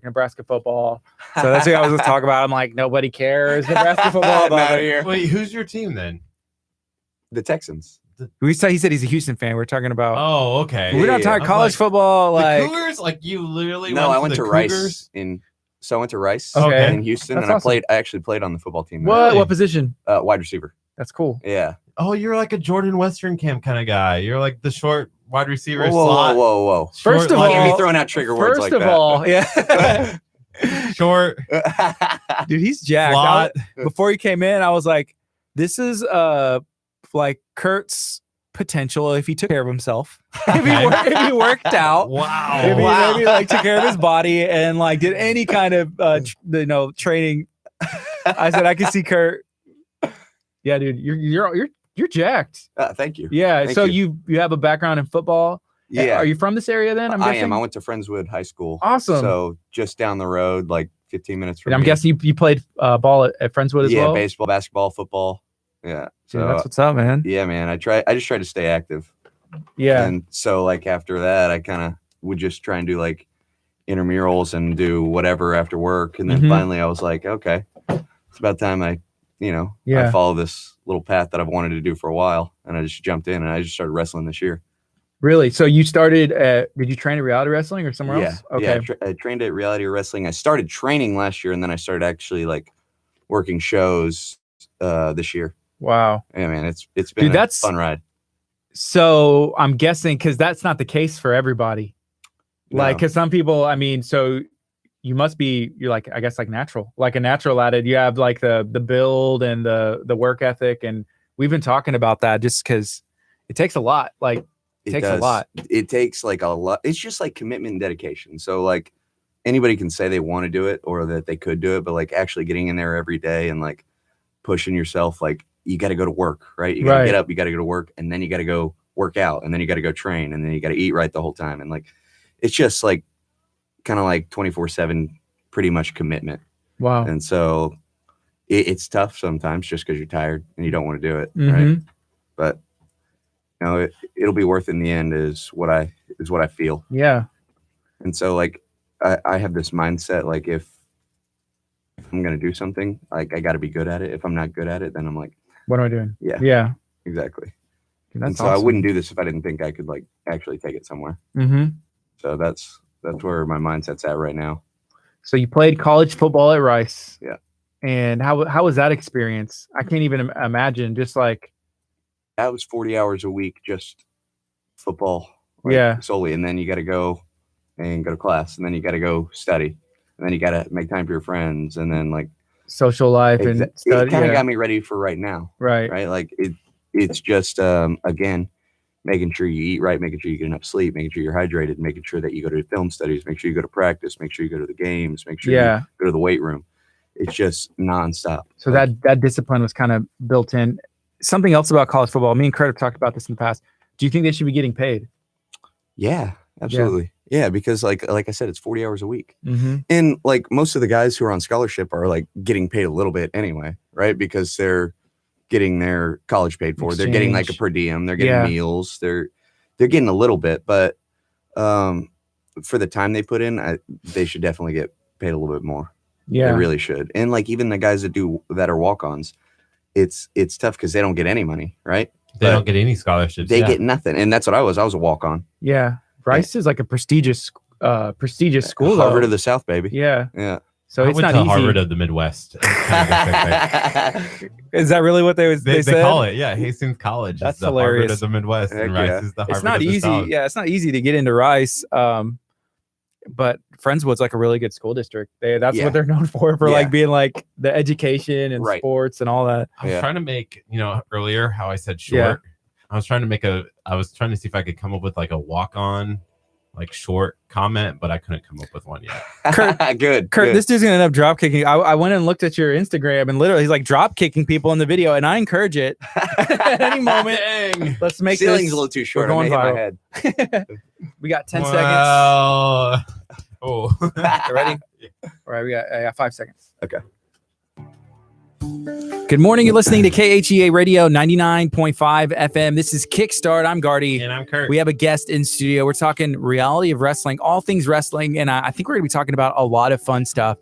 Speaker 1: Nebraska football. So that's what I was talking about. I'm like, nobody cares Nebraska football.
Speaker 7: Not
Speaker 1: But
Speaker 7: here.
Speaker 5: Wait, who's your team then?
Speaker 7: The Texans.
Speaker 1: he said he's a Houston fan. We're talking about.
Speaker 5: Oh, okay.
Speaker 1: We're not
Speaker 7: yeah.
Speaker 1: talking
Speaker 5: I'm
Speaker 1: college
Speaker 5: like,
Speaker 1: football.
Speaker 5: The
Speaker 1: Like,
Speaker 5: Cougars? Like you literally
Speaker 7: No, I
Speaker 5: went
Speaker 7: went
Speaker 5: to
Speaker 7: to
Speaker 5: the
Speaker 7: Rice
Speaker 5: Cougars?
Speaker 7: so I went to Rice
Speaker 1: Okay.
Speaker 7: in Houston,
Speaker 1: That's
Speaker 7: and
Speaker 1: awesome.
Speaker 7: I actually played on the football team. there.
Speaker 1: what?
Speaker 5: Really?
Speaker 1: What position?
Speaker 7: Wide receiver.
Speaker 1: That's cool.
Speaker 7: Yeah.
Speaker 5: Oh, you're like a Jordan Western Camp kind of guy. You're like the short wide receiver
Speaker 7: Whoa, whoa,
Speaker 5: slot.
Speaker 7: whoa.
Speaker 5: Short,
Speaker 1: First of
Speaker 7: Can't
Speaker 1: all-
Speaker 7: be throwing out trigger words
Speaker 1: First
Speaker 7: like
Speaker 1: of
Speaker 7: that.
Speaker 1: all, yeah.
Speaker 5: short
Speaker 1: Dude, he's jacked.
Speaker 5: slot.
Speaker 1: Before he came in, I was like, this is like Kurt's potential if he took care of himself. if he worked out.
Speaker 5: Wow.
Speaker 1: If he
Speaker 7: Wow.
Speaker 1: maybe like took care of his body and like did any kind of training. I said I could see Kurt. Yeah, dude, you're jacked.
Speaker 7: Thank you.
Speaker 1: Yeah.
Speaker 7: Thank
Speaker 1: So
Speaker 7: you.
Speaker 1: you have a background in football.
Speaker 7: Yeah.
Speaker 1: Are you from this area then? I'm
Speaker 7: I
Speaker 1: guessing?
Speaker 7: am. I went to Friendswood High School.
Speaker 1: Awesome.
Speaker 7: So just down the road, like 15 minutes from
Speaker 1: And I'm
Speaker 7: me.
Speaker 1: guessing you played ball at Friendswood as
Speaker 7: yeah,
Speaker 1: well.
Speaker 7: baseball, basketball, football. Yeah.
Speaker 1: Dude,
Speaker 7: So
Speaker 1: that's what's up, man.
Speaker 7: yeah, man. I just try to stay active.
Speaker 1: Yeah.
Speaker 7: And so like after that, I kind of would just try and do like intramurals and do whatever after work. And then
Speaker 1: Mhm.
Speaker 7: finally I was like, okay, it's about time I
Speaker 1: Yeah.
Speaker 7: follow this little path that I've wanted to do for a while. And I just jumped in and I just started wrestling this year.
Speaker 1: Really? So you started did you train at Reality Wrestling or somewhere else? Okay.
Speaker 7: Yeah, I trained at Reality Wrestling. I started training last year and then I started actually like working shows this year.
Speaker 1: Wow.
Speaker 7: Yeah, man, it's been
Speaker 1: Dude,
Speaker 7: a
Speaker 1: that's-
Speaker 7: fun ride.
Speaker 1: So I'm guessing because that's not the case for everybody. Like,
Speaker 7: No.
Speaker 1: because some people, I mean, so you're like, I guess like natural, like a natural at it. You have like the build and the work ethic. And we've been talking about that just because it takes a lot. Like, it takes a
Speaker 7: does.
Speaker 1: lot.
Speaker 7: It takes like a lot. It's just like commitment and dedication. So like anybody can say they want to do it or that they could do it, but like actually getting in there every day and like pushing yourself, like you got to go to work, right? You got to
Speaker 1: Right.
Speaker 7: get up, you got to go to work, and then you got to go work out, and then you got to go train, and then you got to eat right the whole time. And like, it's just like kind of like 24/7, pretty much commitment.
Speaker 1: Wow.
Speaker 7: And so it's tough sometimes just because you're tired and you don't want to do it, right?
Speaker 1: Mhm.
Speaker 7: But it'll be worth it in the end is what I feel.
Speaker 1: Yeah.
Speaker 7: And so like I have this mindset, like if I'm gonna do something, like I gotta be good at it. If I'm not good at it, then I'm like,
Speaker 1: What am I doing?
Speaker 7: Yeah.
Speaker 1: Yeah.
Speaker 7: exactly.
Speaker 1: Dude,
Speaker 7: And
Speaker 1: that's
Speaker 7: so I
Speaker 1: awesome.
Speaker 7: wouldn't do this if I didn't think I could like actually take it somewhere.
Speaker 1: Mm-hmm.
Speaker 7: So that's where my mindset's at right now.
Speaker 1: So you played college football at Rice.
Speaker 7: Yeah.
Speaker 1: And how was that experience? I can't even imagine. Just like
Speaker 7: that was 40 hours a week, just football. Solely. And then you got to go to class, and then you got to go study, and then you got to make time for your friends, and then like
Speaker 1: social life and study.
Speaker 7: It kind of got me ready for right now.
Speaker 1: Right.
Speaker 7: Like it's just, again, making sure you eat right, making sure you get enough sleep, making sure you're hydrated, making sure that you go to film studies, make sure you go to practice, make sure you go to the games, make sure you go to the weight room. It's just nonstop.
Speaker 1: So that discipline was kind of built in. Something else about college football, me and Curt have talked about this in the past. Do you think they should be getting paid?
Speaker 7: Yeah, absolutely. Yeah, because like I said, it's 40 hours a week.
Speaker 1: Mm-hmm.
Speaker 7: And like most of the guys who are on scholarship are like getting paid a little bit anyway, right? Because they're getting their college paid for. They're getting like a per diem. They're getting meals. They're getting a little bit, but for the time they put in, they should definitely get paid a little bit more. Yeah, they really should. And like even the guys that are walk-ons, it's tough because they don't get any money, right?
Speaker 5: They don't get any scholarships.
Speaker 7: They get nothing, and that's what I was. I was a walk-on.
Speaker 1: Yeah, Rice is like a prestigious school.
Speaker 7: Harvard of the South, baby.
Speaker 1: Yeah. So
Speaker 5: I
Speaker 1: it's
Speaker 5: went
Speaker 1: not
Speaker 5: to
Speaker 1: easy.
Speaker 5: Harvard of the Midwest.
Speaker 1: Is that really what they said?
Speaker 5: call it? Yeah, Hastings College.
Speaker 1: That's
Speaker 5: is the
Speaker 1: hilarious.
Speaker 5: Harvard of the Midwest, and Rice is the Harvard
Speaker 1: It's not
Speaker 5: of the
Speaker 1: easy.
Speaker 5: South.
Speaker 1: Yeah, it's not easy to get into Rice. But Friendswood's like a really good school district. That's what they're known for like being like the education and sports and all that.
Speaker 5: I was trying to make, earlier how I said short. I was trying to see if I could come up with like a walk-on, like short comment, but I couldn't come up with one yet.
Speaker 1: Curt, this dude's gonna end up drop kicking. I went and looked at your Instagram, and literally he's like drop kicking people in the video, and I encourage it at any moment.
Speaker 5: Dang.
Speaker 1: Let's make
Speaker 7: ceiling's a little too short.
Speaker 1: We're going
Speaker 7: viral. My head.
Speaker 1: We got 10
Speaker 5: seconds. Oh,
Speaker 1: ready? All right, we got 5 seconds.
Speaker 7: Okay.
Speaker 1: Good morning. You're listening to KHEA Radio 99.5 FM. This is Kickstart. I'm Gardy.
Speaker 5: And I'm Curt.
Speaker 1: We have a guest in studio. We're talking reality of wrestling, all things wrestling. And I think we're going to be talking about a lot of fun stuff.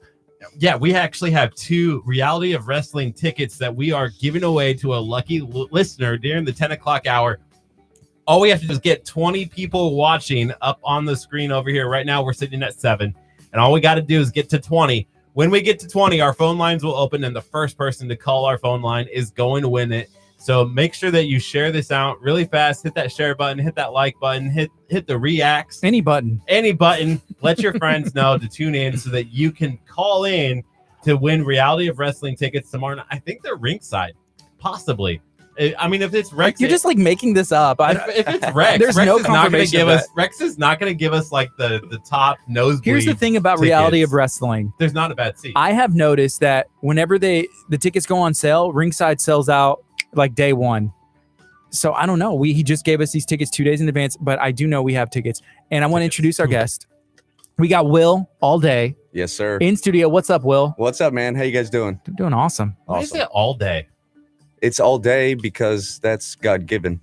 Speaker 5: Yeah, we actually have 2 reality of wrestling tickets that we are giving away to a lucky listener during the 10 o'clock hour. All we have to do is get 20 people watching up on the screen over here. Right now, we're sitting at 7. And all we got to do is get to 20. When we get to 20, our phone lines will open, and the first person to call our phone line is going to win it. So make sure that you share this out really fast. Hit that share button, hit that like button, hit the reacts.
Speaker 1: Any button.
Speaker 5: Let your friends know to tune in so that you can call in to win Reality of Wrestling tickets tomorrow night. I think they're ringside, possibly. I mean, if it's Rex,
Speaker 1: you're just like making this up.
Speaker 5: If it's Rex,
Speaker 1: there's
Speaker 5: Rex
Speaker 1: no
Speaker 5: is not going to give
Speaker 1: us.
Speaker 5: Rex is not going to give us like the top nosebleed.
Speaker 1: Here's the thing about
Speaker 5: tickets.
Speaker 1: reality of wrestling.
Speaker 5: There's not a bad seat.
Speaker 1: I have noticed that whenever the tickets go on sale, ringside sells out like day one. So I don't know. He just gave us these tickets 2 days in advance, but I do know we have tickets. And I want to introduce our guest. We got Will all day.
Speaker 7: Yes, sir.
Speaker 1: In studio. What's up, Will?
Speaker 7: What's up, man? How you guys doing?
Speaker 1: I'm doing awesome.
Speaker 5: Why is it all day?
Speaker 7: It's all day because that's God-given.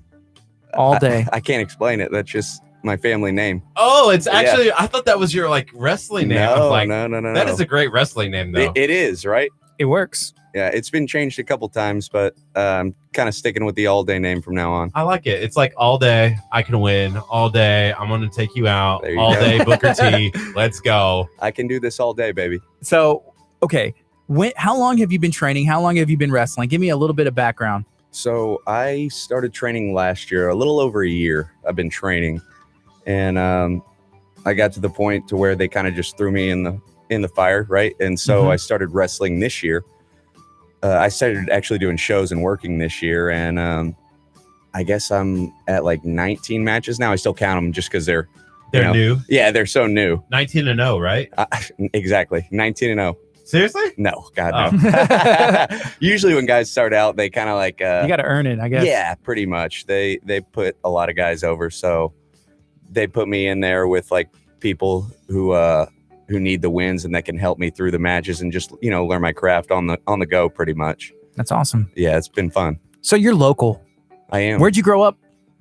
Speaker 1: All day.
Speaker 7: I can't explain it. That's just my family name.
Speaker 5: Oh, it's actually, I thought that was your like wrestling name.
Speaker 7: No,
Speaker 5: like,
Speaker 7: no.
Speaker 5: That is a great wrestling name, though.
Speaker 7: It is, right?
Speaker 1: It works.
Speaker 7: Yeah, it's been changed a couple times, but I'm kind of sticking with the all-day name from now on.
Speaker 5: I like it. It's like all day, I can win. All day, I'm going to take you out.
Speaker 7: There you
Speaker 5: all
Speaker 7: go.
Speaker 5: day, Booker T. Let's go.
Speaker 7: I can do this all day, baby.
Speaker 1: So, okay. How long have you been training? How long have you been wrestling? Give me a little bit of background.
Speaker 7: So I started training last year, a little over a year. I've been training, and I got to the point to where they kind of just threw me in the fire, right? And so I started wrestling this year. I started actually doing shows and working this year, and I guess I'm at like 19 matches now. I still count them just because they're
Speaker 5: new.
Speaker 7: Yeah, they're so new.
Speaker 5: 19-0, right?
Speaker 7: Exactly, 19-0.
Speaker 5: Seriously?
Speaker 7: No, God, no. Usually when guys start out, they kind of like
Speaker 1: you got to earn it, I guess.
Speaker 7: Yeah, pretty much. They put a lot of guys over, so they put me in there with like people who need the wins and that can help me through the matches and just learn my craft on the go, pretty much.
Speaker 1: That's awesome.
Speaker 7: Yeah, it's been fun.
Speaker 1: So you're local.
Speaker 7: I am.
Speaker 1: Where'd you grow up?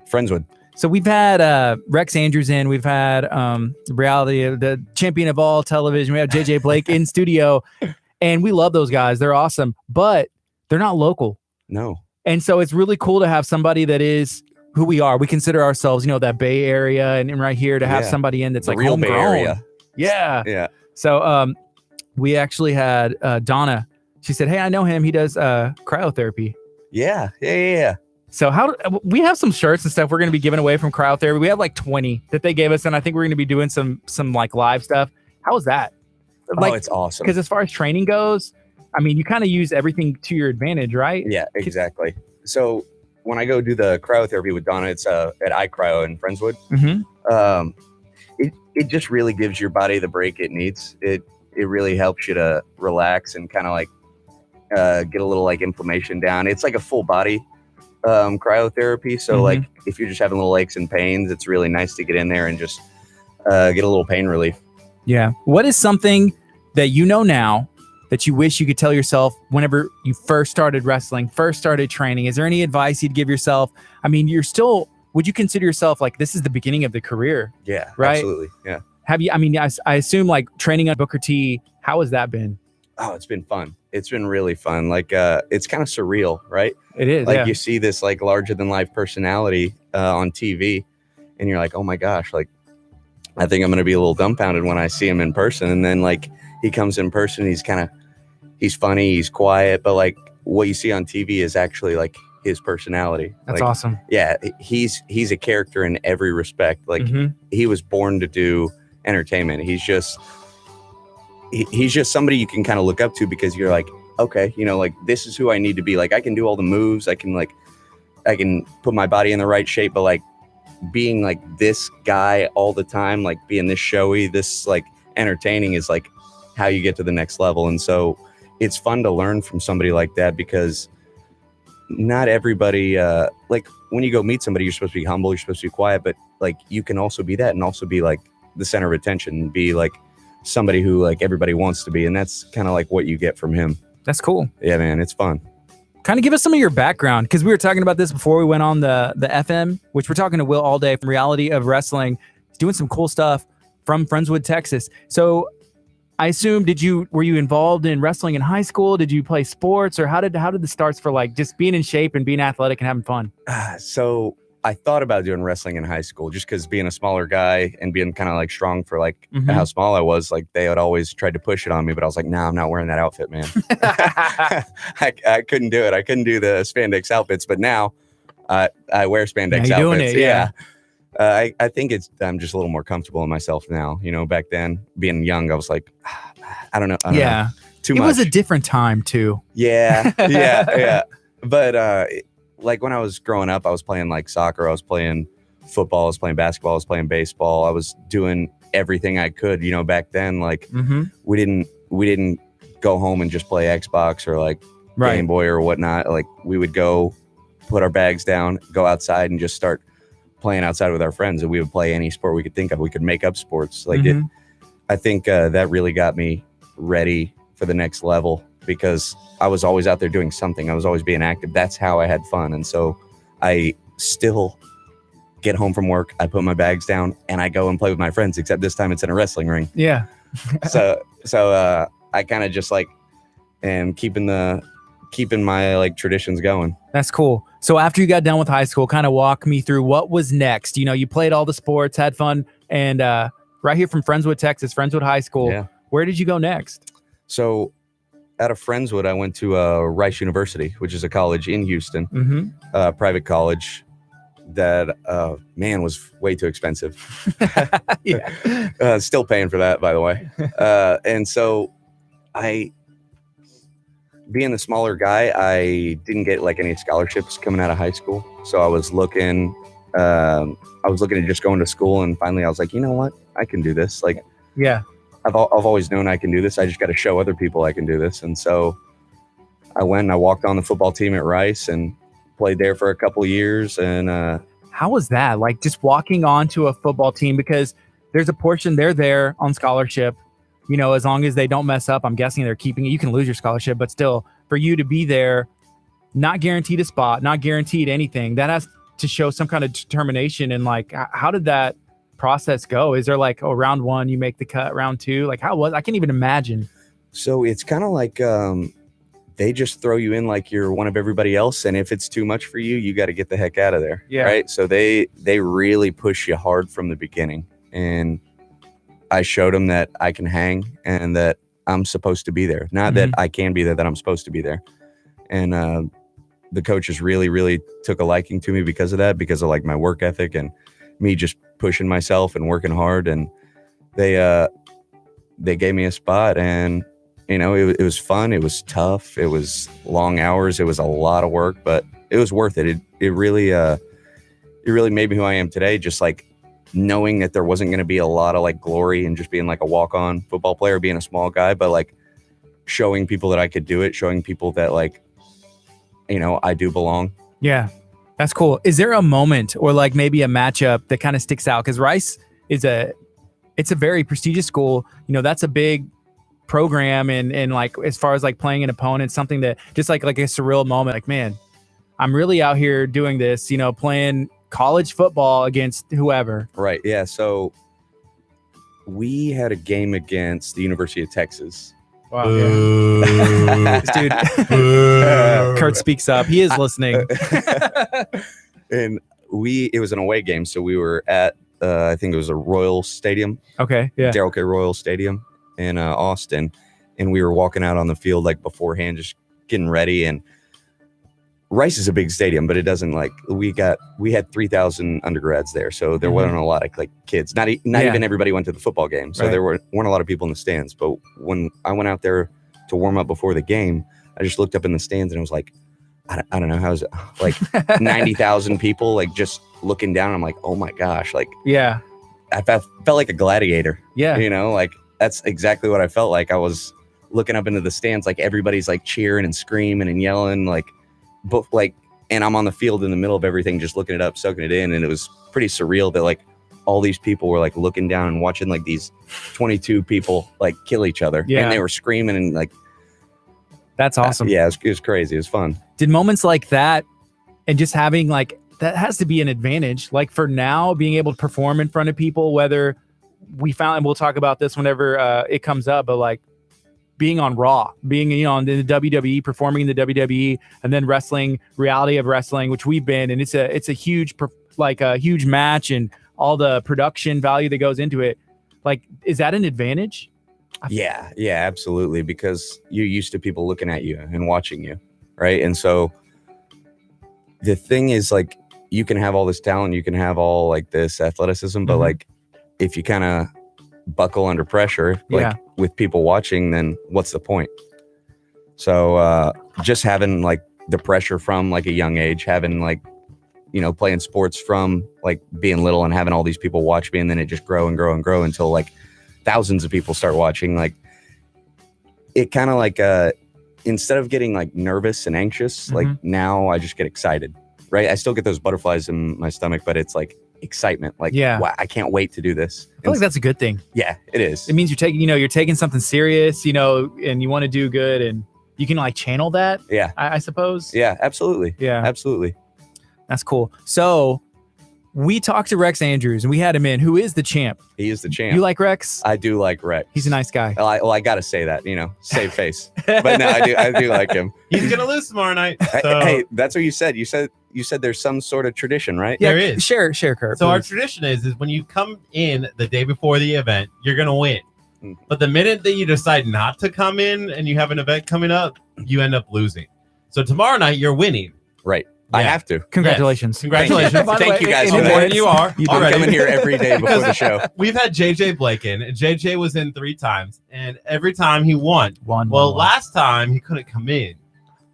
Speaker 7: Friendswood.
Speaker 1: So we've had Rex Andrews in. We've had reality, the champion of all television. We have JJ Blake in studio, and we love those guys. They're awesome, but they're not local.
Speaker 7: No.
Speaker 1: And so it's really cool to have somebody that is who we are. We consider ourselves, that Bay Area and right here to have somebody in that's
Speaker 7: the
Speaker 1: like
Speaker 7: real Bay
Speaker 1: homegrown.
Speaker 7: Area.
Speaker 1: Yeah.
Speaker 7: Yeah.
Speaker 1: So we actually had Donna. She said, "Hey, I know him. He does cryotherapy."
Speaker 7: Yeah.
Speaker 1: So we have some shirts and stuff we're going to be giving away from cryotherapy. We have like 20 that they gave us, and I think we're going to be doing some like live stuff. How is that? Like,
Speaker 7: it's awesome.
Speaker 1: Because as far as training goes, I mean, you kind of use everything to your advantage, right?
Speaker 7: Yeah, exactly. So when I go do the cryotherapy with Donna, it's at iCryo in Friendswood.
Speaker 1: Mm-hmm.
Speaker 7: It just really gives your body the break it needs. It really helps you to relax and kind of like get a little like inflammation down. It's like a full body cryotherapy. So like if you're just having little aches and pains, it's really nice to get in there and just get a little pain relief.
Speaker 1: Yeah. What is something that you know now that you wish you could tell yourself whenever you first started wrestling, first started training? Is there any advice you'd give yourself? I mean, would you consider yourself like this is the beginning of the career?
Speaker 7: Yeah,
Speaker 1: right?
Speaker 7: Absolutely. Yeah.
Speaker 1: Have you, I mean, I assume like training on Booker T, how has that been?
Speaker 7: Oh, it's been fun. It's been really fun. Like, it's kind of surreal, right?
Speaker 1: It is.
Speaker 7: Like
Speaker 1: yeah.
Speaker 7: you see this like larger than life personality on TV and you're like, oh my gosh, like, I think I'm going to be a little dumbfounded when I see him in person. And then like he comes in person, he's funny, he's quiet, but like what you see on TV is actually like his personality.
Speaker 1: That's
Speaker 7: like,
Speaker 1: awesome.
Speaker 7: Yeah. He's a character in every respect. Like he was born to do entertainment. He's just somebody you can kind of look up to because you're like, okay, you know, like this is who I need to be. Like I can do all the moves. I can put my body in the right shape, but like being like this guy all the time, like being this showy, this like entertaining is like how you get to the next level. And so it's fun to learn from somebody like that because not everybody, like when you go meet somebody, you're supposed to be humble, you're supposed to be quiet, but like you can also be that and also be like the center of attention and be like somebody who like everybody wants to be. And that's kind of like what you get from him.
Speaker 1: That's cool.
Speaker 7: Yeah, man, it's fun.
Speaker 1: Kind of give us some of your background, because we were talking about this before we went on the FM, which we're talking to Will all day from Reality of Wrestling. He's doing some cool stuff from Friendswood, Texas. So I assume, were you involved in wrestling in high school? Did you play sports, or how did the starts for like just being in shape and being athletic and having fun?
Speaker 7: So I thought about doing wrestling in high school just because being a smaller guy and being kind of like strong for like how small I was, like they had always tried to push it on me, but I was like, nah, I'm not wearing that outfit, man. I couldn't do it. I couldn't do the spandex outfits, but now I wear spandex outfits.
Speaker 1: Doing it, yeah.
Speaker 7: I think I'm just a little more comfortable in myself now. You know, back then being young, I was like, I don't know. Too much.
Speaker 1: It was a different time too.
Speaker 7: Yeah. But like when I was growing up, I was playing like soccer, I was playing football, I was playing basketball, I was playing baseball. I was doing everything I could, you know, back then. Like we didn't go home and just play Xbox or like Game Boy or whatnot. Like we would go put our bags down, go outside and just start playing outside with our friends. And we would play any sport we could think of. We could make up sports. Like I think that really got me ready for the next level, because I was always out there doing something. I was always being active. That's how I had fun. And so I still get home from work, I put my bags down and I go and play with my friends, except this time it's in a wrestling ring.
Speaker 1: Yeah.
Speaker 7: so I kind of just like am keeping my like traditions going.
Speaker 1: That's cool. So after you got done with high school, kind of walk me through what was next. You know, you played all the sports, had fun, and right here from Friendswood, Texas, Friendswood High School. Yeah. Where did you go next?
Speaker 7: So out of Friendswood, I went to Rice University, which is a college in Houston, private college that, man, was way too expensive. Still paying for that, by the way. And so being the smaller guy, I didn't get like any scholarships coming out of high school. So I was looking at just going to school, and finally I was like, you know what? I can do this. Like,
Speaker 1: yeah.
Speaker 7: I've always known I can do this. I just got to show other people I can do this. And so I went and I walked on the football team at Rice and played there for a couple of years. And
Speaker 1: how was that? Like just walking onto a football team, because there's a portion they're there on scholarship, you know, as long as they don't mess up, I'm guessing they're keeping it. You can lose your scholarship, but still for you to be there, not guaranteed a spot, not guaranteed anything, that has to show some kind of determination. And like, how did that process go? Is there like, round one, you make the cut, round two? Like I can't even imagine.
Speaker 7: So it's kind of like they just throw you in like you're one of everybody else. And if it's too much for you, you got to get the heck out of there. Yeah. Right. So they really push you hard from the beginning. And I showed them that I can hang and that I'm supposed to be there. Not that I can be there, that I'm supposed to be there. And the coaches really took a liking to me because of that, because of like my work ethic and me just pushing myself and working hard. And they gave me a spot, and it was fun. It was tough. It was long hours. It was a lot of work, but it was worth it. It really made me who I am today. Just like knowing that there wasn't going to be a lot of like glory and just being like a walk-on football player, being a small guy, but like showing people that I could do it, showing people that like, I do belong.
Speaker 1: Yeah, that's cool. Is there a moment or like maybe a matchup that kind of sticks out? Because Rice it's a very prestigious school. That's a big program, and like as far as like playing an opponent, something that just like a surreal moment. Like, man, I'm really out here doing this. Playing college football against whoever. Right.
Speaker 7: Yeah. So we had a game against the University of Texas.
Speaker 1: Wow. Yeah. Dude, Curt speaks up. He is listening.
Speaker 7: And it was an away game. So we were at, I think it was a Royal Stadium.
Speaker 1: Okay. Yeah.
Speaker 7: Darrell K. Royal Stadium in Austin. And we were walking out on the field like beforehand, just getting ready. And Rice is a big stadium, but it doesn't we had 3,000 undergrads there. So there wasn't a lot of like kids, not even everybody went to the football game. So there weren't a lot of people in the stands. But when I went out there to warm up before the game, I just looked up in the stands and it was like, I don't know, how's it like 90,000 people, like just looking down. I'm like, oh my gosh. Like,
Speaker 1: yeah,
Speaker 7: I felt like a gladiator.
Speaker 1: Yeah.
Speaker 7: Like that's exactly what I felt like. I was looking up into the stands, like everybody's like cheering and screaming and yelling, and I'm on the field in the middle of everything, just looking it up, soaking it in. And it was pretty surreal that like all these people were like looking down and watching like these 22 people like kill each other.
Speaker 1: Yeah.
Speaker 7: And they were screaming and like,
Speaker 1: that's awesome.
Speaker 7: Yeah, it was crazy. It was fun.
Speaker 1: Did moments like that and just having like, that has to be an advantage. Like for now, being able to perform in front of people, whether we found, and we'll talk about this whenever it comes up, but like being on Raw, being, on the WWE, performing in the WWE, and then wrestling, reality of wrestling, which we've been, and it's a huge, a huge match and all the production value that goes into it. Like, is that an advantage?
Speaker 7: Yeah, absolutely. Because you're used to people looking at you and watching you. Right. And so the thing is like, you can have all this talent, you can have all like this athleticism, but like, if you kind of buckle under pressure, like with people watching, then what's the point? So just having like the pressure from like a young age, having like, playing sports from like being little and having all these people watch me, and then it just grow and grow and grow until like thousands of people start watching. Like it kind of like instead of getting like nervous and anxious, like now I just get excited, right? I still get those butterflies in my stomach, but it's like excitement. Like, wow, I can't wait to do this.
Speaker 1: I feel like that's a good thing.
Speaker 7: Yeah, it is.
Speaker 1: It means you're taking something serious, and you want to do good, and you can like channel that.
Speaker 7: Yeah.
Speaker 1: I suppose.
Speaker 7: Yeah, absolutely.
Speaker 1: Yeah,
Speaker 7: absolutely.
Speaker 1: That's cool. So we talked to Rex Andrews and we had him in, who is the champ.
Speaker 7: He is the champ.
Speaker 1: You like Rex?
Speaker 7: I do like Rex.
Speaker 1: He's a nice guy.
Speaker 7: I got to say that, save face. But no, I do like him.
Speaker 5: He's going to lose tomorrow night. So.
Speaker 7: Hey, that's what you said. You said there's some sort of tradition, right?
Speaker 1: Yeah,
Speaker 5: there is.
Speaker 1: Share, Curt.
Speaker 5: So
Speaker 1: please.
Speaker 5: our tradition is when you come in the day before the event, you're going to win. But the minute that you decide not to come in and you have an event coming up, you end up losing. So tomorrow night, you're winning.
Speaker 7: Right. I have to.
Speaker 1: Congratulations.
Speaker 5: Yes. Congratulations.
Speaker 7: Thank you guys
Speaker 5: for that. You are.
Speaker 7: I'm coming here every day before the show.
Speaker 5: We've had JJ Blake in, and JJ was in 3 times, and every time he won. Last time he couldn't come in,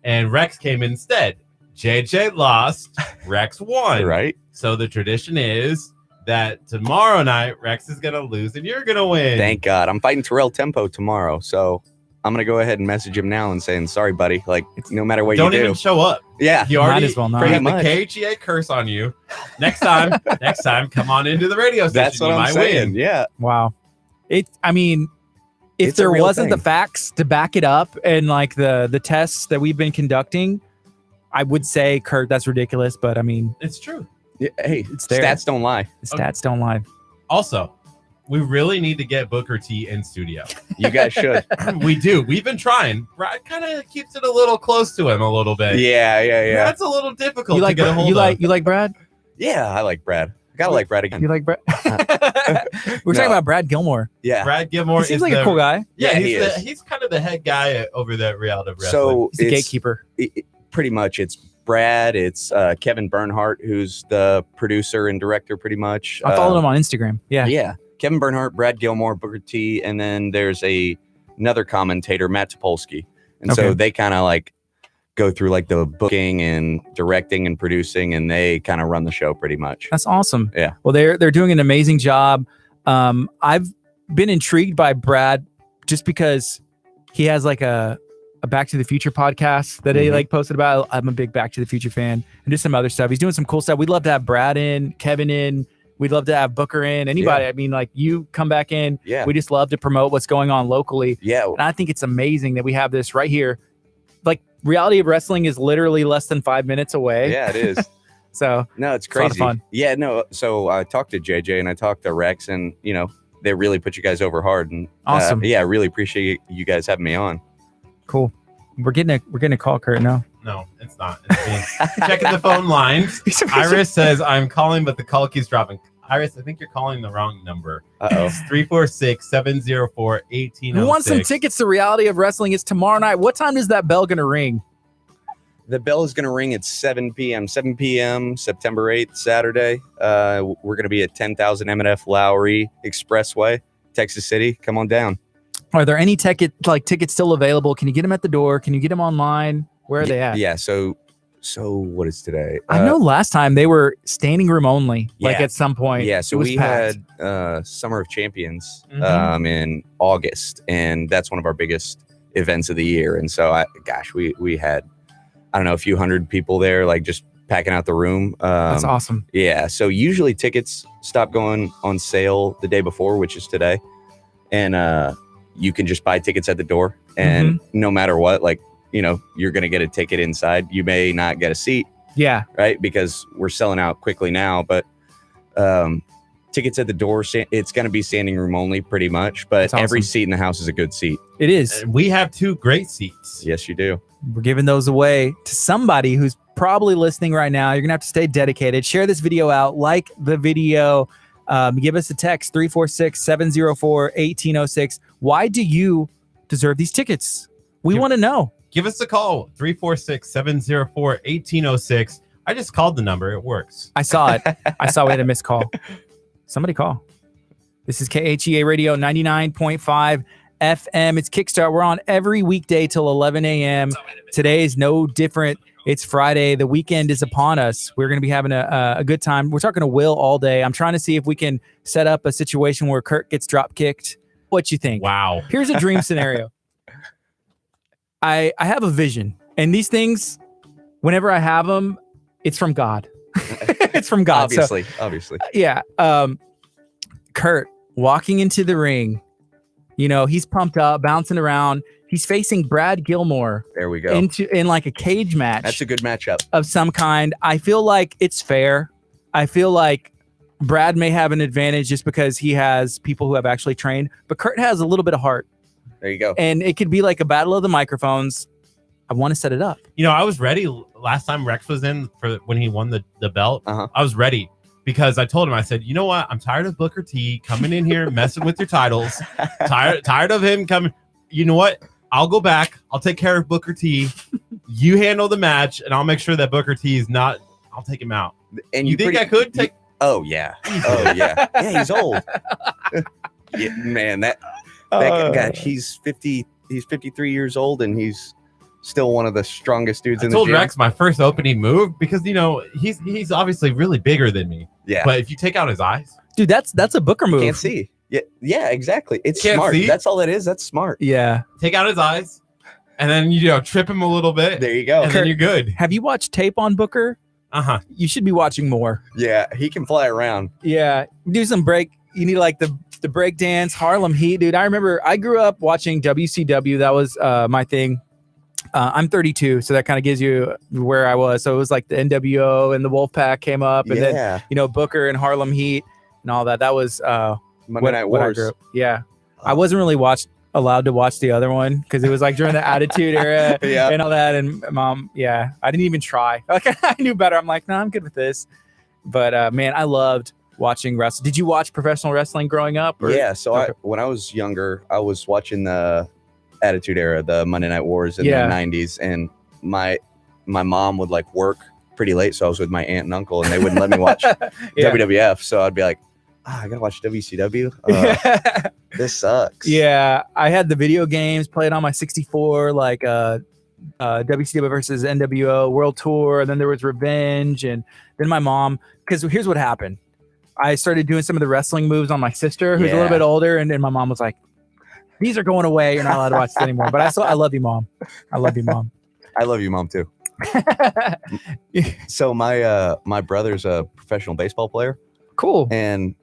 Speaker 5: and Rex came in instead. JJ lost, Rex won.
Speaker 7: Right.
Speaker 5: So the tradition is that tomorrow night, Rex is going to lose, and you're going to win.
Speaker 7: Thank God. I'm fighting Terrell Tempo tomorrow, so I'm going to go ahead and message him now and saying, sorry, buddy. Like, no matter what you do.
Speaker 5: Don't even show up.
Speaker 7: Yeah.
Speaker 5: You already
Speaker 1: might as well not.
Speaker 5: have the KHEA curse on you. Next time, come on into the radio station.
Speaker 7: That's what I'm saying.
Speaker 5: Win.
Speaker 7: Yeah.
Speaker 1: Wow. If
Speaker 7: It's
Speaker 1: there
Speaker 7: a real
Speaker 1: wasn't
Speaker 7: thing.
Speaker 1: the facts to back it up and like the tests that we've been conducting, I would say, Curt, that's ridiculous. But I mean,
Speaker 5: it's true.
Speaker 7: Yeah, hey,
Speaker 1: it's there.
Speaker 7: Stats don't lie.
Speaker 1: Stats don't lie.
Speaker 5: Also, we really need to get Booker T in studio.
Speaker 7: You guys should.
Speaker 5: We do. We've been trying. Brad kind of keeps it a little close to him a little bit.
Speaker 7: Yeah.
Speaker 5: That's a little difficult
Speaker 1: You like
Speaker 5: to get a hold of.
Speaker 1: You like Brad?
Speaker 7: Yeah, I like Brad. I gotta like Brad again.
Speaker 1: You like Brad? We're talking about Brad Gilmore.
Speaker 7: Yeah.
Speaker 5: Brad Gilmore
Speaker 1: He seems
Speaker 5: is
Speaker 1: like a cool guy.
Speaker 5: Yeah,
Speaker 7: he
Speaker 5: he's kind of the head guy over that reality of wrestling.
Speaker 7: So
Speaker 1: He's a gatekeeper.
Speaker 7: Pretty much it's Brad. It's Kevin Bernhardt, who's the producer and director, pretty much.
Speaker 1: I followed him on Instagram. Yeah.
Speaker 7: Yeah. Kevin Bernhardt, Brad Gilmore, Booker T, and then there's another commentator, Matt Topolsky. And so they kind of like go through like the booking and directing and producing, and they kind of run the show pretty much.
Speaker 1: That's awesome.
Speaker 7: Yeah.
Speaker 1: Well, they're doing an amazing job. I've been intrigued by Brad just because he has like a Back to the Future podcast that he like posted about. I'm a big Back to the Future fan, and just some other stuff. He's doing some cool stuff. We'd love to have Brad in, Kevin in. We'd love to have Booker in. Anybody. I mean, like you come back in.
Speaker 7: Yeah.
Speaker 1: We just love to promote what's going on locally.
Speaker 7: Yeah.
Speaker 1: And I think it's amazing that we have this right here. Like Reality of Wrestling is literally less than 5 minutes away.
Speaker 7: Yeah, it is.
Speaker 1: So
Speaker 7: no, it's
Speaker 1: a lot of
Speaker 7: crazy.
Speaker 1: fun.
Speaker 7: Yeah, no. So I talked to JJ and I talked to Rex, and they really put you guys over hard. And
Speaker 1: Awesome.
Speaker 7: yeah, I really appreciate you guys having me on.
Speaker 1: Cool. We're getting a call, Kurt. No.
Speaker 5: No, it's not. It's me. Checking the phone lines. Iris says, I'm calling, but the call keeps dropping. Iris, I think you're calling the wrong number. It's 346-704-1806.
Speaker 1: Who wants some tickets to Reality of Wrestling? It's tomorrow night. What time is that bell going to ring?
Speaker 7: The bell is going to ring at 7 p.m. September 8th, Saturday. We're going to be at 10,000 M&F Lowry Expressway, Texas City. Come on down.
Speaker 1: Are there any tickets still available? Can you get them at the door? Can you get them online? Where are they at?
Speaker 7: Yeah. So what is today?
Speaker 1: I know last time they were standing room only, like
Speaker 7: Yeah.
Speaker 1: at some point.
Speaker 7: Yeah, so
Speaker 1: It was
Speaker 7: we
Speaker 1: packed.
Speaker 7: had Summer of Champions
Speaker 1: Mhm.
Speaker 7: in August, and that's one of our biggest events of the year. And so, we had, I don't know, a few hundred people there, like just packing out the room.
Speaker 1: That's awesome.
Speaker 7: Yeah, so usually tickets stop going on sale the day before, which is today, and you can just buy tickets at the door, and no matter what, like, you're going to get a ticket inside. You may not get a seat.
Speaker 1: Yeah.
Speaker 7: Right. Because we're selling out quickly now, but tickets at the door, it's going to be standing room only pretty much, but
Speaker 1: That's
Speaker 7: every
Speaker 1: awesome.
Speaker 7: seat in the house is a good seat.
Speaker 1: It is.
Speaker 5: And we have 2 great seats.
Speaker 7: Yes, you do.
Speaker 1: We're giving those away to somebody who's probably listening right now. You're going to have to stay dedicated. Share this video out. Like the video. Give us a text, 346-704-1806. Why do you deserve these tickets? We want to know.
Speaker 5: Give us a call, 346-704-1806. I just called the number. It works.
Speaker 1: I saw it. I saw we had a missed call. Somebody call. This is KHEA Radio 99.5 FM. It's Kickstart. We're on every weekday till 11 a.m. Today is no different. It's Friday. The weekend is upon us. We're going to be having a good time. We're talking to Will all day. I'm trying to see if we can set up a situation where Kurt gets drop kicked. What you think?
Speaker 5: Wow.
Speaker 1: Here's a dream scenario. I have a vision, and these things, whenever I have them, it's from God. It's from God.
Speaker 7: Obviously.
Speaker 1: Yeah. Kurt walking into the ring, he's pumped up, bouncing around. He's facing Brad Gilmore
Speaker 7: There we go.
Speaker 1: in like a cage match.
Speaker 7: That's a good matchup.
Speaker 1: Of some kind. I feel like it's fair. I feel like Brad may have an advantage just because he has people who have actually trained, but Kurt has a little bit of heart.
Speaker 7: There you go.
Speaker 1: And it could be like a battle of the microphones. I want to set it up.
Speaker 5: I was ready last time Rex was in for when he won the belt. I was ready because I told him, I said, you know what? I'm tired of Booker T coming in here, messing with your titles. Tired of him coming. You know what? I'll go back. I'll take care of Booker T. You handle the match, and I'll make sure that Booker T is not. I'll take him out.
Speaker 7: And
Speaker 5: you think I could take?
Speaker 7: Oh yeah. Oh yeah. Yeah, he's old. Yeah, man, that guy, he's 50. He's 53 years old, and he's still one of the strongest dudes in the gym.
Speaker 5: I told Rex my first opening move because he's obviously really bigger than me.
Speaker 7: Yeah.
Speaker 5: But if you take out his eyes,
Speaker 1: Dude, that's a Booker move.
Speaker 7: Can't see. Yeah, exactly. It's
Speaker 5: Can't
Speaker 7: smart.
Speaker 5: see?
Speaker 7: That's all it is. That's smart.
Speaker 1: Yeah.
Speaker 5: take out his eyes, and then trip him a little bit.
Speaker 7: There you go.
Speaker 5: And then you're good.
Speaker 1: Have you watched tape on Booker? You should be watching more.
Speaker 7: Yeah, he can fly around.
Speaker 1: Yeah. Do some break. You need like the break dance, Harlem Heat, dude. I remember I grew up watching WCW. That was my thing. I'm 32, so that kind of gives you where I was. So it was like the NWO and the Wolfpack came up, and then Booker and Harlem Heat and all that. That was
Speaker 7: Monday Night
Speaker 1: when I
Speaker 7: Wars.
Speaker 1: grew up. Yeah, I wasn't really allowed to watch the other one because it was like during the Attitude Era and all that. And Mom, I didn't even try. Like I knew better. I'm like, no, I'm good with this. But man, I loved watching wrestling. Did you watch professional wrestling growing up? Or?
Speaker 7: Yeah. So when I was younger, I was watching the Attitude Era, the Monday Night Wars in the 90s, and my my mom would like work pretty late, so I was with my aunt and uncle, and they wouldn't let me watch WWF. So I'd be like, I gotta watch WCW. This sucks.
Speaker 1: Yeah, I had the video games played on my 64, like WCW versus NWO World Tour, and then there was Revenge, and then my mom. Because here's what happened: I started doing some of the wrestling moves on my sister, who's a little bit older, and then my mom was like, "These are going away. You're not allowed to watch this anymore." But I love you, Mom. I love you, Mom.
Speaker 7: I love you, Mom, too. So my brother's a professional baseball player.
Speaker 1: Cool.
Speaker 7: And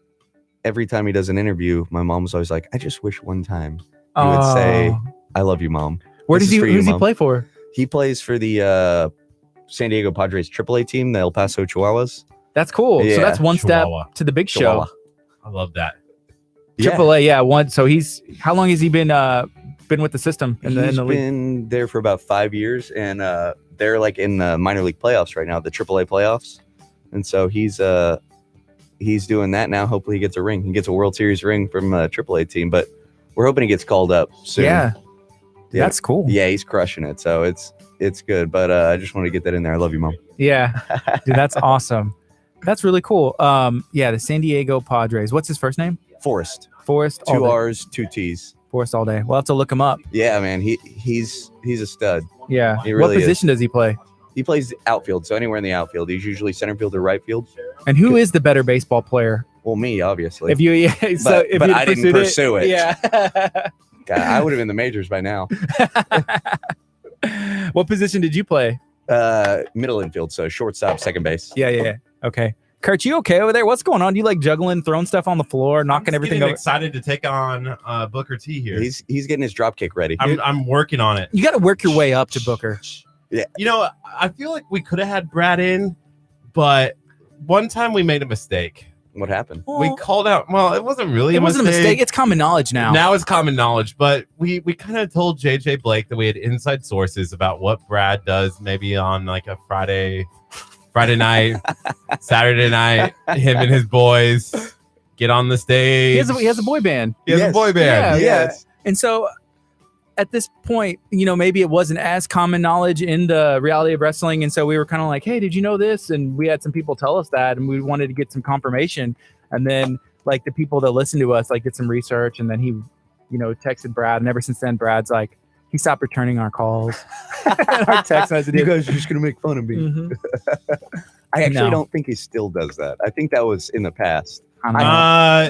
Speaker 7: every time he does an interview, my mom was always like, I just wish one time he would say, I love you, Mom.
Speaker 1: Who does he
Speaker 7: Mom.
Speaker 1: play for?
Speaker 7: He plays for the San Diego Padres AAA team, the El Paso Chihuahuas.
Speaker 1: That's cool.
Speaker 7: Yeah.
Speaker 1: So that's one
Speaker 5: Chihuahua.
Speaker 1: step to the big
Speaker 7: Chihuahua.
Speaker 1: show.
Speaker 5: I love that.
Speaker 1: AAA, yeah. One. So how long has he been with the system in the league?
Speaker 7: Been there for about 5 years, and they're like in the minor league playoffs right now, the AAA playoffs. And so he's doing that now. Hopefully he gets a ring. He gets a World Series ring from a AAA team, but we're hoping he gets called up soon.
Speaker 1: Yeah. That's cool.
Speaker 7: Yeah, he's crushing it. So it's good. But I just wanted to get that in there. I love you, Mom.
Speaker 1: Yeah. Dude, that's awesome. That's really cool. Yeah, the San Diego Padres. What's his first name?
Speaker 7: Forrest.
Speaker 1: Forrest.
Speaker 7: 2 R's, 2 T's.
Speaker 1: Forrest all day. We'll have to look him up.
Speaker 7: Yeah, man. He's a stud.
Speaker 1: Yeah.
Speaker 7: He really
Speaker 1: what position does he play?
Speaker 7: He plays outfield, so anywhere in the outfield. He's usually center field or right field.
Speaker 1: And who is the better baseball player?
Speaker 7: Well, me, obviously.
Speaker 1: If you,
Speaker 7: but
Speaker 1: if
Speaker 7: I didn't pursue it.
Speaker 1: Yeah.
Speaker 7: God, I would have been in the majors by now.
Speaker 1: What position did you play?
Speaker 7: Middle infield, so shortstop, second base.
Speaker 1: Yeah. Okay. Kurt, you okay over there? What's going on? You like juggling, throwing stuff on the floor, knocking everything over?
Speaker 5: Excited to take on Booker T here.
Speaker 7: He's getting his drop kick ready.
Speaker 5: I'm working on it.
Speaker 1: You got to work your way up to Booker.
Speaker 7: Yeah.
Speaker 5: You know, I feel like we could have had Brad in, but one time we made a mistake.
Speaker 7: What happened?
Speaker 5: We called out. Well, it wasn't really.
Speaker 1: It wasn't a mistake. It's common knowledge now.
Speaker 5: Now it's common knowledge, but we kind of told JJ Blake that we had inside sources about what Brad does, maybe on like a Friday night, Saturday night. Him and his boys get on the stage.
Speaker 1: He has a boy band.
Speaker 5: He has a boy band.
Speaker 1: Yeah. And so at this point, maybe it wasn't as common knowledge in the reality of wrestling. And so we were kind of like, hey, did you know this? And we had some people tell us that, and we wanted to get some confirmation. And then like the people that listen to us, like did some research, and then he, texted Brad. And ever since then, Brad's like, he stopped returning our calls. Our text messages.
Speaker 7: You guys are just going to make fun of me.
Speaker 1: Mm-hmm.
Speaker 7: I actually don't think he still does that. I think that was in the past.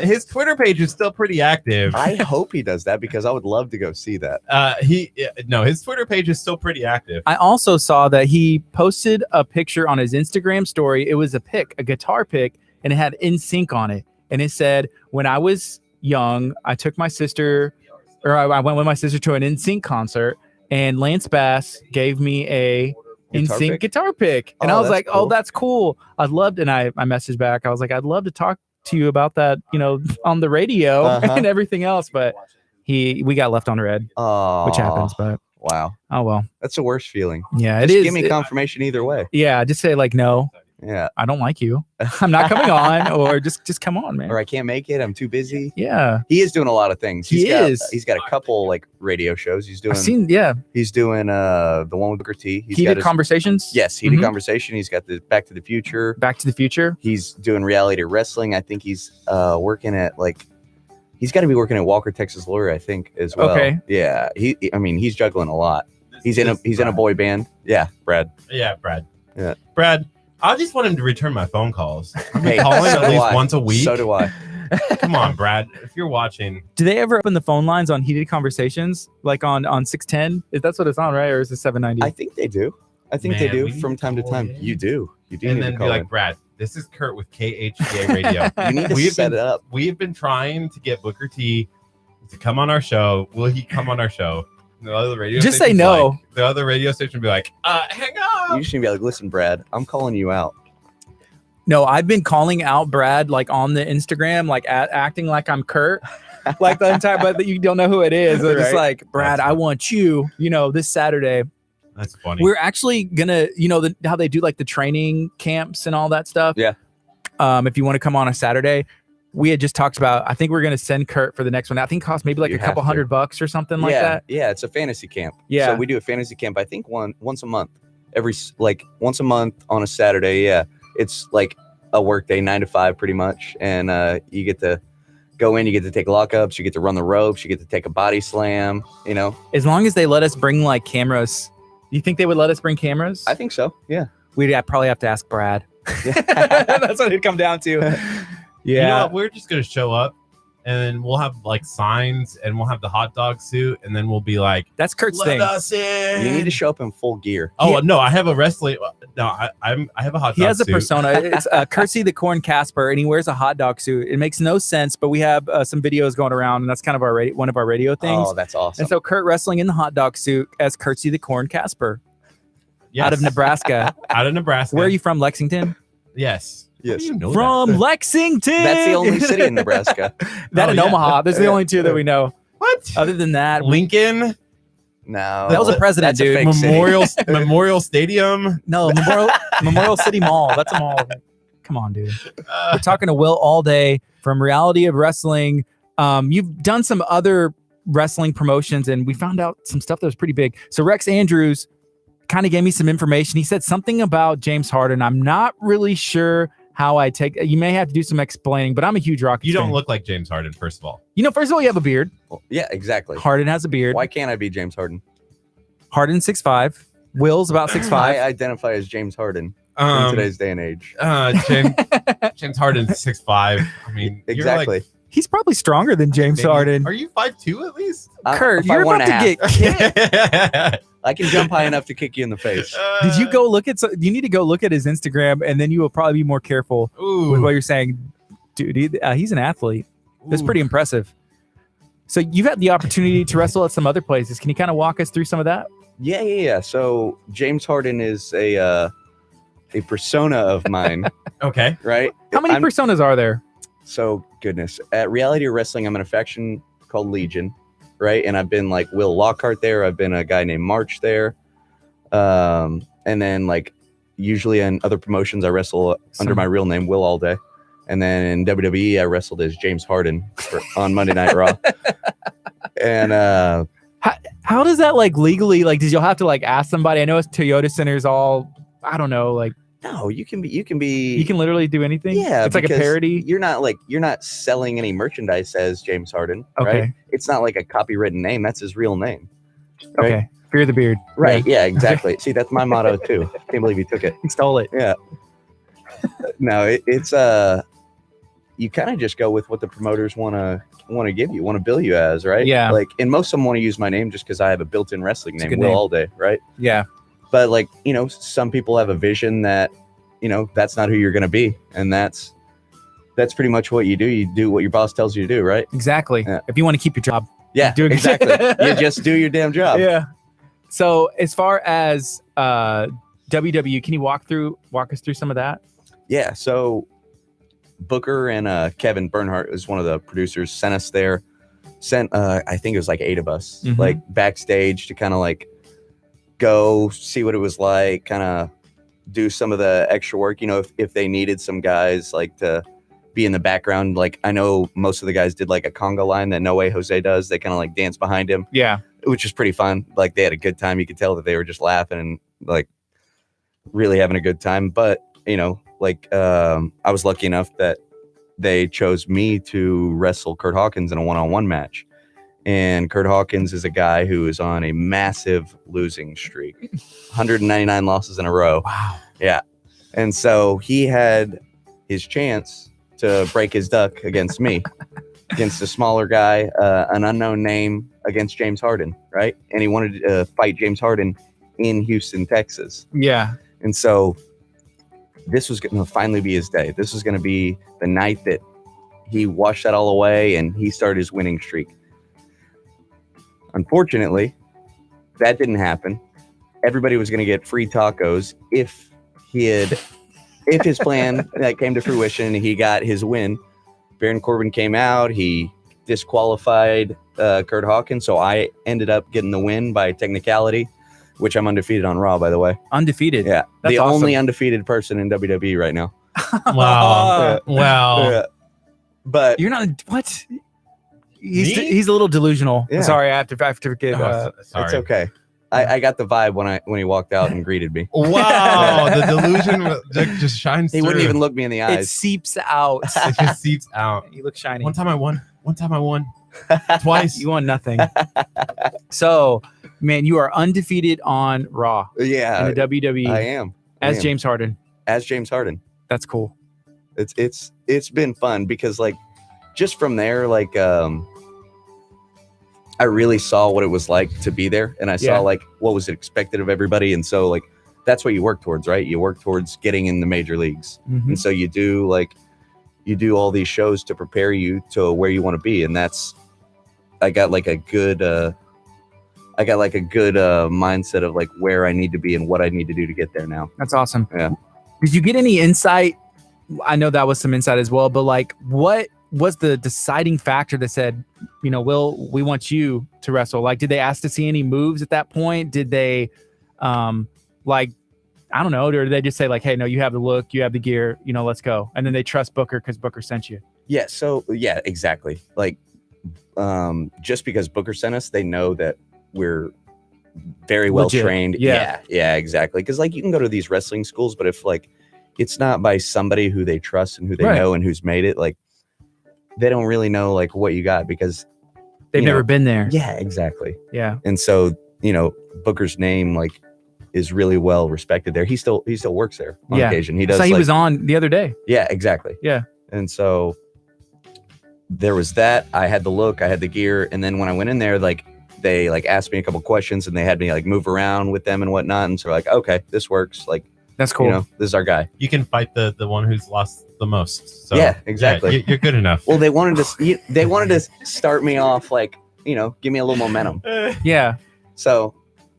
Speaker 5: His Twitter page is still pretty active.
Speaker 7: I hope he does that because I would love to go see that.
Speaker 5: His Twitter page is still pretty active.
Speaker 1: I also saw that he posted a picture on his Instagram story. It was a guitar pic, and it had NSYNC on it. And it said, when I was young, I went with my sister to an NSYNC concert, and Lance Bass gave me a NSYNC guitar pick. And I was like, cool. Oh, that's cool. I'd love to. And I messaged back. I was like, I'd love to talk to you about that, on the radio and everything else. But we got left on red, which happens. But
Speaker 7: wow.
Speaker 1: Oh, well.
Speaker 7: That's the worst feeling.
Speaker 1: Yeah,
Speaker 7: just
Speaker 1: it is.
Speaker 7: Give me confirmation either way.
Speaker 1: Yeah, just say like, no.
Speaker 7: Yeah.
Speaker 1: I don't like you. I'm not coming on, or just come on, man.
Speaker 7: Or I can't make it. I'm too busy.
Speaker 1: Yeah.
Speaker 7: He is doing a lot of things.
Speaker 1: He's
Speaker 7: got a couple like radio shows. He's doing. He's doing the one with Booker T.
Speaker 1: He did Conversations.
Speaker 7: Yes, he did Conversation. He's got the Back to the Future.
Speaker 1: Back to the Future.
Speaker 7: He's doing reality wrestling. I think he's working at he's got to be working at Walker, Texas Lawyer, I think, as well.
Speaker 1: Okay.
Speaker 7: Yeah. He's juggling a lot. He's in a boy band. Yeah, Brad.
Speaker 5: Yeah, Brad.
Speaker 7: Yeah.
Speaker 5: Brad, I just want him to return my phone calls. I'm
Speaker 7: Hey,
Speaker 5: calling
Speaker 7: so
Speaker 5: at least
Speaker 7: do I.
Speaker 5: once a week.
Speaker 7: So do I.
Speaker 5: Come on, Brad. If you're watching.
Speaker 1: Do they ever open the phone lines on Heated Conversations, like on 610? That's what it's on, right? Or is it 790?
Speaker 7: I think they do. They do from time to time. You do. You do.
Speaker 5: And
Speaker 7: need
Speaker 5: then
Speaker 7: to
Speaker 5: be
Speaker 7: call
Speaker 5: like,
Speaker 7: in.
Speaker 5: Brad, this is Kurt with KHGA Radio.
Speaker 7: You need to set it up.
Speaker 5: We've been trying to get Booker T to come on our show. Will he come on our show? The other radio
Speaker 1: just say no.
Speaker 5: The other radio station be like, hang on.
Speaker 7: You should be like, listen, Brad, I'm calling you out.
Speaker 1: No, I've been calling out Brad like on the Instagram, like acting like I'm Kurt, like the entire, but you don't know who it is. Right. Just like, Brad, I want you, this Saturday.
Speaker 5: That's funny.
Speaker 1: We're actually gonna, how they do like the training camps and all that stuff.
Speaker 7: Yeah.
Speaker 1: If you want to come on a Saturday, we had just talked about, I think we're going to send Kurt for the next one. I think it costs maybe like a couple $100 or something like that.
Speaker 7: Yeah. It's a fantasy camp.
Speaker 1: Yeah.
Speaker 7: So we do a fantasy camp, I think once a month. like once a month on a Saturday. Yeah, it's like a work day, 9 to 5 pretty much. And you get to go in, you get to take lockups, you get to run the ropes, you get to take a body slam, you know.
Speaker 1: As long as they let us bring like cameras. Do you think they would let us bring cameras?
Speaker 7: I think so. Yeah.
Speaker 1: We'd probably have to ask Brad.
Speaker 7: Yeah.
Speaker 1: That's what it'd come down to. Yeah.
Speaker 5: You know what? We're just gonna show up, and we'll have like signs, and we'll have the hot dog suit, and then we'll be like,
Speaker 1: That's Kurt's
Speaker 5: "Let
Speaker 1: thing.
Speaker 5: us in."
Speaker 7: You need to show up in full gear.
Speaker 5: Oh no, I have a wrestling. No, I have a hot dog.
Speaker 1: He has a
Speaker 5: suit.
Speaker 1: persona. It's Curtsy the Corn Casper, and he wears a hot dog suit. It makes no sense, but we have some videos going around, and that's kind of one of our radio things.
Speaker 7: Oh, that's awesome.
Speaker 1: And so Kurt wrestling in the hot dog suit as Curtsy the Corn Casper
Speaker 5: Yes.
Speaker 1: out of Nebraska.
Speaker 5: Out of Nebraska.
Speaker 1: Where are you from? Lexington?
Speaker 5: Yes.
Speaker 7: Yes.
Speaker 5: How do you know
Speaker 1: From
Speaker 5: that?
Speaker 1: Lexington.
Speaker 7: That's the only city in Nebraska.
Speaker 1: That
Speaker 5: Oh,
Speaker 1: in
Speaker 5: yeah.
Speaker 1: Omaha. Those are the only two that we know.
Speaker 5: What?
Speaker 1: Other than that,
Speaker 5: Lincoln
Speaker 7: No.
Speaker 1: That was a president,
Speaker 7: that's a
Speaker 1: dude.
Speaker 7: fake city.
Speaker 5: Memorial Stadium.
Speaker 1: no, Memorial City Mall. That's a mall. Come on, dude.
Speaker 5: Uh,
Speaker 1: We're talking to Will all day from Reality of Wrestling. You've done some other wrestling promotions, and we found out some stuff that was pretty big. So Rex Andrews kind of gave me some information. He said something about James Harden. I'm not really sure how I take. You may have to do some explaining, but I'm a huge Rockets
Speaker 5: you don't
Speaker 1: fan.
Speaker 5: look like James Harden, first of all.
Speaker 1: First of all, you have a beard.
Speaker 7: Well, yeah, exactly.
Speaker 1: Harden has a beard.
Speaker 7: Why can't I be James Harden?
Speaker 1: Harden 6'5". Will's about 6'5".
Speaker 7: I identify as James Harden in today's day and age.
Speaker 5: James Harden's 6'5". I mean, you're
Speaker 7: Exactly.
Speaker 1: He's probably stronger than James
Speaker 5: maybe-
Speaker 1: Harden.
Speaker 5: Are you 5'2" at least?
Speaker 1: Kurt,
Speaker 7: If I
Speaker 1: you're
Speaker 7: want
Speaker 1: about to get kicked.
Speaker 7: I can jump high enough to kick you in the face.
Speaker 1: Did you go look at? You need to go look at his Instagram, and then you will probably be more careful with what you're saying, dude. He's an athlete. That's pretty impressive. So you've had the opportunity to wrestle at some other places. Can you kind of walk us through some of that?
Speaker 7: Yeah. So James Harden is a persona of mine,
Speaker 5: Okay.
Speaker 7: right?
Speaker 1: How many personas are there?
Speaker 7: So goodness, at Reality Wrestling, I'm in a faction called Legion, right? And I've been like Will Lockhart there. I've been a guy named March there, and then like usually in other promotions, I wrestle under my real name, Will All Day. And then in WWE, I wrestled as James Harden on Monday Night Raw. And
Speaker 1: How does that like legally? Like, did you have to like ask somebody? I know it's Toyota Center's all. I don't know. Like,
Speaker 7: no, you can
Speaker 1: you can literally do anything.
Speaker 7: Yeah,
Speaker 1: it's like a
Speaker 7: because
Speaker 1: parody.
Speaker 7: You're not selling any merchandise as James Harden,
Speaker 1: Okay.
Speaker 7: right? It's not like a copywritten name. That's his real name. Right?
Speaker 1: Okay, fear the beard.
Speaker 7: Right. Yeah, exactly. See, that's my motto too. Can't believe you took it.
Speaker 1: He stole it.
Speaker 7: Yeah. No, it's you kind of just go with what the promoters want to give you, want to bill you as, right?
Speaker 1: Yeah.
Speaker 7: Like, and most of them want to use my name just because I have a built-in wrestling
Speaker 1: It's a
Speaker 7: name,
Speaker 1: good
Speaker 7: Will
Speaker 1: name.
Speaker 7: All Day, right?
Speaker 1: Yeah.
Speaker 7: But like, some people have a vision that, that's not who you're going to be, and that's pretty much what you do. You do what your boss tells you to do, right?
Speaker 1: Exactly.
Speaker 7: Yeah.
Speaker 1: If you want to keep your job.
Speaker 7: Yeah,
Speaker 1: Doing-
Speaker 7: exactly. You just do your damn job.
Speaker 1: Yeah. So as far as WW, can you walk us through some of that?
Speaker 7: Yeah, so Booker and Kevin Bernhardt is one of the producers, sent us there. I think it was like 8 of us,
Speaker 1: Mhm.
Speaker 7: like backstage to kind of like go see what it was like, kind of do some of the extra work. If they needed some guys like to be in the background, like I know most of the guys did like a conga line that No Way Jose does. They kind of like dance behind him,
Speaker 1: Yeah.
Speaker 7: which is pretty fun. Like they had a good time. You could tell that they were just laughing and like really having a good time. But I was lucky enough that they chose me to wrestle Curt Hawkins in a one-on-one match. And Curt Hawkins is a guy who is on a massive losing streak, 199 losses in a row.
Speaker 1: Wow.
Speaker 7: Yeah. And so he had his chance to break his duck against me, against a smaller guy, an unknown name, against James Harden, right? And he wanted to fight James Harden in Houston, Texas.
Speaker 1: Yeah.
Speaker 7: And so this was going to finally be his day. This was going to be the night that he washed that all away and he started his winning streak. Unfortunately, that didn't happen. Everybody was going to get free tacos if his plan came to fruition and he got his win. Baron Corbin came out. He disqualified Curt Hawkins. So I ended up getting the win by technicality, which I'm undefeated on Raw, by the way.
Speaker 1: Undefeated.
Speaker 7: Yeah.
Speaker 1: That's
Speaker 7: the
Speaker 1: awesome.
Speaker 7: only undefeated person in WWE right now.
Speaker 5: Wow. Wow.
Speaker 7: Yeah. But
Speaker 1: You're not what?
Speaker 5: Me?
Speaker 1: He's a little delusional.
Speaker 7: Yeah.
Speaker 1: Sorry, I have to forgive.
Speaker 5: Oh, sorry.
Speaker 7: it's okay. I got the vibe when he walked out and greeted me.
Speaker 5: Wow, the delusion just shines
Speaker 7: He
Speaker 5: through.
Speaker 7: wouldn't even look me in the
Speaker 1: It
Speaker 7: eyes.
Speaker 1: seeps out.
Speaker 5: It just seeps out.
Speaker 1: You look shiny.
Speaker 5: One time I won. Twice.
Speaker 1: You won nothing. So, man, you are undefeated on Raw
Speaker 7: Yeah,
Speaker 1: in the WWE
Speaker 7: I am.
Speaker 1: as James Harden.
Speaker 7: As James Harden.
Speaker 1: That's cool.
Speaker 7: It's been fun because like just from there, like I really saw what it was like to be there, and I saw
Speaker 1: Yeah.
Speaker 7: like what was expected of everybody, and so like that's what you work towards, right? You work towards getting in the major leagues,
Speaker 1: Mhm.
Speaker 7: and so you do all these shows to prepare you to where you want to be, and that's I got like a good mindset of like where I need to be and what I need to do to get there now.
Speaker 1: That's awesome.
Speaker 7: Yeah.
Speaker 1: Did you get any insight? I know that was some insight as well, but like, what was the deciding factor that said, Will, we want you to wrestle? Like, did they ask to see any moves at that point? Did they, like, I don't know, or did they just say like, hey, no, you have the look, you have the gear, let's go, and then they trust Booker because Booker sent you?
Speaker 7: Yeah. So yeah, exactly. Like, just because Booker sent us, they know that we're very well
Speaker 1: Legit.
Speaker 7: trained.
Speaker 1: Yeah.
Speaker 7: Yeah, exactly. Because like you can go to these wrestling schools, but if like it's not by somebody who they trust and who they
Speaker 1: Right.
Speaker 7: know and who's made it, like they don't really know like what you got because
Speaker 1: They've
Speaker 7: you
Speaker 1: never
Speaker 7: know,
Speaker 1: been there.
Speaker 7: yeah, exactly.
Speaker 1: Yeah.
Speaker 7: And so Booker's name like is really well respected there. He still works there on
Speaker 1: Yeah.
Speaker 7: occasion. He
Speaker 1: I
Speaker 7: does.
Speaker 1: saw he
Speaker 7: like,
Speaker 1: was on the other day.
Speaker 7: yeah, exactly.
Speaker 1: Yeah.
Speaker 7: And so there was that. I had the look, I had the gear, and then when I went in there, like they like asked me a couple questions and they had me like move around with them and whatnot. And so like, okay, this works. Like,
Speaker 1: That's cool.
Speaker 7: this is our guy.
Speaker 5: You can fight the one who's lost the most. So
Speaker 7: Yeah, exactly.
Speaker 5: you're good enough.
Speaker 7: Well, they wanted to start me off like, give me a little momentum.
Speaker 1: Yeah.
Speaker 7: So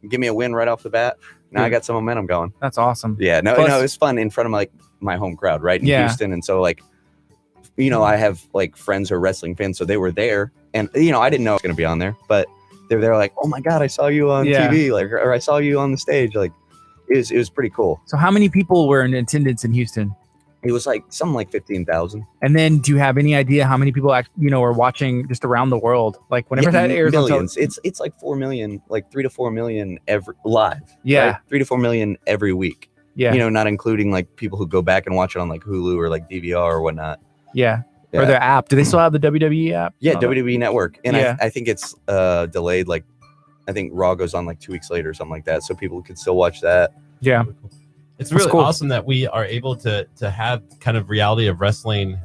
Speaker 7: give me a win right off the bat. Now I
Speaker 1: Yeah.
Speaker 7: got some momentum going.
Speaker 1: That's awesome.
Speaker 7: Yeah, no,
Speaker 1: Plus-
Speaker 7: it was fun in front of like my home crowd, right in
Speaker 1: Yeah.
Speaker 7: Houston, and so like, I have like friends who are wrestling fans, so they were there, and I didn't know I was gonna be on there, but they're there like, oh my god, I saw you on
Speaker 1: Yeah.
Speaker 7: TV, like, or I saw you on the stage, like, it was pretty cool.
Speaker 1: So how many people were in attendance in Houston?
Speaker 7: It was like something like 15,000.
Speaker 1: And then do you have any idea how many people are watching just around the world? Like whenever that airs on
Speaker 7: millions.
Speaker 1: television?
Speaker 7: It's like 4 million, like 3 to 4 million every live.
Speaker 1: Yeah.
Speaker 7: right? 3 to 4 million every week.
Speaker 1: Yeah.
Speaker 7: Not including like people who go back and watch it on like Hulu or like DVR or whatnot.
Speaker 1: Yeah.
Speaker 7: Yeah.
Speaker 1: Or their app. Do they still have the WWE app?
Speaker 7: Yeah,
Speaker 1: Oh,
Speaker 7: WWE Network. And
Speaker 1: Yeah.
Speaker 7: I think it's delayed. Like, I think Raw goes on like 2 weeks later or something like that. So people could still watch that.
Speaker 1: Yeah.
Speaker 5: It's
Speaker 1: That's
Speaker 5: really
Speaker 1: cool.
Speaker 5: awesome that we are able to have kind of reality of wrestling,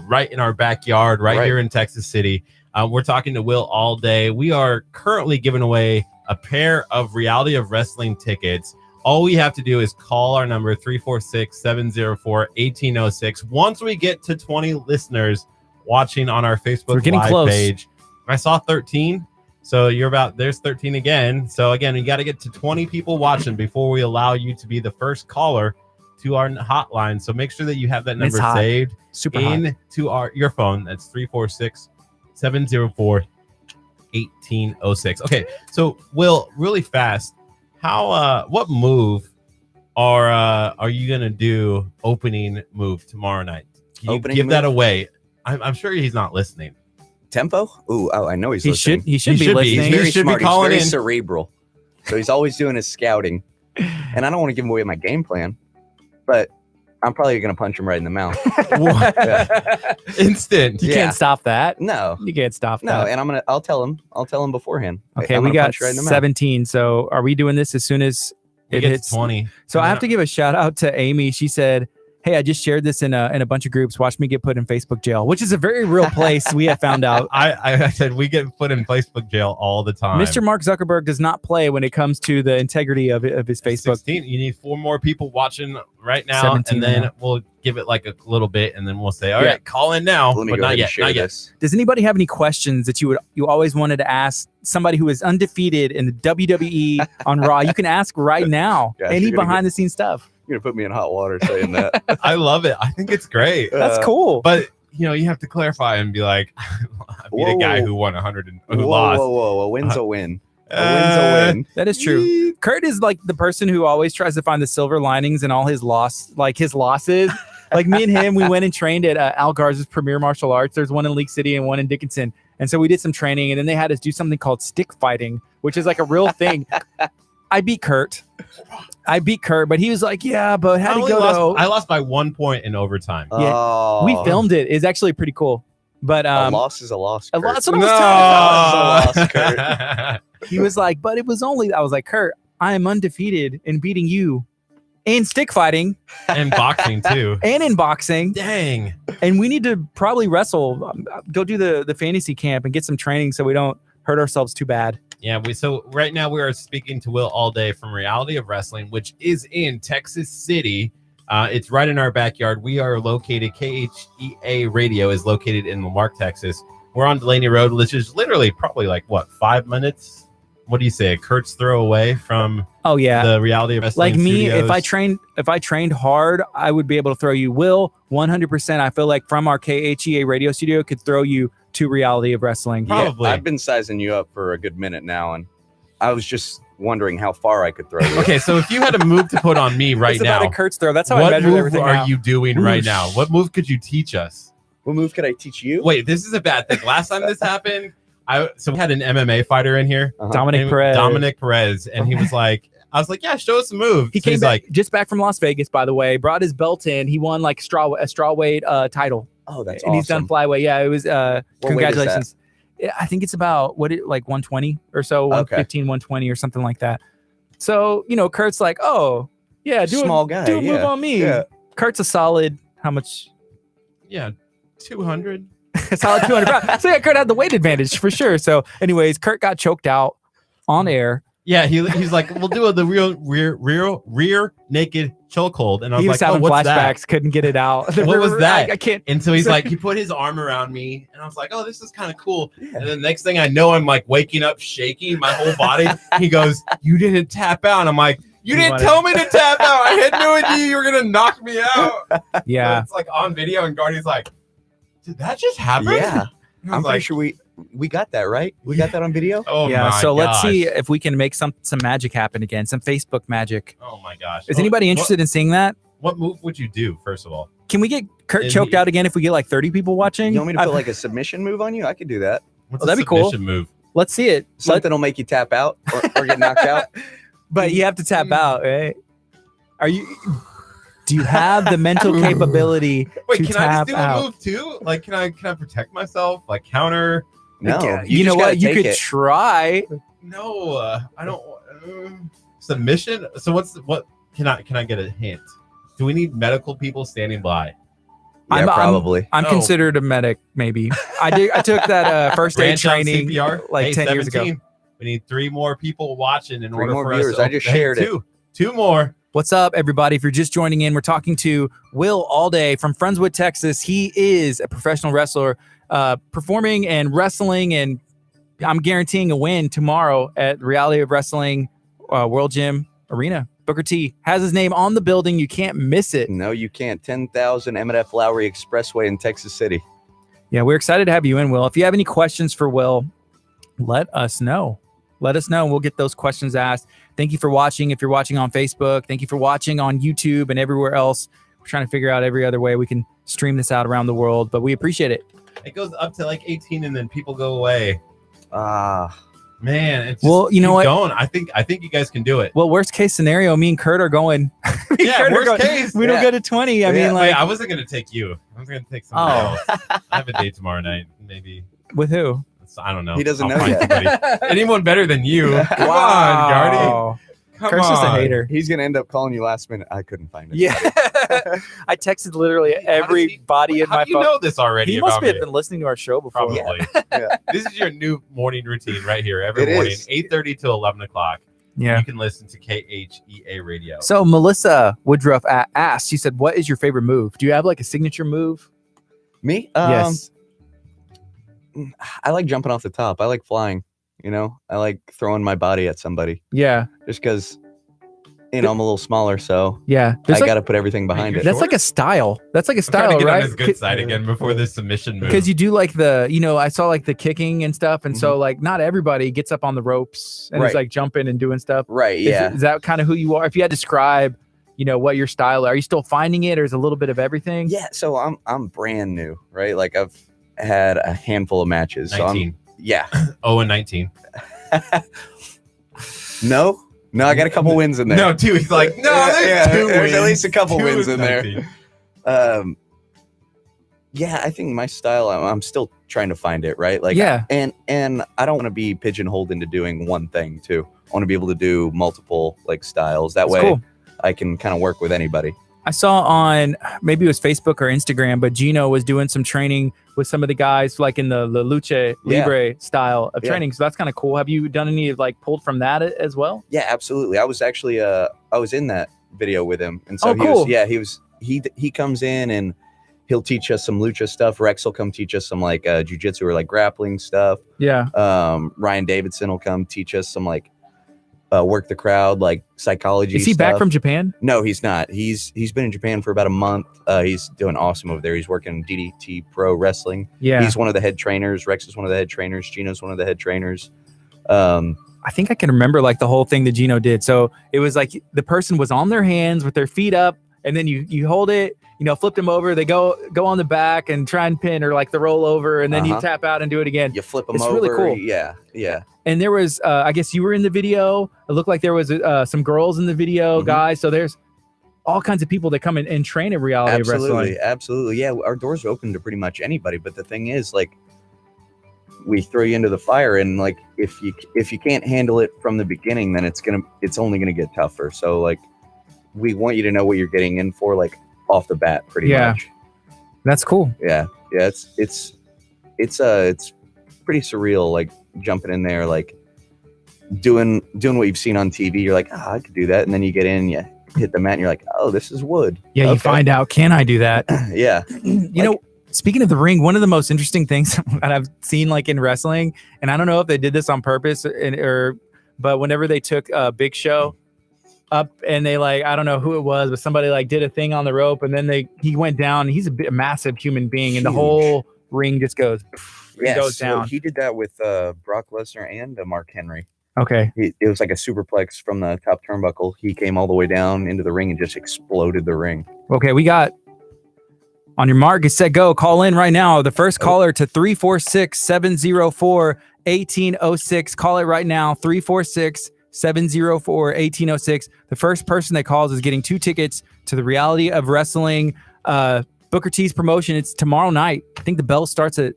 Speaker 5: right in our backyard, right
Speaker 7: Right.
Speaker 5: here in Texas City. We're talking to Will all day. We are currently giving away a pair of reality of wrestling tickets. All we have to do is call our number 346-704-1806. Once we get to 20 listeners watching on our Facebook
Speaker 1: We're getting
Speaker 5: Live
Speaker 1: close.
Speaker 5: page, I saw 13. So there's 13 again. So again, we got to get to 20 people watching before we allow you to be the first caller to our hotline. So make sure that you have that number
Speaker 1: It's hot.
Speaker 5: saved
Speaker 1: Super hot.
Speaker 5: into your phone. That's 346-704-1806. Okay. So Will, really fast, what move are you gonna do opening move tomorrow night? Can you
Speaker 7: Opening
Speaker 5: give that
Speaker 7: move?
Speaker 5: away? I'm sure he's not listening.
Speaker 7: Tempo? Ooh, oh, I know he's
Speaker 1: He
Speaker 7: listening.
Speaker 1: should be
Speaker 5: He should be.
Speaker 1: listening.
Speaker 7: He's
Speaker 5: He
Speaker 7: very
Speaker 5: should be
Speaker 7: smart. He's
Speaker 5: calling
Speaker 7: very
Speaker 5: in.
Speaker 7: cerebral. So he's always doing his scouting. And I don't want to give away my game plan, but I'm probably going to punch him right in the mouth.
Speaker 5: Instant.
Speaker 1: You
Speaker 7: Yeah.
Speaker 1: can't stop that.
Speaker 7: No.
Speaker 1: You can't stop
Speaker 7: No,
Speaker 1: that.
Speaker 7: and I'll tell him beforehand.
Speaker 1: Okay,
Speaker 7: I'm
Speaker 1: we
Speaker 7: gonna
Speaker 1: got
Speaker 7: punch you right in the mouth.
Speaker 1: 17. So are we doing this as soon as
Speaker 5: We
Speaker 1: it
Speaker 5: get to
Speaker 1: hits
Speaker 5: 20.
Speaker 1: So I have to give a shout out to Amy. She said, hey, I just shared this in a bunch of groups. Watch me get put in Facebook jail, which is a very real place we have found out.
Speaker 5: I said we get put in Facebook jail all the time.
Speaker 1: Mr. Mark Zuckerberg does not play when it comes to the integrity of his Facebook.
Speaker 5: 16. You need 4 more people watching right now,
Speaker 1: 17
Speaker 5: and then
Speaker 1: now.
Speaker 5: we'll give it like a little bit, and then we'll say, all
Speaker 1: Yeah.
Speaker 5: right, call in now,
Speaker 7: Let me
Speaker 5: but
Speaker 7: go
Speaker 5: not
Speaker 7: ahead
Speaker 5: yet,
Speaker 7: and share
Speaker 5: not yet.
Speaker 7: this.
Speaker 1: Does anybody have any questions that you always wanted to ask somebody who is undefeated in the WWE on Raw? You can ask right now.
Speaker 7: Gosh,
Speaker 1: Any
Speaker 7: you're gonna
Speaker 1: behind the scenes stuff.
Speaker 7: You're going to put me in hot water saying that.
Speaker 5: I love it. I think it's great,
Speaker 1: That's cool.
Speaker 5: but you have to clarify and be like, I beat a guy
Speaker 7: Whoa.
Speaker 5: who won 100 and who
Speaker 7: Whoa,
Speaker 5: lost.
Speaker 7: whoa. A win's a win. A win's
Speaker 5: Uh,
Speaker 7: a win.
Speaker 1: That is true. Kurt is like the person who always tries to find the silver linings in all his losses. Like me and him, we went and trained at Al Garza's Premier Martial Arts. There's one in League City and one in Dickinson. And so we did some training, and then they had us do something called stick fighting, which is like a real thing. I beat Curt. But he was like, yeah, but how to go?
Speaker 5: I lost by 1 point in overtime.
Speaker 1: Yeah,
Speaker 7: Oh,
Speaker 1: we filmed it. It's actually pretty cool. But
Speaker 7: a loss is a loss.
Speaker 1: a
Speaker 7: Kurt.
Speaker 1: loss. That's what I was
Speaker 7: No.
Speaker 1: telling
Speaker 7: It's a loss, Kurt.
Speaker 1: He was like, but it was only. I was like, Curt, I am undefeated in beating you in stick fighting
Speaker 5: And boxing too.
Speaker 1: and in boxing.
Speaker 5: Dang.
Speaker 1: And we need to probably wrestle. Go do the fantasy camp and get some training so we don't hurt ourselves too bad.
Speaker 5: Yeah, so right now we are speaking to Will all day from Reality of Wrestling, which is in Texas City. It's right in our backyard. We are located, KHEA Radio is located in Lamarck, Texas. We're on Delaney Road, which is literally probably like, 5 minutes? What do you say? Kurt's throw away from
Speaker 1: Oh yeah.
Speaker 5: the Reality of Wrestling
Speaker 1: Like me,
Speaker 5: studios?
Speaker 1: if I trained hard, I would be able to throw you. Will 100%. I feel like from our KHEA radio studio could throw you to Reality of Wrestling.
Speaker 5: Probably.
Speaker 7: I've been sizing you up for a good minute now, and I was just wondering how far I could throw you.
Speaker 5: Okay, so if you had a move to put on me right
Speaker 1: It's
Speaker 5: now,
Speaker 1: about a Kurt's throw. That's how I
Speaker 5: what
Speaker 1: measure
Speaker 5: move
Speaker 1: everything.
Speaker 5: are
Speaker 1: out.
Speaker 5: you doing right now? What move could you teach us?
Speaker 7: What move could I teach you?
Speaker 5: Wait, this is a bad thing. Last time this happened, so we had an MMA fighter in here,
Speaker 1: Dominic Perez.
Speaker 5: Dominic Perez, and he was like, I was like, yeah, show us a move.
Speaker 1: He
Speaker 5: So
Speaker 1: came
Speaker 5: he's
Speaker 1: back
Speaker 5: like,
Speaker 1: just back from Las Vegas, by the way. Brought his belt in. He won like a strawweight title,
Speaker 7: Oh, that's
Speaker 1: and
Speaker 7: awesome.
Speaker 1: he's done flyweight. Yeah, it was
Speaker 7: weight is
Speaker 1: congratulations. I think it's about like 120 or so, 115, 120 or something like that. So Kurt's like, oh yeah,
Speaker 7: Small guy,
Speaker 1: do a move
Speaker 7: yeah,
Speaker 1: on me.
Speaker 7: yeah.
Speaker 1: Kurt's a solid. How much?
Speaker 5: yeah, 200.
Speaker 1: Solid 200 pounds. So yeah, Kurt had the weight advantage for sure. So, anyways, Kurt got choked out on air.
Speaker 5: Yeah, he's like, we'll do the rear naked chokehold, and I was
Speaker 1: He
Speaker 5: like,
Speaker 1: was having
Speaker 5: what's
Speaker 1: flashbacks,
Speaker 5: that?
Speaker 1: couldn't get it out.
Speaker 5: What was that?
Speaker 1: I can't.
Speaker 5: And so he's like, he put his arm around me, and I was like, oh, this is kind of cool. And then next thing I know, I'm like waking up, shaking my whole body. He goes, you didn't tap out. I'm like, you didn't tell me to tap out. I had no idea you were gonna knock me out.
Speaker 1: Yeah.
Speaker 5: So it's like on video, and Gardy's like, did that just happen?
Speaker 7: Yeah,
Speaker 5: And I
Speaker 7: I'm
Speaker 5: was
Speaker 7: pretty
Speaker 5: like,
Speaker 7: sure we got that right. We got that on video.
Speaker 5: oh
Speaker 1: Yeah.
Speaker 5: my
Speaker 1: So let's
Speaker 5: gosh.
Speaker 1: see if we can make some magic happen again. Some Facebook magic.
Speaker 5: Oh my gosh.
Speaker 1: Is anybody interested in seeing that?
Speaker 5: What move would you do first of all?
Speaker 1: Can we get Kurt
Speaker 5: Is
Speaker 1: choked
Speaker 5: he-
Speaker 1: out again if we get like 30 people watching?
Speaker 7: You want me to put like a submission move on you? I could do that.
Speaker 5: What's
Speaker 1: Oh, that'd
Speaker 5: a
Speaker 1: be cool.
Speaker 5: submission move?
Speaker 1: Let's see it.
Speaker 7: Something will make you tap out or get knocked out.
Speaker 1: But you have to tap out, right? Do you have the mental capability
Speaker 5: Wait,
Speaker 1: to
Speaker 5: can I
Speaker 1: tap
Speaker 5: just do
Speaker 1: out?
Speaker 5: a move too? Like, can I protect myself? Like counter?
Speaker 7: No,
Speaker 1: You know
Speaker 7: just
Speaker 1: what?
Speaker 7: gotta
Speaker 1: You
Speaker 7: take
Speaker 1: could
Speaker 7: it.
Speaker 1: try.
Speaker 5: No, I don't. Submission. So what? Can I get a hint? Do we need medical people standing by?
Speaker 7: Yeah, probably.
Speaker 1: I'm
Speaker 5: Oh.
Speaker 1: considered a medic, maybe. I took that first aid
Speaker 5: Branch out
Speaker 1: training
Speaker 5: CPR?
Speaker 1: like
Speaker 5: Hey,
Speaker 1: 10 years ago.
Speaker 5: 17. We need 3 more people watching in
Speaker 7: Three
Speaker 5: order
Speaker 7: more
Speaker 5: for
Speaker 7: viewers.
Speaker 5: us. To
Speaker 7: I just shared it.
Speaker 5: Two more.
Speaker 1: What's up, everybody? If you're just joining in, we're talking to Will All Day from Friendswood, Texas. He is a professional wrestler, performing and wrestling, and I'm guaranteeing a win tomorrow at Reality of Wrestling World Gym Arena. Booker T has his name on the building. You can't miss it.
Speaker 7: No, you can't. 10,000 M&F Lowry Expressway in Texas City.
Speaker 1: Yeah, we're excited to have you in, Will. If you have any questions for Will, let us know. Let us know, and we'll get those questions asked. Thank you for watching. If you're watching on Facebook, thank you for watching on YouTube and everywhere else. We're trying to figure out every other way we can stream this out around the world, but we appreciate it.
Speaker 5: It goes up to like 18, and then people go away. Man, it's just
Speaker 1: Well, you know
Speaker 5: keep
Speaker 1: what?
Speaker 5: Going. I think you guys can do it.
Speaker 1: Well, worst case scenario, me and Kurt are going.
Speaker 5: Yeah, worst case.
Speaker 1: We don't
Speaker 7: Yeah.
Speaker 1: go to 20. I
Speaker 7: Yeah.
Speaker 1: mean,
Speaker 5: Wait,
Speaker 1: like,
Speaker 5: I wasn't gonna take you. I was gonna take somebody
Speaker 1: Oh.
Speaker 5: else. I have a date tomorrow night. Maybe
Speaker 1: with who?
Speaker 5: I don't know.
Speaker 7: He doesn't
Speaker 5: I'll
Speaker 7: know
Speaker 5: find
Speaker 7: yet.
Speaker 5: somebody. Anyone better than you? Come on, Gardy.
Speaker 1: Wow.
Speaker 5: Come
Speaker 1: Kurt's just a
Speaker 5: on.
Speaker 1: hater.
Speaker 7: He's going to end up calling you last minute. I couldn't find it.
Speaker 1: Yeah. I texted literally everybody in
Speaker 5: How
Speaker 1: my
Speaker 5: do you
Speaker 1: phone.
Speaker 5: know this already
Speaker 1: He must
Speaker 5: about
Speaker 1: have
Speaker 5: me?
Speaker 1: been listening to our show before.
Speaker 5: Probably.
Speaker 7: Yeah.
Speaker 5: This is your new morning routine right here. Every
Speaker 7: It
Speaker 5: morning,
Speaker 7: is.
Speaker 5: 8:30 till 11 o'clock.
Speaker 1: Yeah.
Speaker 5: You can listen to KHEA Radio.
Speaker 1: So Melissa Woodruff asked, she said, what is your favorite move? Do you have like a signature move?
Speaker 7: Me?
Speaker 1: Yes.
Speaker 7: I like jumping off the top. I like flying. You know, I like throwing my body at somebody
Speaker 1: Yeah.
Speaker 7: just because, you know, I'm a little smaller. So
Speaker 1: Yeah.
Speaker 7: I
Speaker 1: There's like,
Speaker 7: got to put everything behind
Speaker 5: you're
Speaker 7: it.
Speaker 1: that's like a style. That's like a
Speaker 5: I'm trying to
Speaker 1: style,
Speaker 5: get on
Speaker 1: right?
Speaker 5: his good side again before this submission move.
Speaker 1: Because you do like I saw like the kicking and stuff. And so like not everybody gets up on the ropes and is
Speaker 7: Right.
Speaker 1: like jumping and doing stuff.
Speaker 7: Right.
Speaker 1: Is-
Speaker 7: Yeah.
Speaker 1: Is that kind of who you are? If you had to describe, what your style, are you still finding it or is it a little bit of everything?
Speaker 7: Yeah. So I'm brand new, right? Like I've had a handful of matches.
Speaker 5: 19.
Speaker 7: So yeah.
Speaker 5: 0 and 19.
Speaker 7: No, No, I got a couple wins in there.
Speaker 5: No, two. He's like, no,
Speaker 7: there's at least a couple
Speaker 5: Two
Speaker 7: wins
Speaker 5: is
Speaker 7: in there.
Speaker 5: 19.
Speaker 7: Yeah, I think my style, I'm still trying to find it, right? Like,
Speaker 1: Yeah.
Speaker 7: and I don't want to be pigeonholed into doing one thing too. I want to be able to do multiple like styles. That
Speaker 1: That's
Speaker 7: way
Speaker 1: cool.
Speaker 7: I can kind of work with anybody.
Speaker 1: I saw on maybe it was Facebook or Instagram, but Gino was doing some training with some of the guys like in the Lucha Libre style of
Speaker 7: Yeah.
Speaker 1: training. So that's kind of cool. Have you done any like pulled from that as well?
Speaker 7: Yeah, absolutely. I was actually I was in that video with him, and so
Speaker 1: Oh, cool.
Speaker 7: he comes in and he'll teach us some lucha stuff. Rex will come teach us some like jujitsu or like grappling stuff.
Speaker 1: Yeah.
Speaker 7: Ryan Davidson will come teach us some like work the crowd, like psychology.
Speaker 1: Is he back from Japan?
Speaker 7: No, he's not. He's been in Japan for about a month. He's doing awesome over there. He's working DDT Pro Wrestling.
Speaker 1: Yeah.
Speaker 7: He's one of the head trainers. Rex is one of the head trainers. Gino's one of the head trainers.
Speaker 1: I think I can remember like the whole thing that Gino did. So it was like the person was on their hands with their feet up, and then you hold it, flip them over. They go on the back and try and pin or like the roll over, and then you tap out and do it again.
Speaker 7: You flip them
Speaker 1: It's
Speaker 7: over.
Speaker 1: really cool.
Speaker 7: Yeah.
Speaker 1: And there was, I guess you were in the video. It looked like there was some girls in the video, guys. So there's all kinds of people that come in and train at Reality of Wrestling.
Speaker 7: Absolutely. Yeah, our doors are open to pretty much anybody. But the thing is, like, we throw you into the fire, and like if you can't handle it from the beginning, then it's only gonna get tougher. So like, we want you to know what you're getting in for, like off the bat, pretty much.
Speaker 1: That's cool.
Speaker 7: Yeah. It's pretty surreal, like jumping in there, like doing what you've seen on TV. You're like, I could do that, and then you get in, you hit the mat, and you're like, oh, this is wood.
Speaker 1: Yeah, you find out, can I do that?
Speaker 7: Yeah.
Speaker 1: Speaking of the ring, one of the most interesting things that I've seen like in wrestling, and I don't know if they did this on purpose but whenever they took Big Show up and they like, I don't know who it was, but somebody like did a thing on the rope, and then he went down. He's a massive human being, and the whole ring just goes down.
Speaker 7: He did that with Brock Lesnar and Mark Henry.
Speaker 1: Okay.
Speaker 7: It was like a superplex from the top turnbuckle. He came all the way down into the ring and just exploded the ring.
Speaker 1: Okay, we got on your mark, get set, go. Call in right now. The first caller to 346-704-1806. Call it right now, 346-704-1806. The first person that calls is getting 2 tickets to the Reality of Wrestling Booker T's promotion. It's tomorrow night. I think the bell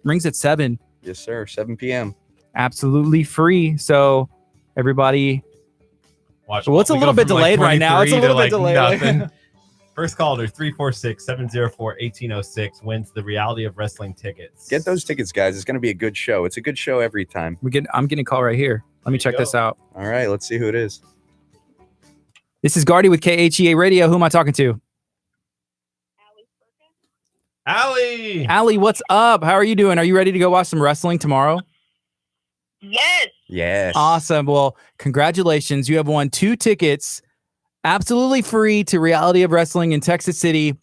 Speaker 1: rings at 7.
Speaker 7: Yes, sir. 7 p.m.
Speaker 1: Absolutely free. So everybody,
Speaker 5: Watch.
Speaker 1: Well, it's a
Speaker 5: We
Speaker 1: little
Speaker 5: go
Speaker 1: bit
Speaker 5: from,
Speaker 1: delayed right now. It's a
Speaker 5: 23 to,
Speaker 1: little bit delayed.
Speaker 5: nothing. First caller, 346-704-1806, wins the Reality of Wrestling tickets.
Speaker 7: Get those tickets, guys. It's going to be a good show. It's a good show every time.
Speaker 1: I'm getting a call right here. Let me check this out.
Speaker 7: All right, let's see who it is.
Speaker 1: This is Gardy with KHEA Radio. Who am I talking to?
Speaker 5: Allie!
Speaker 1: Allie, what's up? How are you doing? Are you ready to go watch some wrestling tomorrow?
Speaker 8: Yes.
Speaker 7: Yes.
Speaker 1: Awesome. Well, congratulations. You have won 2 tickets absolutely free to Reality of Wrestling in Texas City.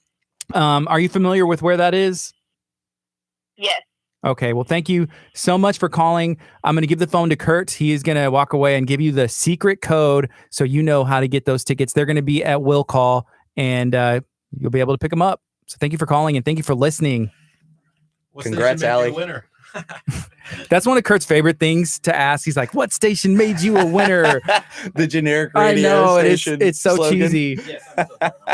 Speaker 1: Are you familiar with where that is?
Speaker 8: Yes.
Speaker 1: Okay. Well, thank you so much for calling. I'm going to give the phone to Curt. He is going to walk away and give you the secret code so you know how to get those tickets. They're going to be at will call, and you'll be able to pick them up. So thank you for calling and thank you for listening.
Speaker 7: Congrats, Allie.
Speaker 5: Winner?
Speaker 1: That's one of Curt's favorite things to ask. He's like, what station made you a winner?
Speaker 7: The generic
Speaker 1: I
Speaker 7: radio
Speaker 1: know,
Speaker 7: station
Speaker 1: it's so
Speaker 7: slogan.
Speaker 1: cheesy.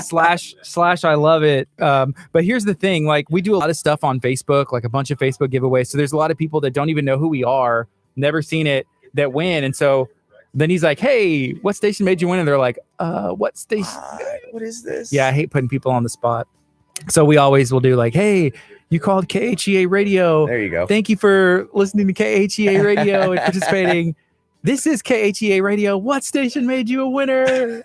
Speaker 1: slash I love it. But here's the thing, like we do a lot of stuff on Facebook, like a bunch of Facebook giveaways. So there's a lot of people that don't even know who we are, never seen it, that win. And so then he's like, hey, what station made you win? And they're like, what station?
Speaker 7: What is this?
Speaker 1: Yeah, I hate putting people on the spot. So we always will do like, hey, you called KHEA Radio.
Speaker 7: There you go.
Speaker 1: Thank you for listening to KHEA Radio and participating. This is KHEA Radio. What station made you a winner?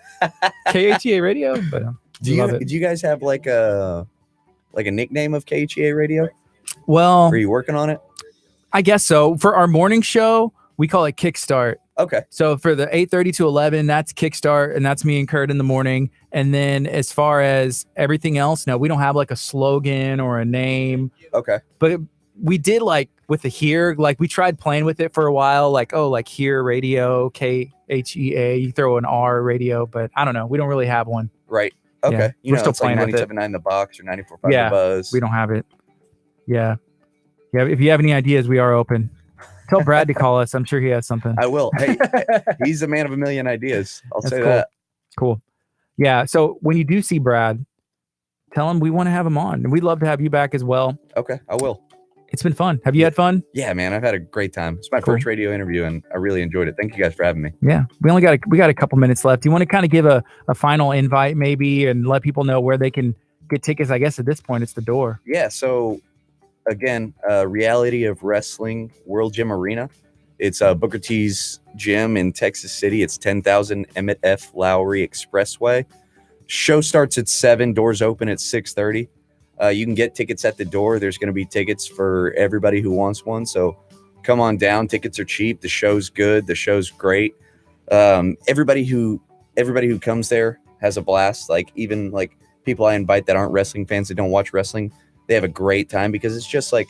Speaker 1: KHEA Radio. But
Speaker 7: Do you guys have like a nickname of KHEA Radio?
Speaker 1: Well,
Speaker 7: Are you working on it?
Speaker 1: I guess so. For our morning show, we call it Kickstart.
Speaker 7: Okay.
Speaker 1: So for the 8:30 to 11, that's Kickstart, and that's me and Curt in the morning. And then as far as everything else, no, we don't have like a slogan or a name.
Speaker 7: Okay.
Speaker 1: But we did like with the here, like we tried playing with it for a while, like, oh, like here radio, KHEA, you throw an R radio, but I don't know. We don't really have one.
Speaker 7: Right. Okay.
Speaker 1: Yeah, we're still playing with it.
Speaker 7: 97.9 The Box or 94.5
Speaker 1: Yeah,
Speaker 7: The Buzz.
Speaker 1: We don't have it. Yeah. Yeah. If you have any ideas, we are open. Tell Brad to call us. I'm sure he has something.
Speaker 7: I will. Hey, he's a man of a million ideas. I'll
Speaker 1: That's
Speaker 7: say
Speaker 1: cool.
Speaker 7: that.
Speaker 1: Cool. Yeah. So when you do see Brad, tell him we want to have him on, and we'd love to have you back as well.
Speaker 7: Okay, I will.
Speaker 1: It's been fun. Have you had fun?
Speaker 7: Yeah, man, I've had a great time. It's my
Speaker 1: Cool.
Speaker 7: first radio interview, and I really enjoyed it. Thank you guys for having me.
Speaker 1: Yeah. We got a couple minutes left. Do you want to kind of give a final invite maybe and let people know where they can get tickets? I guess at this point it's the door.
Speaker 7: Yeah, so again, Reality of Wrestling World Gym Arena. It's Booker T's gym in Texas City. It's 10,000 Emmett F. Lowry Expressway. Show starts at 7, doors open at 6:30. You can get tickets at the door. There's going to be tickets for everybody who wants one. So come on down. Tickets are cheap. The show's good. The show's great. Everybody who comes there has a blast. Like even like people I invite that aren't wrestling fans that don't watch wrestling, they have a great time because it's just like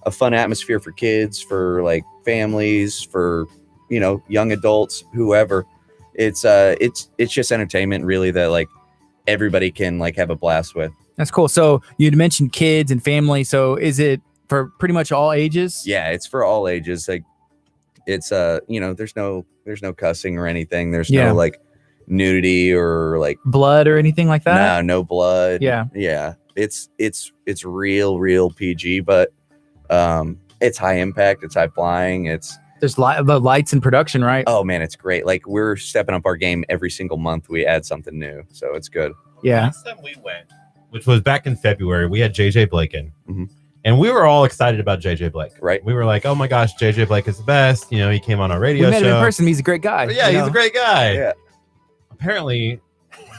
Speaker 7: a fun atmosphere for kids, for like families, for, you know, young adults, whoever. It's just entertainment really that like everybody can like have a blast with.
Speaker 1: That's cool. So you'd mentioned kids and family. So is it for pretty much all ages?
Speaker 7: Yeah, it's for all ages. Like it's you know, there's no cussing or anything. There's
Speaker 1: Yeah.
Speaker 7: no like nudity or like
Speaker 1: Blood or anything like that?
Speaker 7: no blood.
Speaker 1: Yeah.
Speaker 7: Yeah. It's real PG, but it's high impact, it's high flying, it's
Speaker 1: There's the lights and production, right?
Speaker 7: oh man, it's great. Like we're stepping up our game every single month. We add something new. So it's good.
Speaker 1: Yeah.
Speaker 5: Last time we went, which was back in February, we had JJ Blake in.
Speaker 7: Mhm.
Speaker 5: And we were all excited about JJ Blake.
Speaker 7: Right.
Speaker 5: We were like, oh my gosh, JJ Blake is the best. You know, he came on our
Speaker 1: We
Speaker 5: radio
Speaker 1: met
Speaker 5: show.
Speaker 1: him in person. He's a great guy.
Speaker 5: Yeah,
Speaker 1: you
Speaker 5: he's
Speaker 1: know?
Speaker 5: a great guy.
Speaker 7: Yeah.
Speaker 5: Apparently,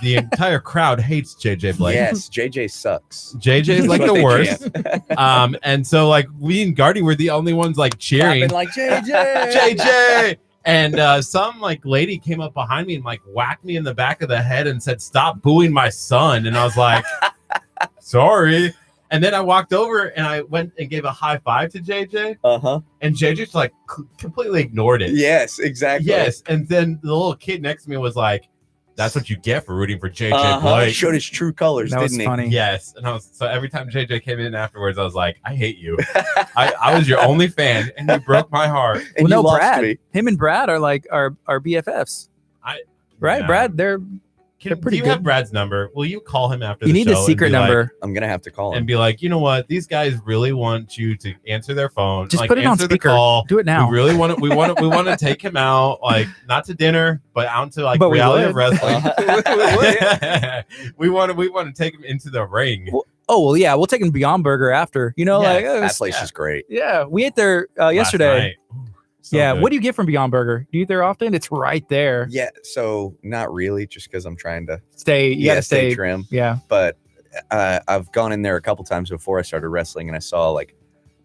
Speaker 5: the entire crowd hates JJ Blake.
Speaker 7: Yes, JJ sucks.
Speaker 5: JJ is like
Speaker 7: But
Speaker 5: the
Speaker 7: they
Speaker 5: worst.
Speaker 7: can't.
Speaker 5: And so like we and Gardy were the only ones like cheering.
Speaker 7: Clapping like JJ.
Speaker 5: JJ. And some like lady came up behind me and like whacked me in the back of the head and said, "Stop booing my son." And I was like, "Sorry." And then I walked over and I went and gave a high five to JJ,
Speaker 7: Uh-huh.
Speaker 5: and JJ just like completely ignored it.
Speaker 7: Yes, exactly.
Speaker 5: Yes. And then the little kid next to me was like, "That's what you get for rooting for JJ
Speaker 7: Uh-huh.
Speaker 5: Blake."
Speaker 7: Showed his true colors,
Speaker 1: That was
Speaker 7: didn't he?
Speaker 1: funny.
Speaker 5: Yes. And so every time JJ came in afterwards, I was like, "I hate you. I was your only fan and you broke my heart."
Speaker 7: And
Speaker 1: Well,
Speaker 7: you
Speaker 1: no,
Speaker 7: lost
Speaker 1: Brad.
Speaker 7: me.
Speaker 1: Him and Brad are like our BFFs. Right?
Speaker 5: Yeah.
Speaker 1: Brad, they're
Speaker 5: Do
Speaker 1: pretty
Speaker 5: you
Speaker 1: good.
Speaker 5: have Brad's number? Will you call him after
Speaker 1: you
Speaker 5: the
Speaker 1: need
Speaker 5: show
Speaker 1: the
Speaker 5: and
Speaker 1: secret
Speaker 5: be like-
Speaker 1: number.
Speaker 7: I'm gonna have to call him.
Speaker 5: and be like, you know what? These guys really want you to answer their phone.
Speaker 1: Just
Speaker 5: like,
Speaker 1: put it on
Speaker 5: answer the
Speaker 1: speaker.
Speaker 5: call.
Speaker 1: Do it now.
Speaker 5: We really want to. We want to take him out, like not to dinner, but out to like
Speaker 1: But we
Speaker 5: reality of
Speaker 1: would.
Speaker 5: wrestling. we want to take him into the ring.
Speaker 1: Oh, well, yeah. We'll take him Beyond Burger after. You know,
Speaker 5: Yeah,
Speaker 1: like
Speaker 7: that
Speaker 1: it's-
Speaker 7: place
Speaker 5: yeah.
Speaker 7: is great.
Speaker 1: yeah, we ate there
Speaker 5: Last
Speaker 1: yesterday.
Speaker 5: night. Ooh, so
Speaker 1: Yeah.
Speaker 5: good.
Speaker 1: What do you get from Beyond Burger? Do you eat there often? It's right there.
Speaker 7: Yeah, so not really, just because I'm trying to
Speaker 1: You gotta stay.
Speaker 7: trim.
Speaker 1: Yeah.
Speaker 7: But I've gone in there a couple times before I started wrestling, and I saw like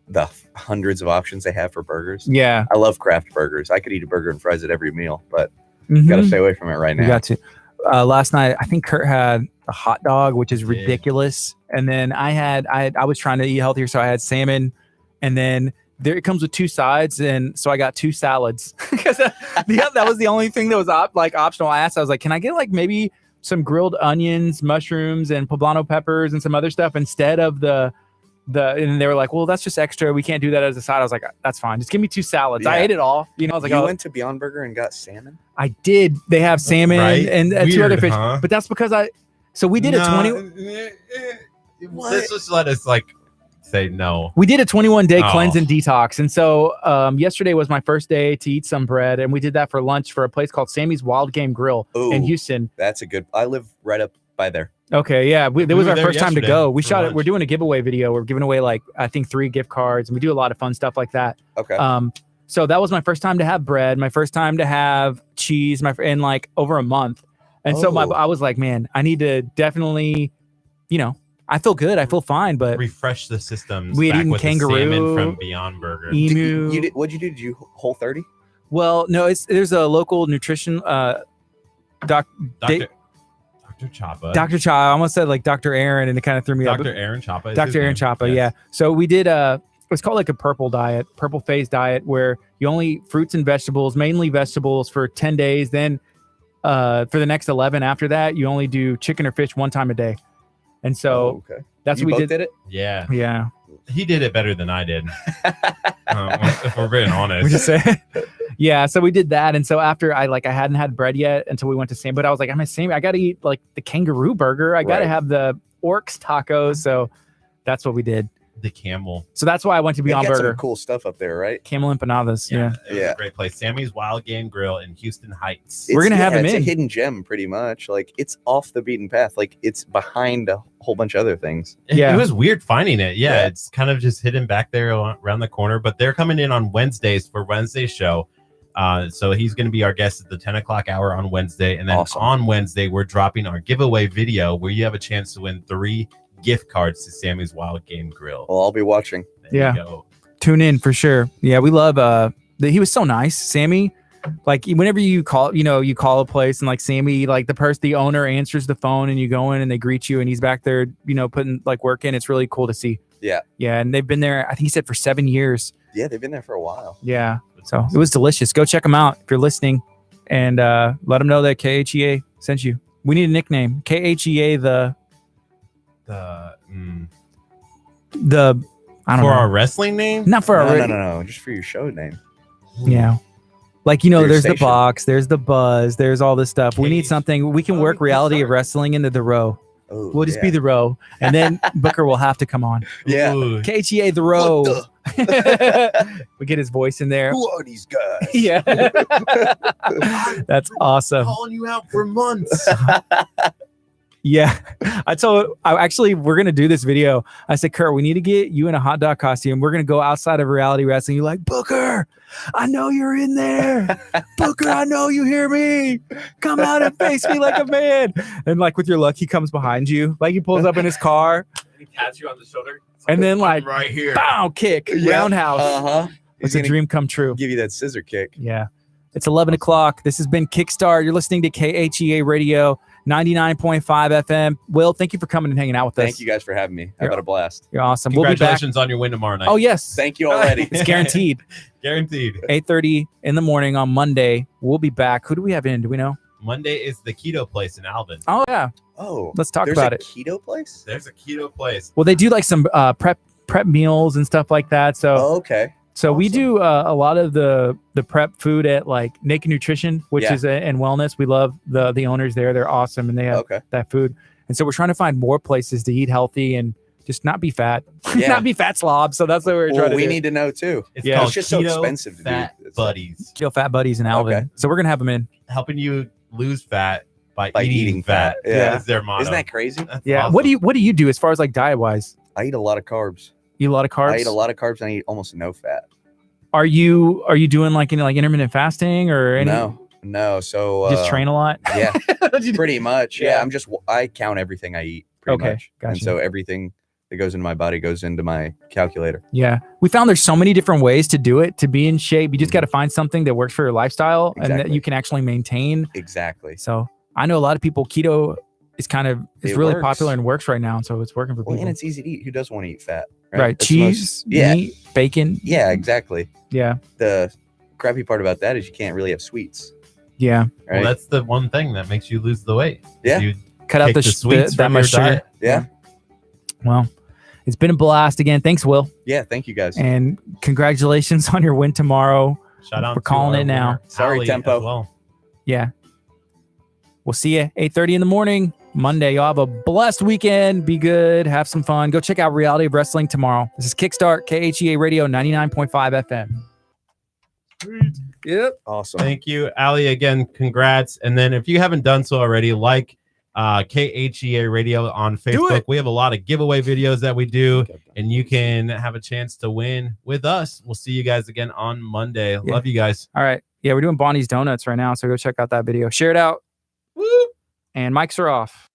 Speaker 7: the hundreds of options they have for burgers.
Speaker 1: Yeah.
Speaker 7: I love craft burgers. I could eat a burger and fries at every meal, but
Speaker 1: Mhm.
Speaker 7: gotta stay away from it right
Speaker 1: You
Speaker 7: now.
Speaker 1: got to. Last night, I think Kurt had a hot dog, which is
Speaker 5: Yeah.
Speaker 1: ridiculous. And then I was trying to eat healthier, so I had salmon. And then it comes with 2 sides, and so I got 2 salads because that was the only thing that was optional. I asked, I was like, "Can I get like maybe some grilled onions, mushrooms, and poblano peppers, and some other stuff instead of the?" And they were like, "Well, that's just extra. We can't do that as a side." I was like, "That's fine. Just give me 2 salads." I
Speaker 7: Yeah.
Speaker 1: ate it all. You know, I was like,
Speaker 7: You
Speaker 1: "Oh,
Speaker 7: went to Beyond Burger and got salmon?
Speaker 1: I did." They have salmon
Speaker 5: Right?
Speaker 1: and 2 other
Speaker 5: Weird,
Speaker 1: fish,
Speaker 5: huh?
Speaker 1: but that's because So we did a 20.
Speaker 5: Let's just let us like say no.
Speaker 1: We did a 21-day
Speaker 5: Oh.
Speaker 1: cleanse and detox, and so yesterday was my first day to eat some bread, and we did that for lunch for a place called Sammy's Wild Game Grill in
Speaker 7: Ooh.
Speaker 1: Houston.
Speaker 7: That's a good. I live right up by there.
Speaker 1: Okay, yeah, it
Speaker 5: We
Speaker 1: was
Speaker 5: were
Speaker 1: our
Speaker 5: there
Speaker 1: first time to
Speaker 5: yesterday
Speaker 1: go. We
Speaker 5: for
Speaker 1: shot it.
Speaker 5: lunch.
Speaker 1: We're doing a giveaway video. We're giving away like I think 3 gift cards, and we do a lot of fun stuff like that.
Speaker 7: Okay.
Speaker 1: So that was my first time to have bread, my first time to have cheese, in like over a month, and so
Speaker 7: Oh.
Speaker 1: I was like, man, I need to definitely, I feel good, I feel fine, but
Speaker 5: Refresh the systems.
Speaker 1: We had
Speaker 5: back
Speaker 1: eaten
Speaker 5: with the
Speaker 1: kangaroo,
Speaker 5: salmon from Beyond Burger.
Speaker 1: emu.
Speaker 7: What'd you do? Did you Whole 30?
Speaker 1: Well, no, there's a local nutrition
Speaker 5: Dr.
Speaker 1: They-
Speaker 5: Choppa.
Speaker 1: Dr. Cha. I almost said like Dr. Aaron, and it kind of threw me up.
Speaker 5: Dr. Aaron Choppa. is his
Speaker 1: Dr. Aaron
Speaker 5: name.
Speaker 1: Chapa,
Speaker 5: Yes.
Speaker 1: yeah. So we did it's called like a purple phase diet, where you only eat fruits and vegetables, mainly vegetables, for 10 days. Then for the next 11 after that, you only do chicken or fish 1 time a day. And so
Speaker 7: okay.
Speaker 1: that's
Speaker 7: You
Speaker 1: what we
Speaker 7: both
Speaker 1: did.
Speaker 7: did it?
Speaker 5: Yeah.
Speaker 1: Yeah.
Speaker 5: He did it better than I did. If we're being honest.
Speaker 1: We just say, yeah. So we did that, and so after I hadn't had bread yet until we went to Sam, but I was like, I'm at Sam. I got to eat like the kangaroo burger. I got to
Speaker 7: Right.
Speaker 1: have the orcs tacos. So that's what we did.
Speaker 5: The Camel.
Speaker 1: So that's why I went to
Speaker 7: They
Speaker 1: Beyond
Speaker 7: got
Speaker 1: Burger.
Speaker 7: some cool stuff up there, right?
Speaker 1: Camel empanadas. Yeah.
Speaker 5: It was
Speaker 7: Yeah.
Speaker 5: a great place. Sammy's Wild Game Grill in Houston Heights.
Speaker 1: We're gonna have him
Speaker 7: it's
Speaker 1: in.
Speaker 7: a hidden gem, pretty much. Like it's off the beaten path. Like it's behind a whole bunch of other things.
Speaker 1: Yeah.
Speaker 5: It was weird finding it. Yeah,
Speaker 7: Yeah.
Speaker 5: it's kind of just hidden back there around the corner, but they're coming in on Wednesdays for Wednesday's show. So he's going to be our guest at the 10 o'clock hour on Wednesday. And then
Speaker 7: Awesome.
Speaker 5: on Wednesday, we're dropping our giveaway video where you have a chance to win 3 gift cards to Sammy's Wild Game Grill.
Speaker 7: Well, I'll be watching.
Speaker 5: There
Speaker 1: Yeah.
Speaker 5: you go.
Speaker 1: Tune in for sure. Yeah, we love. He was so nice, Sammy. Like whenever you call, you call a place and like Sammy, like the owner answers the phone and you go in and they greet you and he's back there, putting like work in. It's really cool to see.
Speaker 7: Yeah.
Speaker 1: Yeah, and they've been there. I think he said for 7 years.
Speaker 7: Yeah, they've been there for a while.
Speaker 1: Yeah. So it was delicious. Go check them out if you're listening, and let them know that KHEA sent you. We need a nickname. KHEA the I don't
Speaker 5: For
Speaker 1: know.
Speaker 5: our wrestling name?
Speaker 1: Not for our
Speaker 7: No. Just for your show name.
Speaker 1: Yeah. Like,
Speaker 7: your
Speaker 1: there's the
Speaker 7: station.
Speaker 1: box, there's the buzz, there's all this stuff. We need
Speaker 5: Cage.
Speaker 1: something. We can
Speaker 5: Oh,
Speaker 1: work
Speaker 5: we
Speaker 1: reality
Speaker 5: Kickstart.
Speaker 1: of wrestling into the row.
Speaker 7: Oh,
Speaker 1: We'll just
Speaker 7: yeah.
Speaker 1: be the row. And then Booker will have to come on.
Speaker 7: Yeah.
Speaker 5: Ooh.
Speaker 1: KHEA the row.
Speaker 7: What
Speaker 1: We get his voice in there.
Speaker 7: Who are these guys?
Speaker 1: Yeah. That's awesome.
Speaker 5: Calling you out for months.
Speaker 1: Yeah. We're going to do this video. I said, Kurt, we need to get you in a hot dog costume. We're going to go outside of reality wrestling. You're like, Booker, I know you're in there. Booker, I know you hear me. Come out and face me like a man. And like with your luck, he comes behind you. Like he pulls up in his car
Speaker 5: He taps you on the shoulder.
Speaker 1: and then like,
Speaker 5: right here.
Speaker 1: bow, kick,
Speaker 7: Yeah.
Speaker 1: roundhouse.
Speaker 7: Uh-huh.
Speaker 1: It's a dream come true.
Speaker 7: Give you that scissor kick.
Speaker 1: Yeah. It's 11 o'clock. This has been Kickstart. You're listening to KHEA Radio 99.5 FM. Will, thank you for coming and hanging out with us.
Speaker 7: Thank you guys for having me. I've
Speaker 1: You're-
Speaker 7: had a blast.
Speaker 1: You're awesome. We'll be back.
Speaker 5: Congratulations on your win tomorrow night.
Speaker 1: Oh, yes.
Speaker 7: Thank you already.
Speaker 1: It's guaranteed.
Speaker 5: Guaranteed.
Speaker 1: 8:30 in the morning on Monday. We'll be back. Who do we have in? Do we know?
Speaker 5: Monday is the keto place in Alvin.
Speaker 1: Oh, yeah.
Speaker 7: Oh,
Speaker 1: Let's talk
Speaker 7: there's
Speaker 1: about
Speaker 7: a
Speaker 1: it.
Speaker 7: keto place?
Speaker 5: There's a keto place.
Speaker 1: Well, they do like some prep meals and stuff like that. So
Speaker 7: Oh, okay.
Speaker 1: So we
Speaker 7: Awesome.
Speaker 1: do a lot of the prep food at like Naked Nutrition, which
Speaker 7: Yeah.
Speaker 1: is and wellness. We love the owners there. They're awesome and they have
Speaker 7: Okay.
Speaker 1: that food. And so we're trying to find more places to eat healthy and just not be fat,
Speaker 7: Yeah.
Speaker 1: not be fat slobs. So that's what we're
Speaker 7: Well,
Speaker 1: trying to
Speaker 7: we
Speaker 1: do.
Speaker 7: need to know too.
Speaker 5: It's
Speaker 1: Yeah.
Speaker 5: called
Speaker 7: It's just so
Speaker 5: Keto
Speaker 7: expensive to do.
Speaker 5: Fat
Speaker 7: It's like-
Speaker 5: Buddies,
Speaker 1: Kill Fat Buddies in Alvin.
Speaker 7: Okay.
Speaker 1: So we're gonna have them in.
Speaker 5: helping you lose fat by,
Speaker 7: By
Speaker 5: eating
Speaker 7: eating
Speaker 5: fat.
Speaker 7: fat. Yeah.
Speaker 5: Is their motto.
Speaker 7: Isn't that crazy?
Speaker 5: That's
Speaker 1: Yeah.
Speaker 5: awesome.
Speaker 1: What do you do as far as like diet wise?
Speaker 7: I eat a lot of carbs.
Speaker 1: Eat a lot of carbs.
Speaker 7: I eat a lot of carbs and I eat almost no fat.
Speaker 1: Are you doing like any like intermittent fasting or any?
Speaker 7: No. So
Speaker 1: Just train a lot.
Speaker 7: Yeah, pretty much.
Speaker 1: Yeah.
Speaker 7: Yeah. I count everything I eat pretty
Speaker 1: Okay,
Speaker 7: much.
Speaker 1: gotcha.
Speaker 7: And so everything that goes into my body goes into my calculator.
Speaker 1: Yeah. We found there's so many different ways to do it, to be in shape. You just got to find something that works for your lifestyle and that
Speaker 7: Exactly.
Speaker 1: you can actually maintain.
Speaker 7: Exactly.
Speaker 1: So I know a lot of people, keto is
Speaker 7: It
Speaker 1: really
Speaker 7: works.
Speaker 1: popular and works right now. So it's working for
Speaker 7: Well,
Speaker 1: people.
Speaker 7: and it's easy to eat. Who doesn't want to eat fat?
Speaker 1: Right.
Speaker 7: That's the most-
Speaker 1: Cheese,
Speaker 7: yeah.
Speaker 1: meat, bacon.
Speaker 7: Yeah, exactly.
Speaker 1: Yeah.
Speaker 7: The crappy part about that is you can't really have sweets.
Speaker 1: Yeah.
Speaker 5: Well,
Speaker 7: Right.
Speaker 5: that's the one thing that makes you lose the weight.
Speaker 7: Yeah.
Speaker 5: You
Speaker 1: Cut out
Speaker 5: take
Speaker 1: the,
Speaker 5: the sweets
Speaker 1: that
Speaker 5: from your
Speaker 1: much sugar.
Speaker 5: diet.
Speaker 7: Yeah.
Speaker 1: Well, it's been a blast again. Thanks, Will.
Speaker 7: Yeah. Thank you guys.
Speaker 1: And congratulations on your win tomorrow.
Speaker 5: Shout out
Speaker 1: We're
Speaker 5: to
Speaker 1: calling
Speaker 5: our
Speaker 1: it now.
Speaker 5: winner,
Speaker 7: Sorry,
Speaker 5: Allie,
Speaker 7: Tempo.
Speaker 5: as well.
Speaker 1: Yeah. We'll see you 8:30 in the morning, Monday. Y'all have a blessed weekend. Be good. Have some fun. Go check out Reality of Wrestling tomorrow. This is Kickstart, KHEA Radio 99.5 FM. Yep.
Speaker 7: Awesome.
Speaker 5: Thank you, Allie. Again, congrats. And then if you haven't done so already, like KHEA Radio on Facebook.
Speaker 1: it.
Speaker 5: We have a lot of giveaway videos that we do, and you can have a chance to win with us. We'll see you guys again on Monday. Love you guys.
Speaker 1: All right. Yeah, we're doing Bonnie's Donuts right now. So go check out that video. Share it out. Woo! And mics are off.